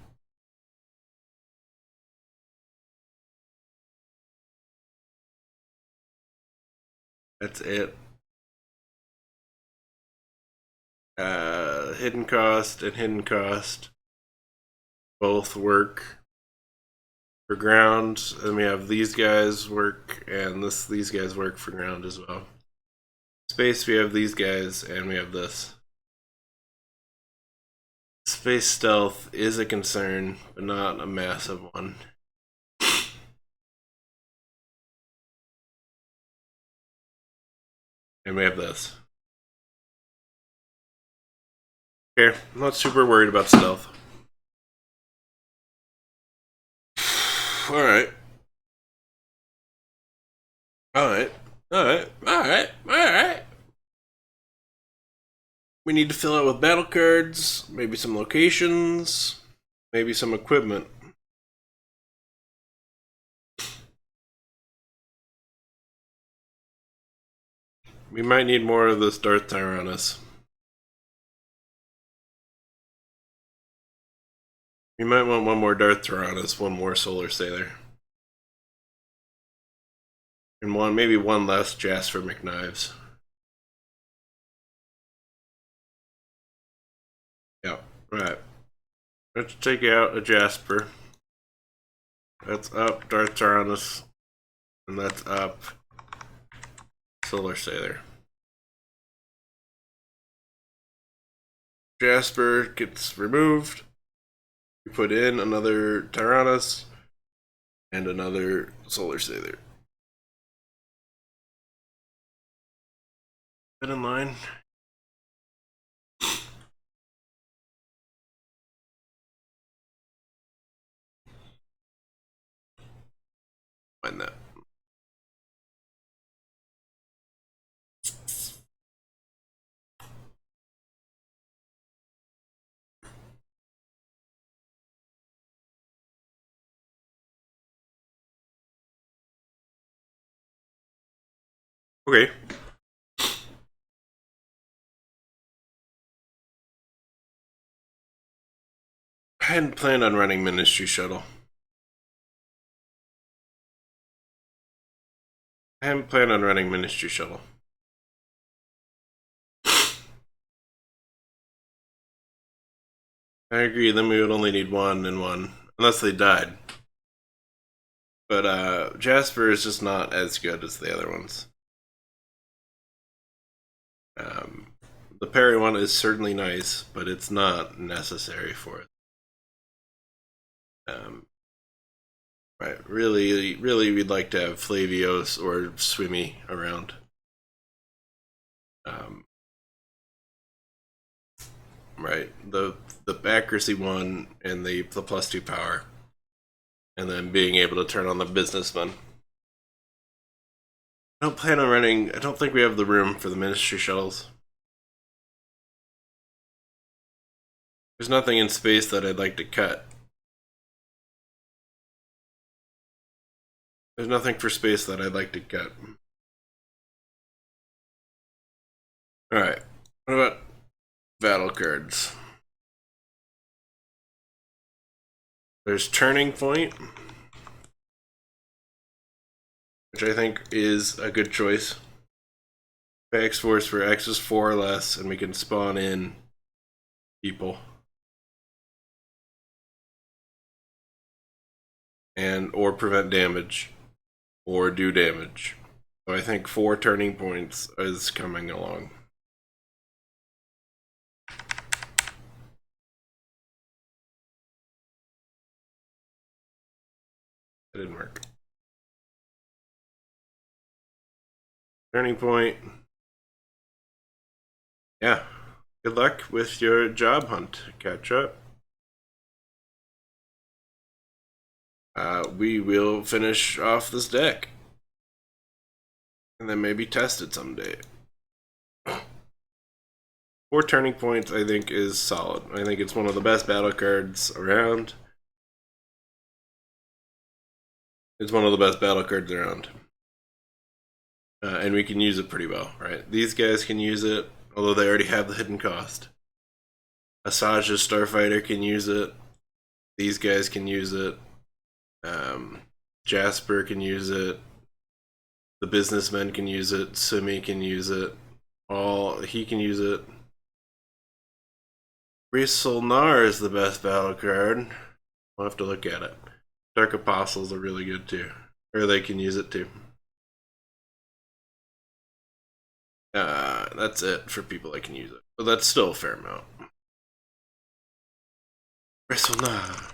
Speaker 1: That's it. Hidden cost and hidden cost both work for ground, and we have these guys work, and these guys work for ground as well. Space, we have these guys, and we have this. Space stealth is a concern, but not a massive one. And we have this. Okay, I'm not super worried about stealth. Alright. Alright. Alright. Alright. Alright. We need to fill out with battle cards, maybe some locations, maybe some equipment. We might need more of this Darth Tyrannus. We might want one more Darth Tyrannus, one more Solar Sailor. And maybe one less Jasper McKnives. Yeah, right. Let's take out a Jasper. That's up Darth Tyrannus. And that's up Solar Sailor. Jasper gets removed. We put in another Tyrannus and another Solar Sailor. That in line. Find that. Okay. I hadn't planned on running Ministry Shuttle. I hadn't planned on running Ministry Shuttle. I agree, then we would only need one and one. Unless they died. But Jasper is just not as good as the other ones. The parry one is certainly nice, but it's not necessary for it. Right, really, we'd like to have Flavios or Swimmy around. Right, the accuracy one and the +2 power, and then being able to turn on the businessman. I don't plan on running. I don't think we have the room for the ministry shuttles. There's nothing in space that I'd like to cut. There's nothing for space that I'd like to cut. Alright. What about battle cards? There's Turning Point, which I think is a good choice. X Force where X is 4 or less, and we can spawn in people. And or prevent damage. Or do damage. So I think 4 Turning Points is coming along. That didn't work. Turning Point. Yeah. Good luck with your job hunt, catch up. We will finish off this deck. And then maybe test it someday. 4 Turning Points, I think, is solid. I think it's one of the best battle cards around. It's one of the best battle cards around. And we can use it pretty well, right? These guys can use it, although they already have the hidden cost. Asaja's Starfighter can use it. These guys can use it. Jasper can use it. The businessmen can use it. Sumi can use it. He can use it. Risolnar is the best battle card. We'll have to look at it. Dark Apostles are really good too. Or they can use it too. That's it for people that can use it. But that's still a fair amount. Risolnar.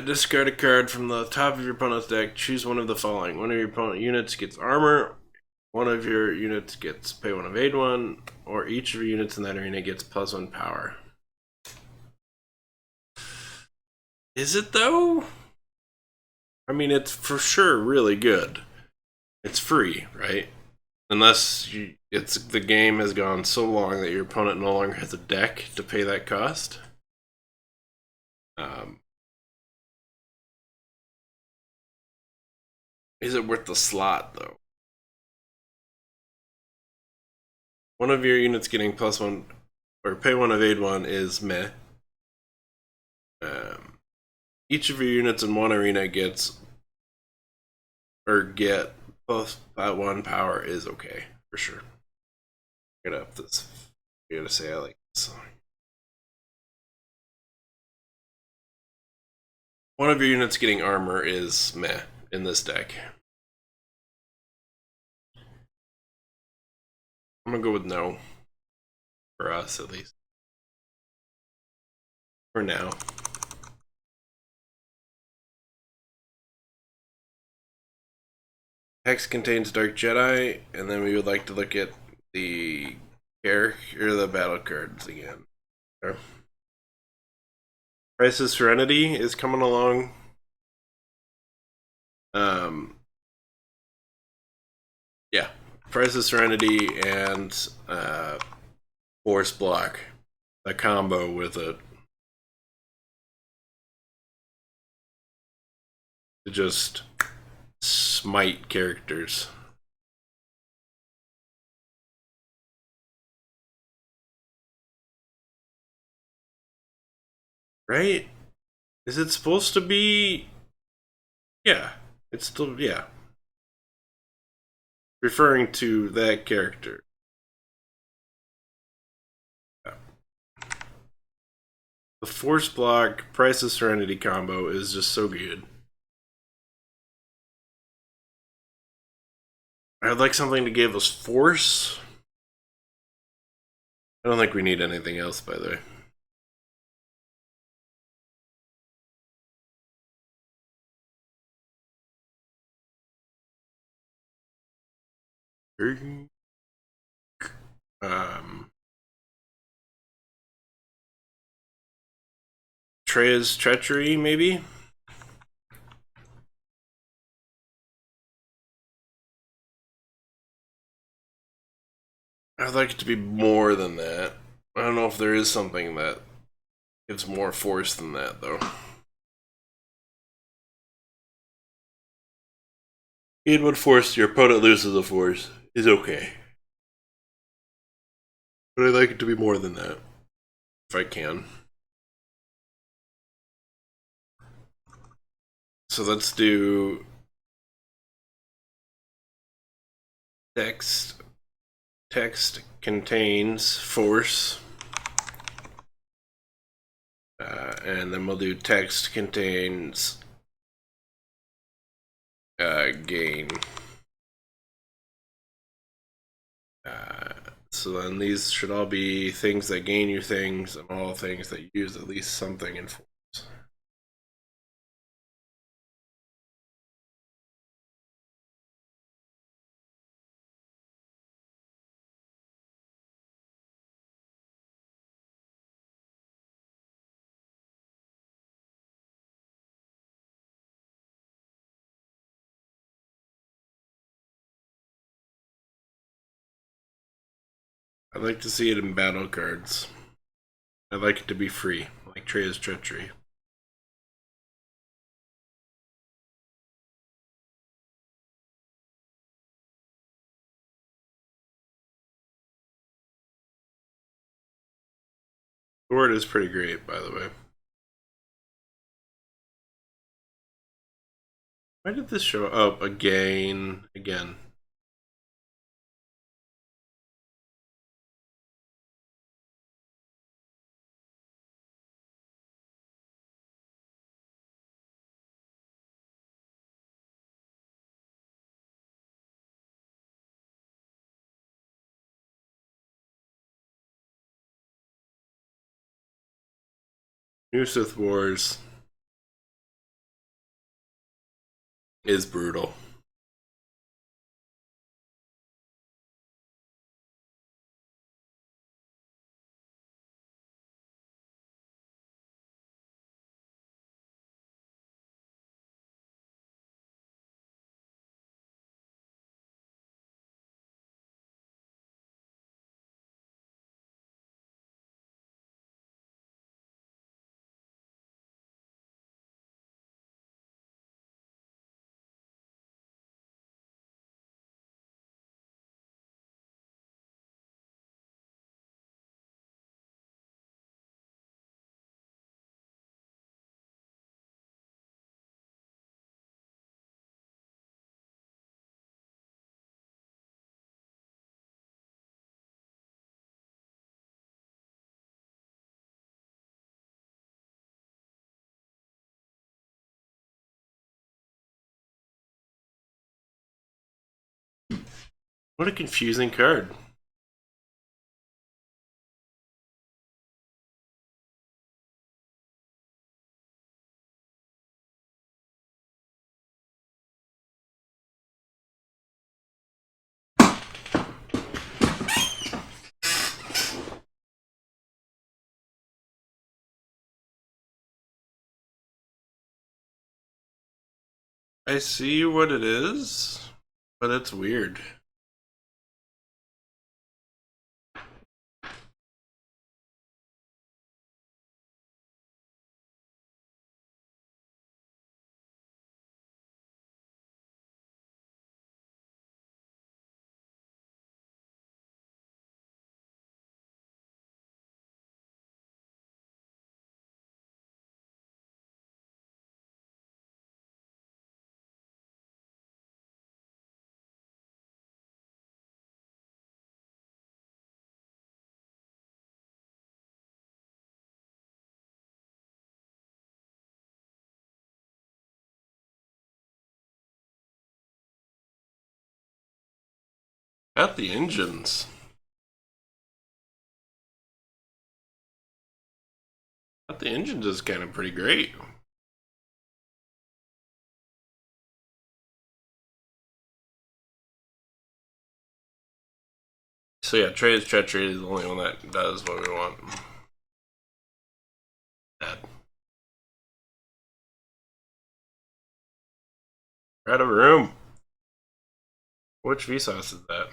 Speaker 1: Discard a card from the top of your opponent's deck. Choose one of the following. One of your opponent units gets armor. One of your units gets pay 1 evade 1. Or each of your units in that arena gets +1 power. Is it though? I mean, it's for sure really good. It's free, right? Unless the game has gone so long that your opponent no longer has a deck to pay that cost. Is it worth the slot though? One of your units getting +1 or pay 1 evade 1 is meh. Each of your units in one arena get +1 power is okay for sure. I gotta up this. I gotta say I like this. One of your units getting armor is meh in this deck. I'm gonna go with no. For us, at least. For now. Hex contains Dark Jedi, and then we would like to look at the character, the battle cards again. Okay. Crisis Serenity is coming along. Yeah, Crisis Serenity and Force Block, a combo with it to just smite characters. Right? Is it supposed to be? Yeah, it's still, yeah. Referring to that character. Yeah. The Force Block Price of Serenity combo is just so good. I'd like something to give us force. I don't think we need anything else, by the way. Treya's Treachery, maybe? I'd like it to be more than that. I don't know if there is something that gives more force than that, though. Gain one force, your opponent loses a force, is okay. But I'd like it to be more than that, if I can. So let's do text. Text contains force. And then we'll do text contains gain. So then these should all be things that gain you things, and all things that use at least something in force. I'd like to see it in battle cards. I'd like it to be free, like Treya's Treachery. The word is pretty great, by the way. Why did this show up again? New Sith Wars is brutal. What a confusing card. I see what it is, but it's weird. At the engines. At the engines is kind of pretty great. So yeah, Treya's Treachery is the only one that does what we want. Bad. Out of room. Which Vsauce is that?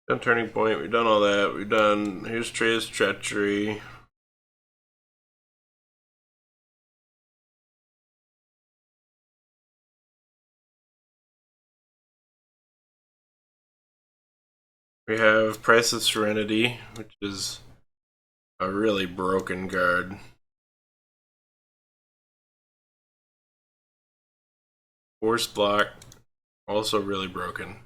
Speaker 1: Done Turning Point. We've done all that. We've done. Here's Trey's Treachery. We have Price of Serenity, which is a really broken card. Force Block, also really broken.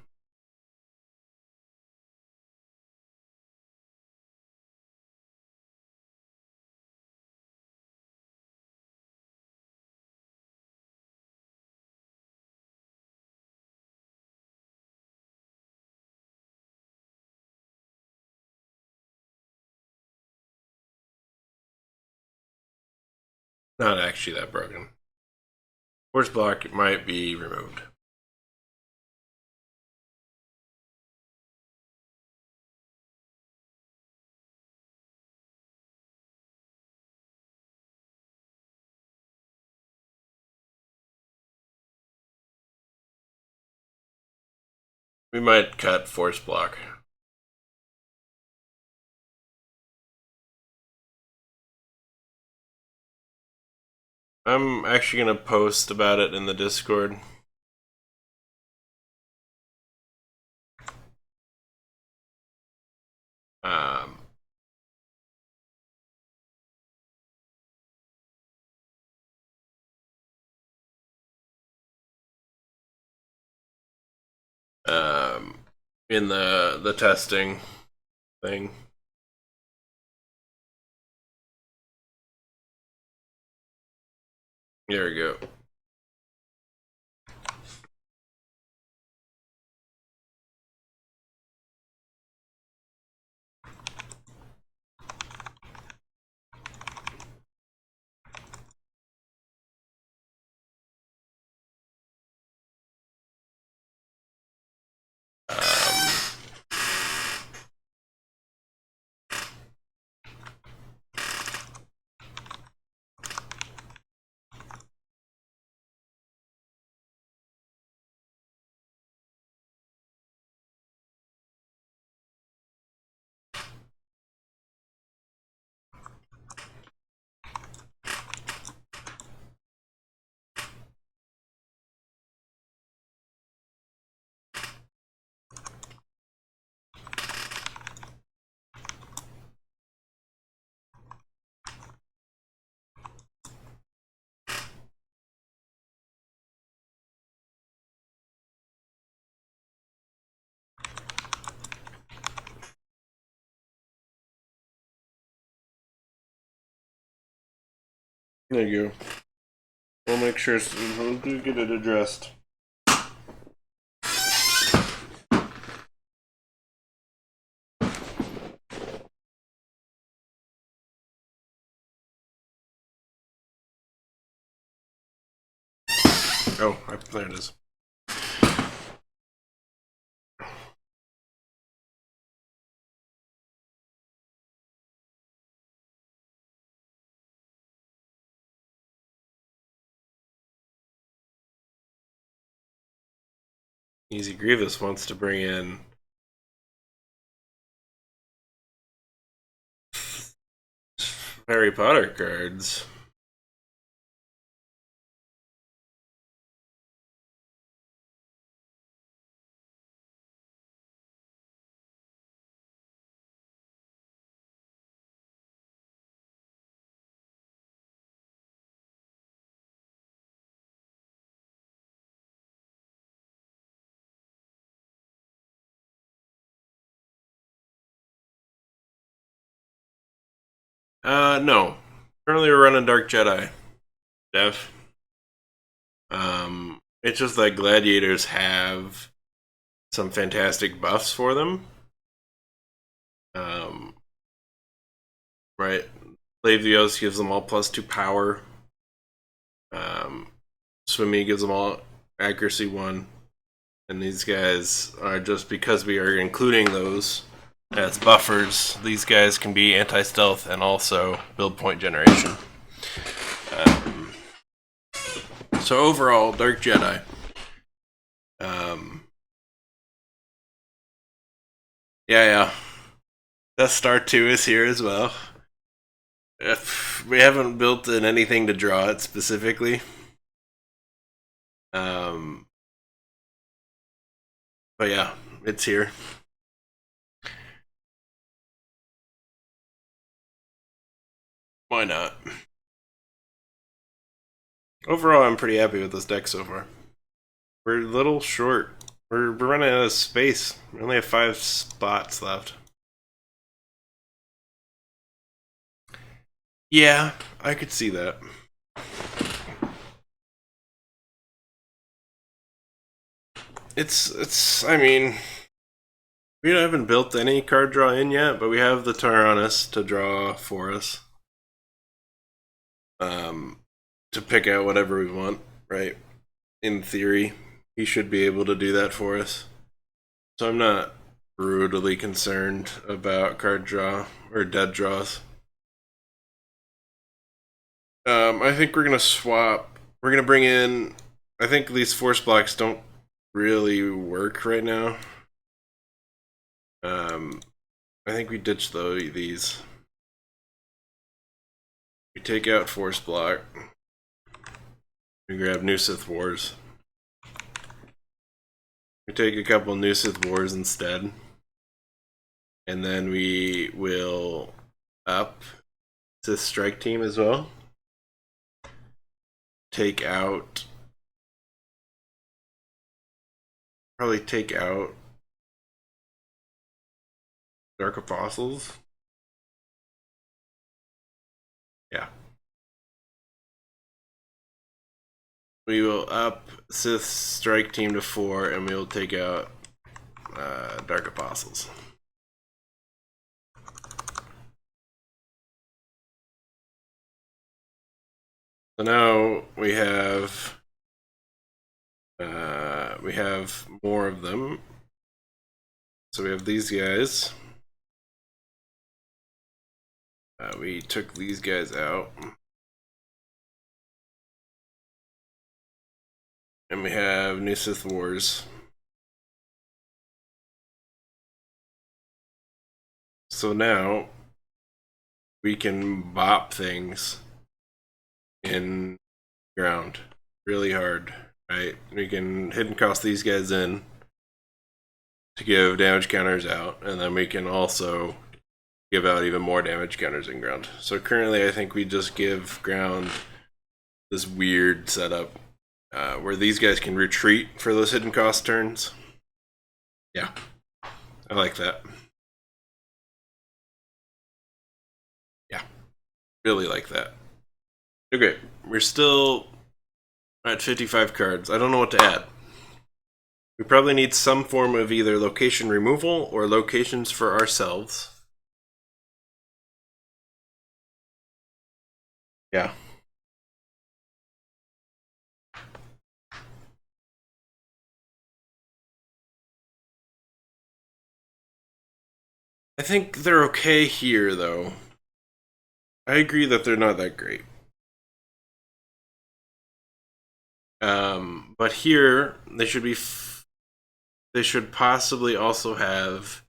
Speaker 1: Not actually that broken. Force Block might be removed. We might cut Force Block. I'm actually going to post about it in the Discord. Um, in the testing thing. There we go. There you go. We'll make sure we'll get it addressed. Oh, there it is. Easy Grievous wants to bring in Harry Potter cards. No. Currently we're running Dark Jedi. Def. It's just that gladiators have some fantastic buffs for them. Right. Levios gives them all +2 power. Swimmy gives them all accuracy 1. And these guys are, just because we are including those as buffers, these guys can be anti-stealth and also build point generation. So overall, Dark Jedi. Yeah. Death Star 2 is here as well. If we haven't built in anything to draw it specifically. But yeah, it's here. Why not? Overall, I'm pretty happy with this deck so far. We're a little short. We're running out of space. We only have 5 spots left. Yeah, I could see that. I mean, we haven't built any card draw in yet, but we have the Tyrannus to draw for us. To pick out whatever we want, right? In theory, he should be able to do that for us. So I'm not brutally concerned about card draw or dead draws. I think we're gonna swap. We're gonna bring in. I think these force blocks don't really work right now. I think we ditch these. We take out force block. We grab New Sith Wars. We take a couple New Sith Wars instead. And then we will up Sith Strike Team as well. Take out. Probably take out Dark Apostles. Yeah. We will up Sith Strike Team to 4, and we will take out Dark Apostles. So now we have more of them. So we have these guys. We took these guys out. And we have New Sith Wars. So now we can bop things in ground really hard, right? We can hidden cost these guys in to give damage counters out, and then we can also give out even more damage counters in ground. So currently I think we just give ground this weird setup where these guys can retreat for those hidden cost turns. Yeah, I like that. Yeah, really like that. Okay, we're still at 55 cards. I don't know what to add. We probably need some form of either location removal or locations for ourselves. Yeah. I think they're okay here, though. I agree that they're not that great. But here, they should be... they should possibly also have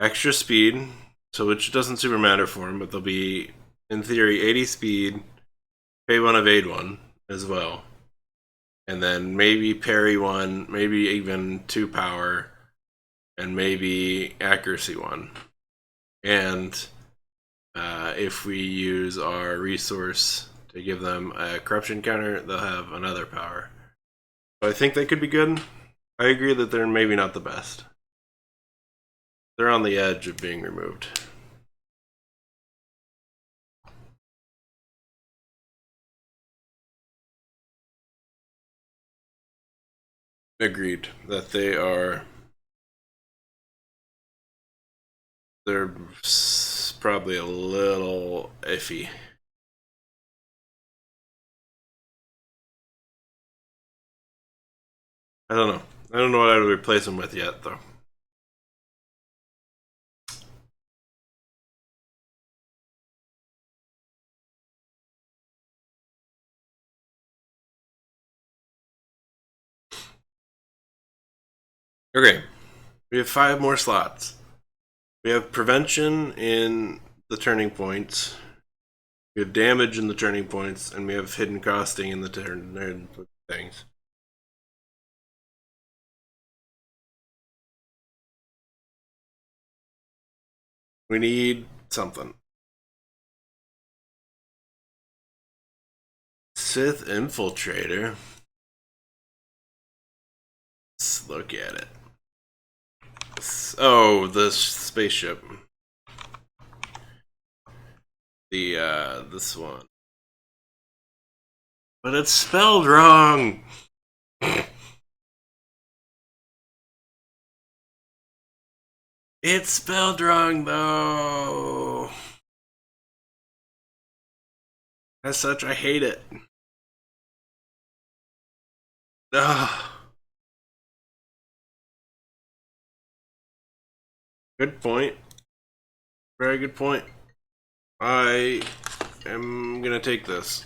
Speaker 1: extra speed, so which doesn't super matter for them, but they'll be, in theory, 80 speed, pay 1, evade 1 as well. And then maybe parry 1, maybe even 2 power, and maybe accuracy 1. And if we use our resource to give them a corruption counter, they'll have another power. So I think they could be good. I agree that they're maybe not the best. They're on the edge of being removed. Agreed that they're probably a little iffy. I don't know. I don't know what I would replace him with yet, though. Okay, we have 5 more slots. We have prevention in the turning points. We have damage in the turning points, and we have hidden costing in the turn things. We need something. Sith Infiltrator. Let's look at it. Oh, the spaceship. This one. But it's spelled wrong! It's spelled wrong, though! As such, I hate it. Ugh. Good point. Very good point. I am gonna take this.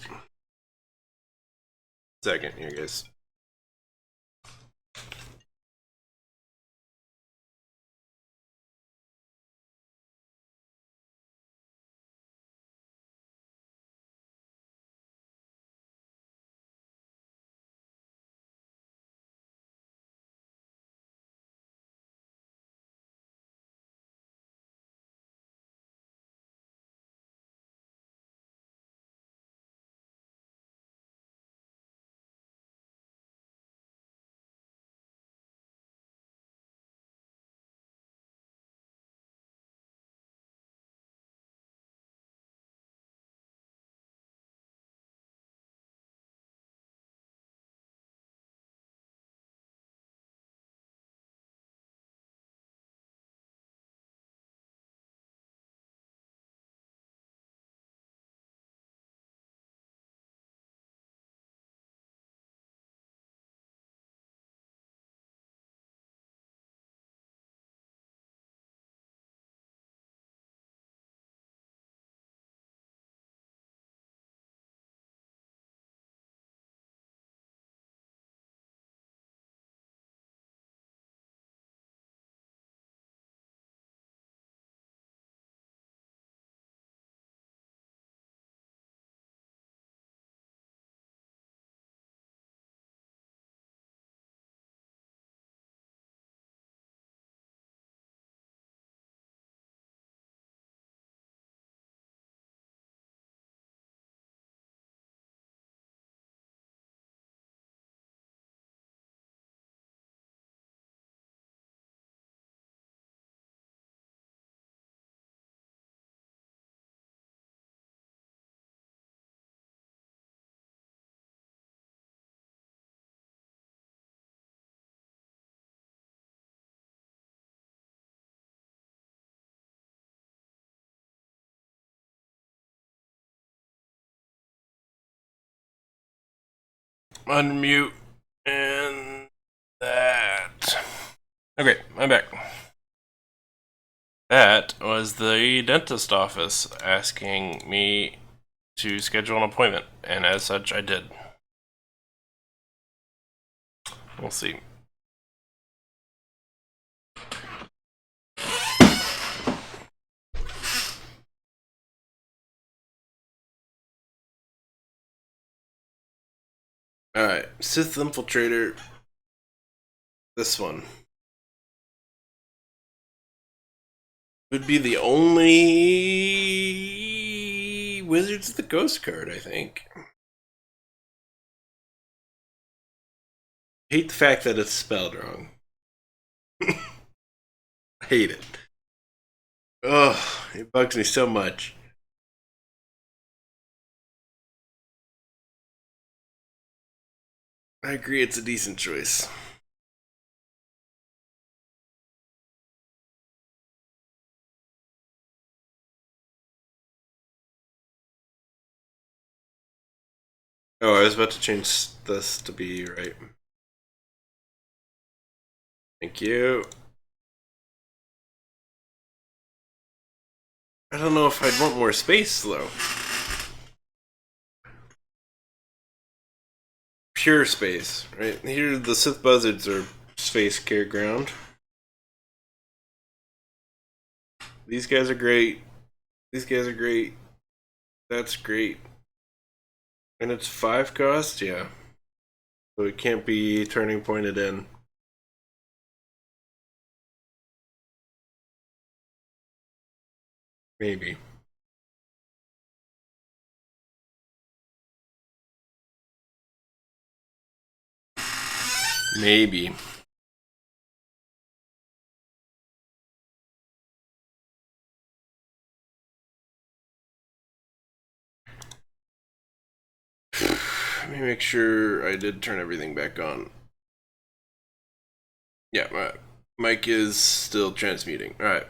Speaker 1: Second here, guys. Unmute and that. Okay, I'm back. That was the dentist office asking me to schedule an appointment, and as such, I did. We'll see. Alright, Sith Infiltrator. This one would be the only Wizards of the Coast card, I think. Hate the fact that it's spelled wrong. Hate it. Ugh, it bugs me so much. I agree it's a decent choice. Oh, I was about to change this to be right. Thank you. I don't know if I'd want more space, though. Pure space, right? Here, the Sith Buzzards are space care ground. These guys are great. These guys are great. That's great. And it's 5 cost? Yeah. So it can't be turning pointed in. Maybe. Maybe. Let me make sure I did turn everything back on. Yeah, my mic is still transmuting. Alright.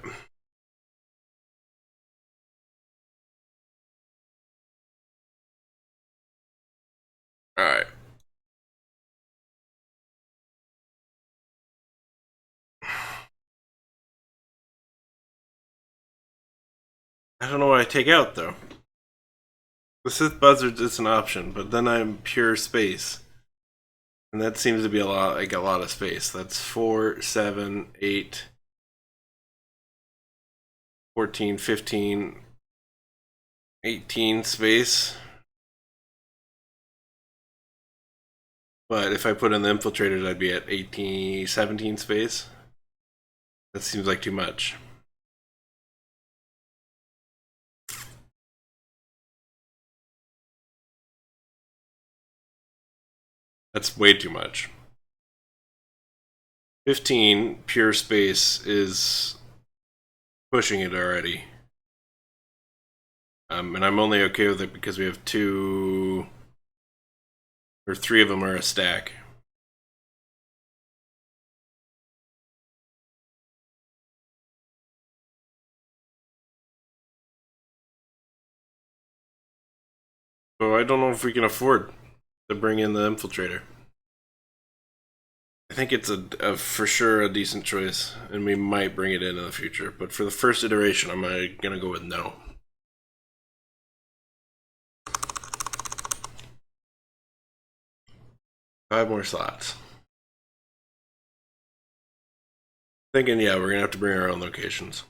Speaker 1: Alright. I don't know what I take out, though. The Sith Buzzards is an option, but then I'm pure space. And that seems to be a lot of space. That's 4, 7, 8, 14, 15, 18 space. But if I put in the infiltrators, I'd be at 18, 17 space. That seems like too much. That's way too much. 15 pure space is pushing it already. And I'm only okay with it because we have 2 or 3 of them are a stack. So I don't know if we can afford to bring in the infiltrator. I think it's a for sure a decent choice, and we might bring it in the future. But for the first iteration, I'm gonna go with no. Five more slots. Thinking, yeah, we're gonna have to bring our own locations.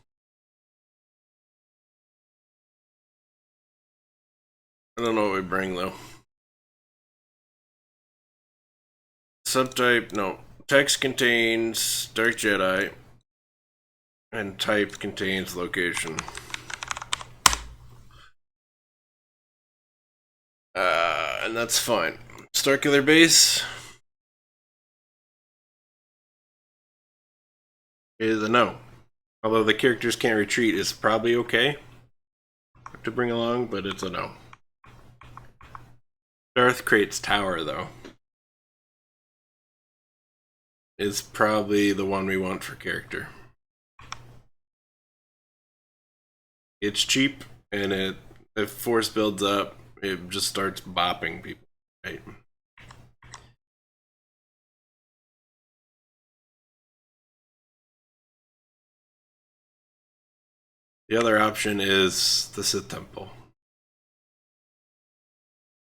Speaker 1: I don't know what we bring though. Subtype, no. Text contains Dark Jedi, and type contains location. And that's fine. Starkiller base is a no. Although the characters can't retreat is probably okay to bring along, but it's a no. Darth Crate's tower, though, is probably the one we want for character. It's cheap, and if force builds up, it just starts bopping people, right? The other option is the Sith Temple.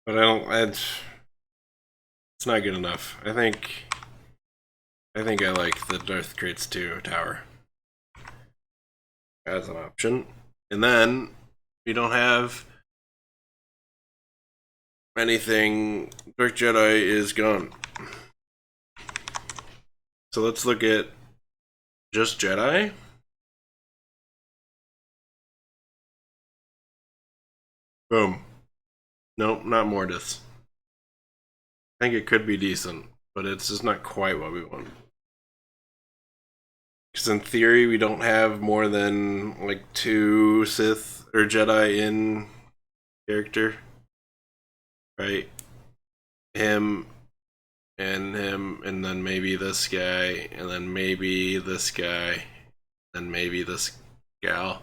Speaker 1: But it's not good enough. I think I like the Darth Crates 2 tower as an option. And then we don't have anything. Dark Jedi is gone. So let's look at just Jedi. Boom. Nope, not Mortis. I think it could be decent, but it's just not quite what we want. Because in theory, we don't have more than like 2 Sith or Jedi in character, right? Him and him, and then maybe this guy, and then maybe this guy, and maybe this gal.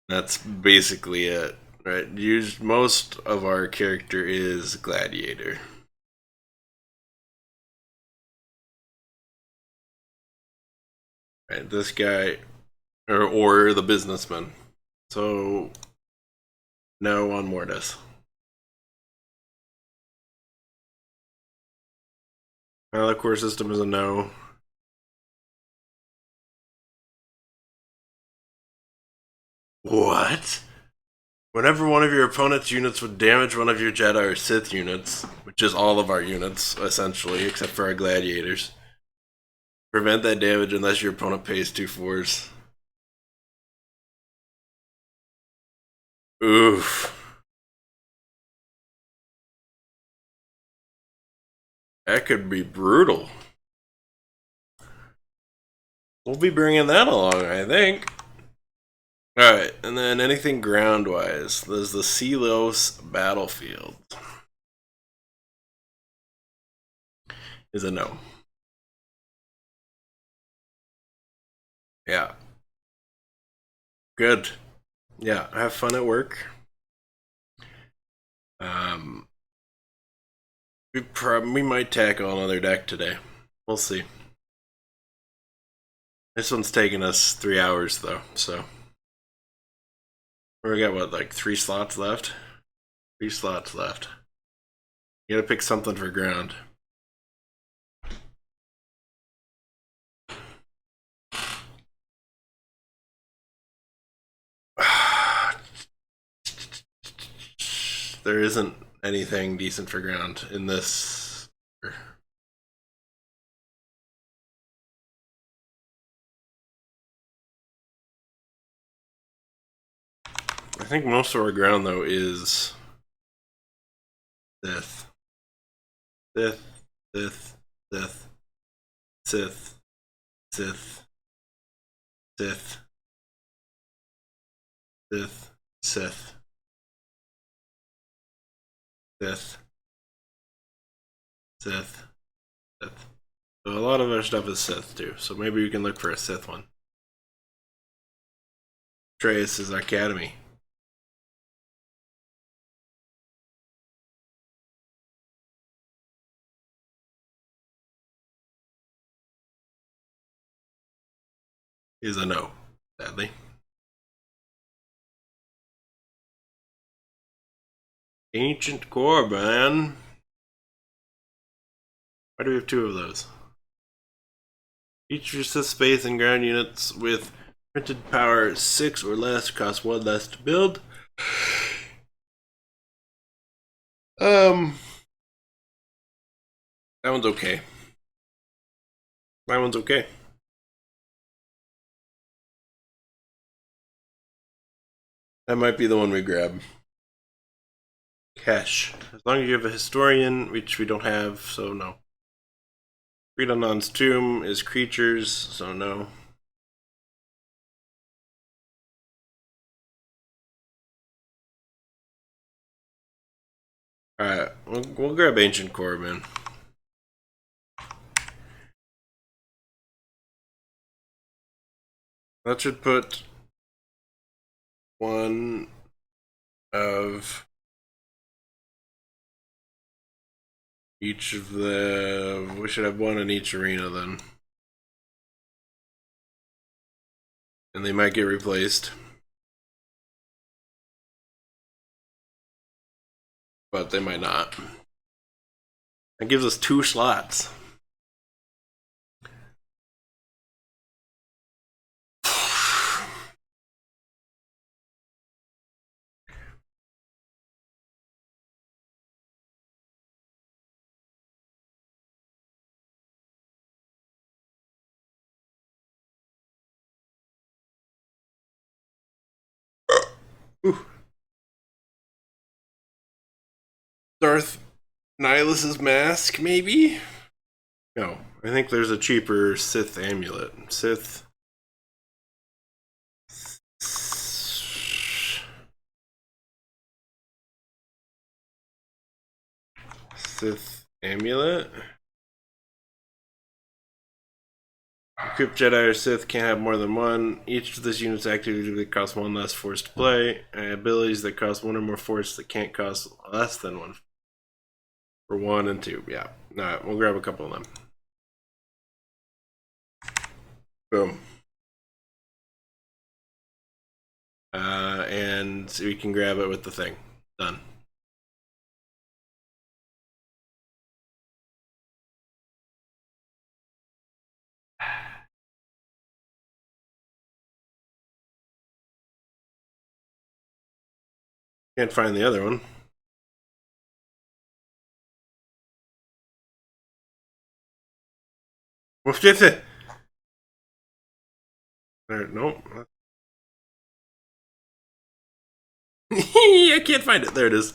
Speaker 1: That's basically it. Right. Most of our character is gladiator. Right. This guy, or the businessman. So no on Mortis. The core system is a no. What? Whenever one of your opponent's units would damage one of your Jedi or Sith units, which is all of our units, essentially, except for our gladiators, prevent that damage unless your opponent pays 2/4. Oof. That could be brutal. We'll be bringing that along, I think. Alright, and then anything ground-wise. There's the Sealos Battlefield. Is a no. Yeah. Good. Yeah, have fun at work. We might tackle another deck today. We'll see. This one's taking us 3 hours though, so we got what, like 3 slots left? 3 slots left. You gotta pick something for ground. There isn't anything decent for ground in this. I think most of our ground though is Sith. Sith, Sith, Sith, Sith, Sith, Sith, Sith, Sith, Sith, Sith, Sith. So a lot of our stuff is Sith too, so maybe we can look for a Sith one. Trace's Academy. Is a no, sadly. Ancient Korban. Why do we have 2 of those? Each resist space and ground units with printed power 6 or less cost 1 less to build. That one's okay. That one's okay. That might be the one we grab. Cash. As long as you have a historian, which we don't have, so no. Freedonon's Tomb is creatures, so no. Alright, we'll grab Ancient Korban. That should put one of each of the... We should have one in each arena then. And they might get replaced. But they might not. That gives us 2 slots. Darth Nihilus's mask, maybe? No, I think there's a cheaper Sith amulet. Sith amulet? Equipped Jedi or Sith can't have more than one. Each of this unit's activity costs one less force to play. And abilities that cost one or more force that can't cost less than one. For 1 and 2, yeah. Alright, we'll grab a couple of them. Boom. And we can grab it with the thing. Done. Can't find the other one. What did it? Nope. I can't find it. There it is.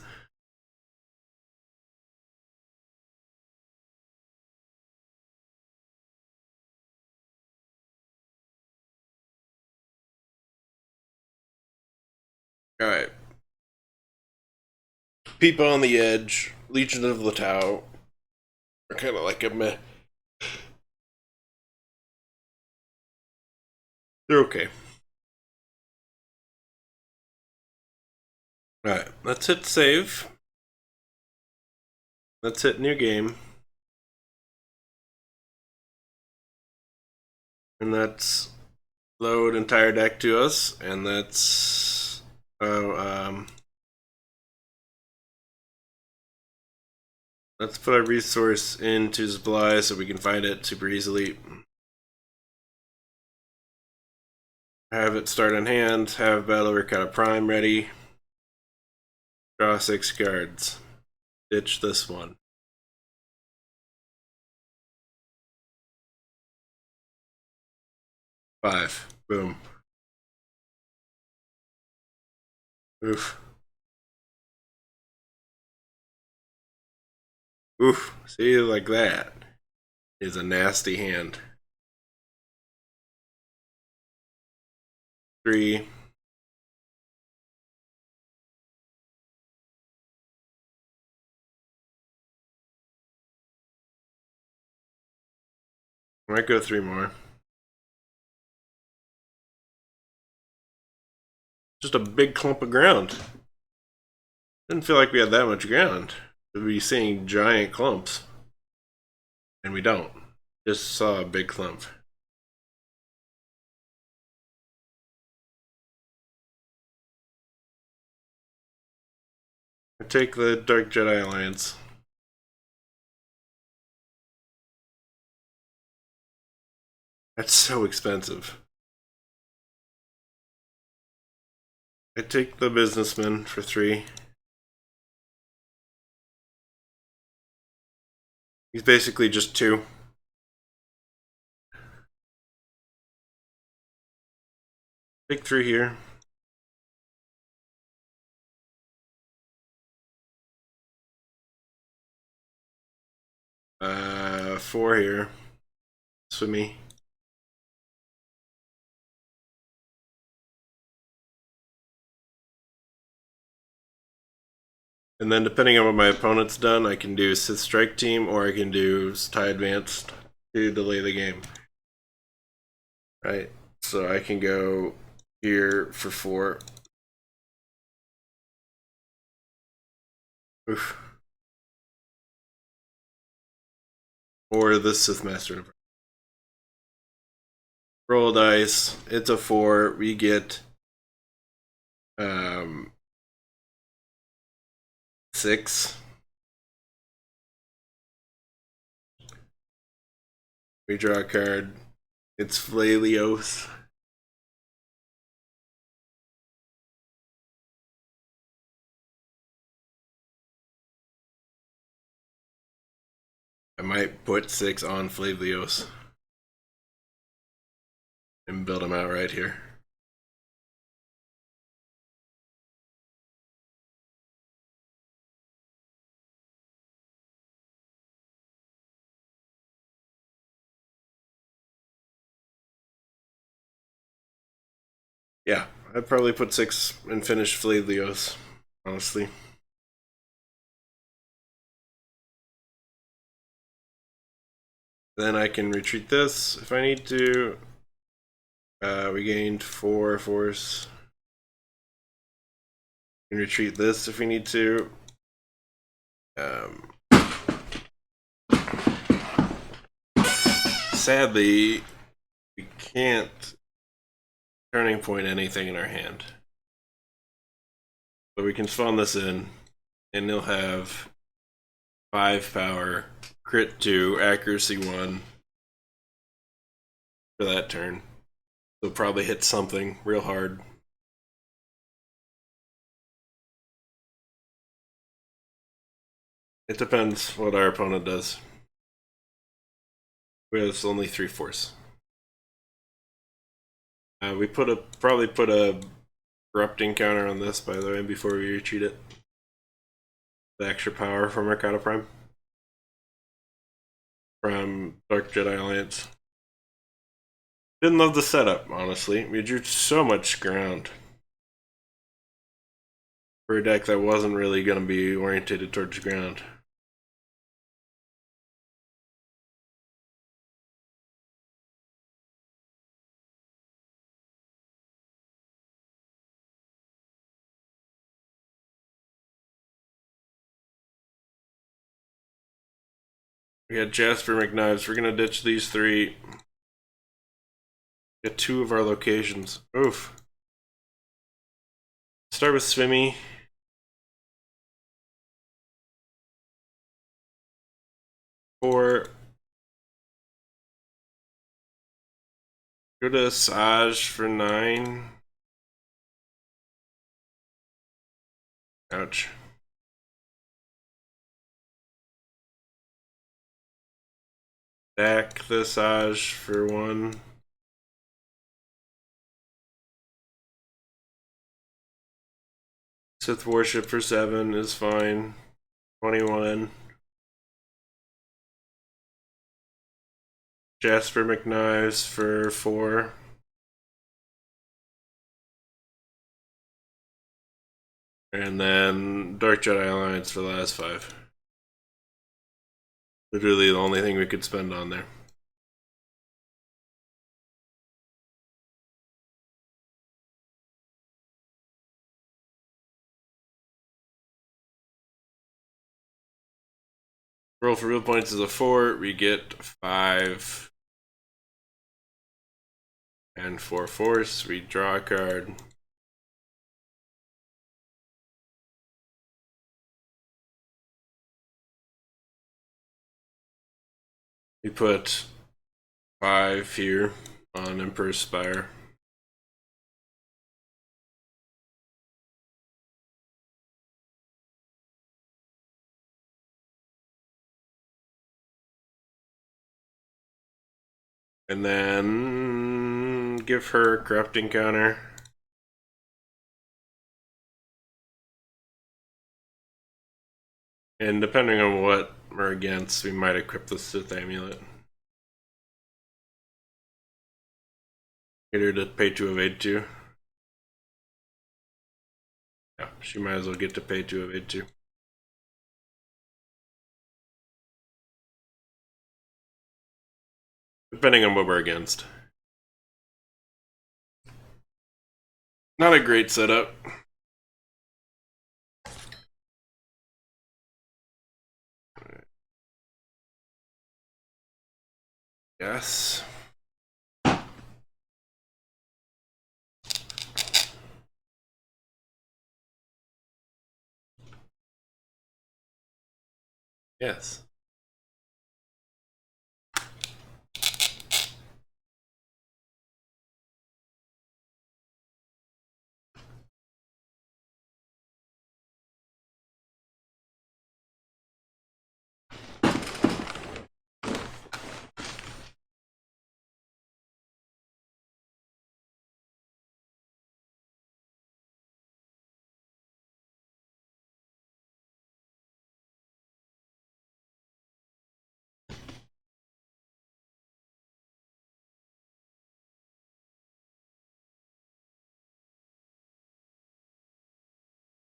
Speaker 1: Alright. People on the Edge, Legion of Latau, are kind of like a meh. They're okay. Alright, let's hit save. Let's hit new game. And let's load entire deck to us. And let's let's put our resource into supply so we can find it super easily. Have it start on hand, have battle work out of prime ready. Draw 6 cards. Ditch this one. Five. Boom. Oof. Oof. See, like that is a nasty hand. 3. Might go 3 more. Just a big clump of ground. Didn't feel like we had that much ground. We'd be seeing giant clumps. And we don't. Just saw a big clump. I take the Dark Jedi Alliance. That's so expensive. I take the Businessman for 3. He's basically just 2. Take 3 here. Four here. For me. And then depending on what my opponent's done, I can do Sith Strike Team or I can do TIE Advanced to delay the game. Right? So I can go here for 4. Oof. Or the Sith Master. Roll dice. It's a 4. We get 6. We draw a card. It's Flalios. I might put 6 on Flalios and build him out right here. Yeah, I'd probably put 6 and finish Flalios, honestly. Then I can retreat this if I need to. We gained 4 force. We can retreat this if we need to. Sadly, we can't turning point anything in our hand. But we can spawn this in, and he'll have 5 power, crit 2, accuracy 1 for that turn. He'll probably hit something real hard. It depends what our opponent does. We have only 3 force. We probably put a corrupting counter on this, by the way, before we retreat it. The extra power from Arcana Prime. From Dark Jedi Alliance. Didn't love the setup, honestly. We drew so much ground for a deck that wasn't really going to be orientated towards ground. We got Jasper McKnives. We're going to ditch these 3. Get 2 of our locations. Oof. Start with Swimmy. Go to Saj for 9. Ouch. Stack the Saj for 1. Sith Worship for 7 is fine. 21. Jasper McKnives for 4. And then Dark Jedi Alliance for the last 5. Literally the only thing we could spend on there. Roll for real points is a 4. We get 5 and 4 force. We draw a card. We put 5 here on Emperor's Spire. And then give her a corrupting counter. And depending on what we're against, we might equip the Sith Amulet. Get her to pay 2 evade 2. Yeah, she might as well get to pay 2 evade 2. Depending on what we're against. Not a great setup. Yes. Yes.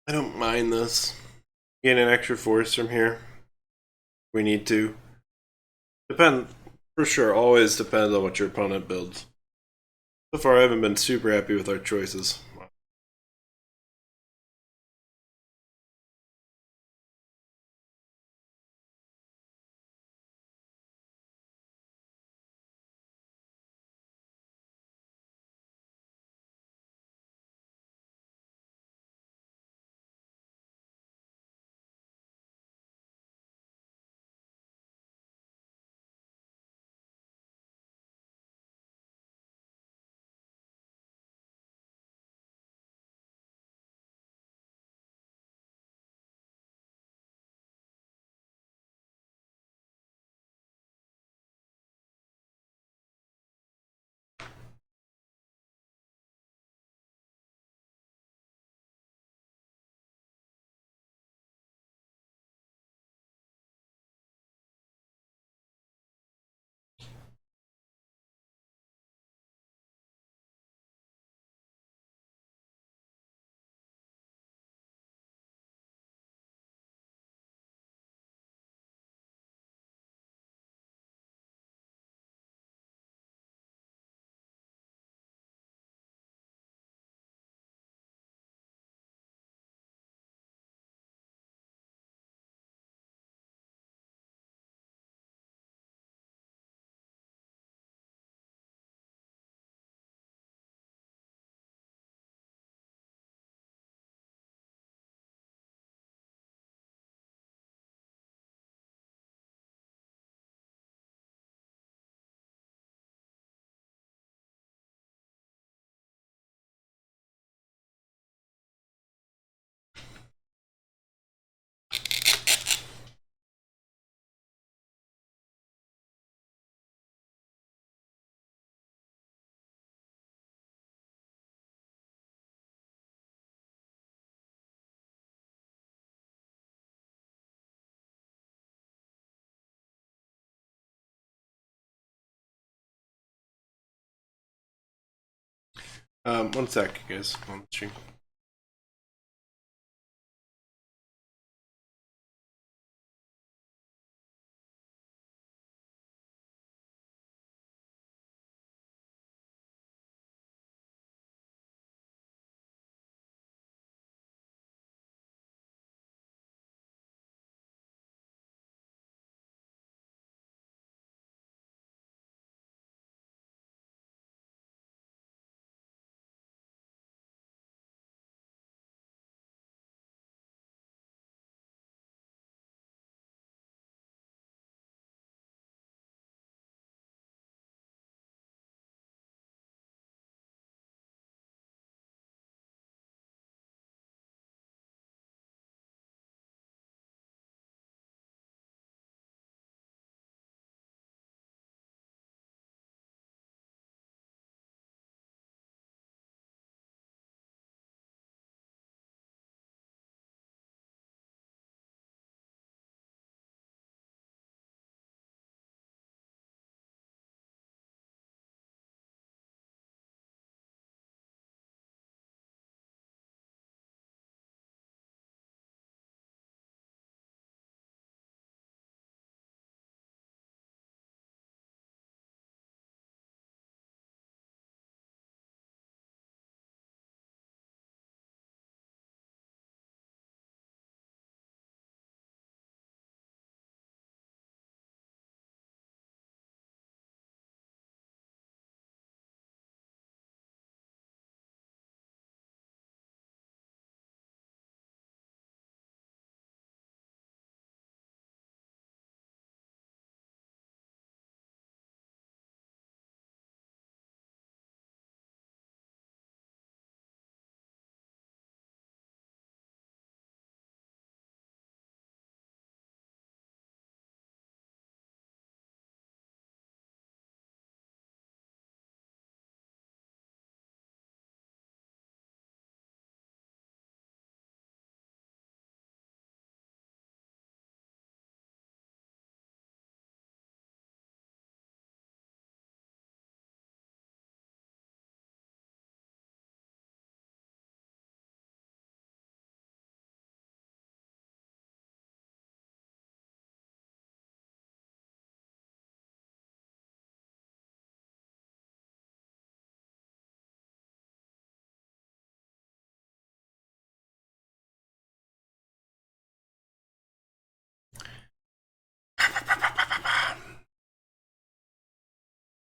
Speaker 1: I don't mind this. Get an extra force from here. We need to. Depend. For sure, always depends on what your opponent builds. So far, I haven't been super happy with our choices. One sec, guys. On the stream.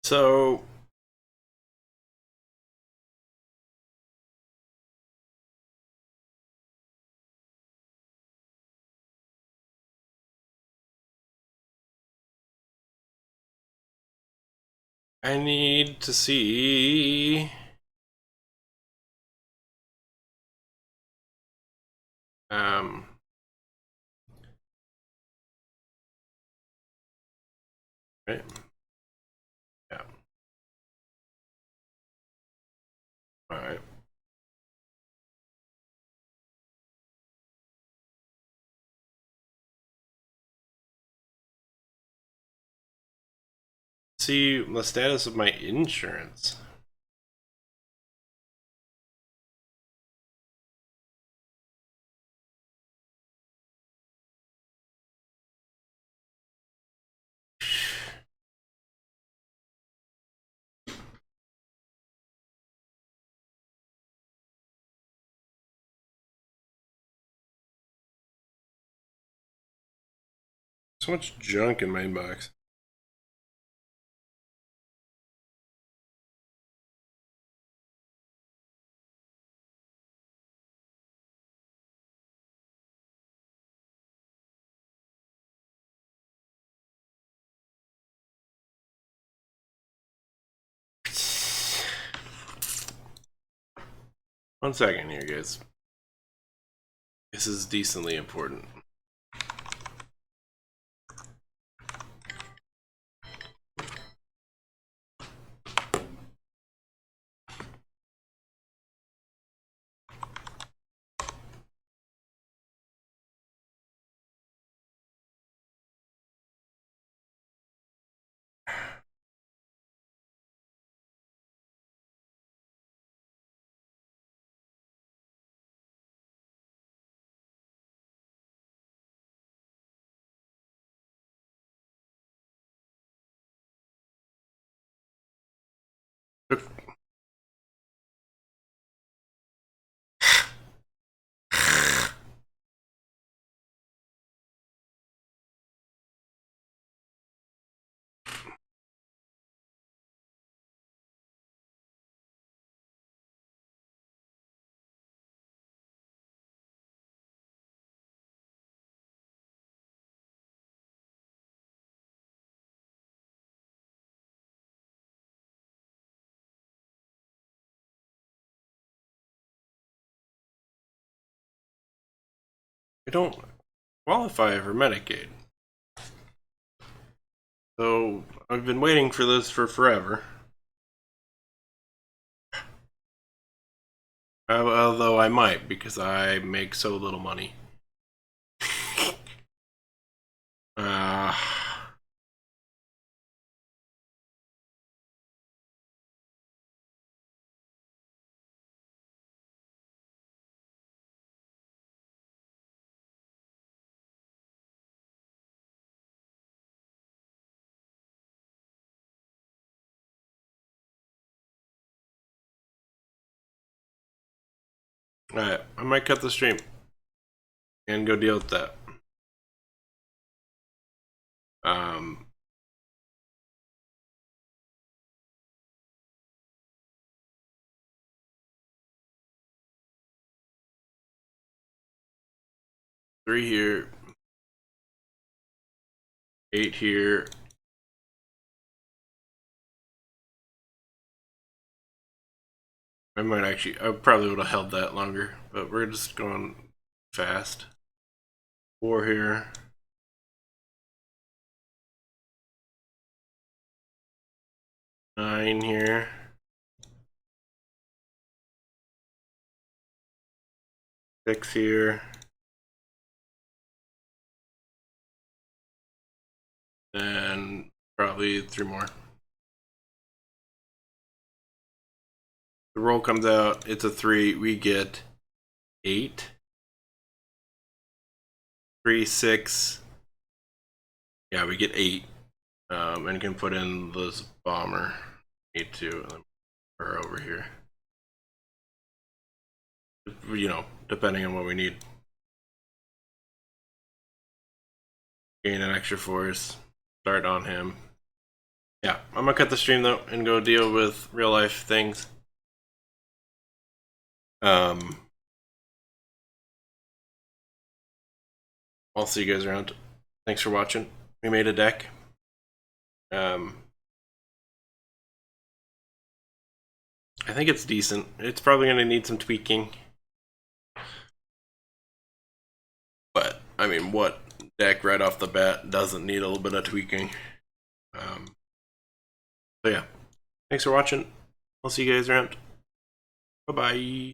Speaker 1: So I need to see um right. Yeah. All right. See the status of my insurance. So much junk in my inbox. One second here, guys. This is decently important. I don't qualify for Medicaid. So I've been waiting for this for forever. Although I might, because I make so little money. Uh, 'Alright, I might cut the stream and go deal with that. Um, 3 here, 8 here. I probably would have held that longer, but we're just going fast. 4 here. 9 here. 6 here. And probably 3 more. The roll comes out, it's a 3, we get 8. 3, 6. Yeah, we get 8. And can put in this bomber. 8 2, and then her over here. You know, depending on what we need. Gain an extra force. Start on him. Yeah, I'm gonna cut the stream though and go deal with real life things. I'll see you guys around. Thanks for watching. We made a deck. I think it's decent. It's probably gonna need some tweaking. But, I mean, what deck right off the bat doesn't need a little bit of tweaking? So yeah, thanks for watching. I'll see you guys around. Bye-bye.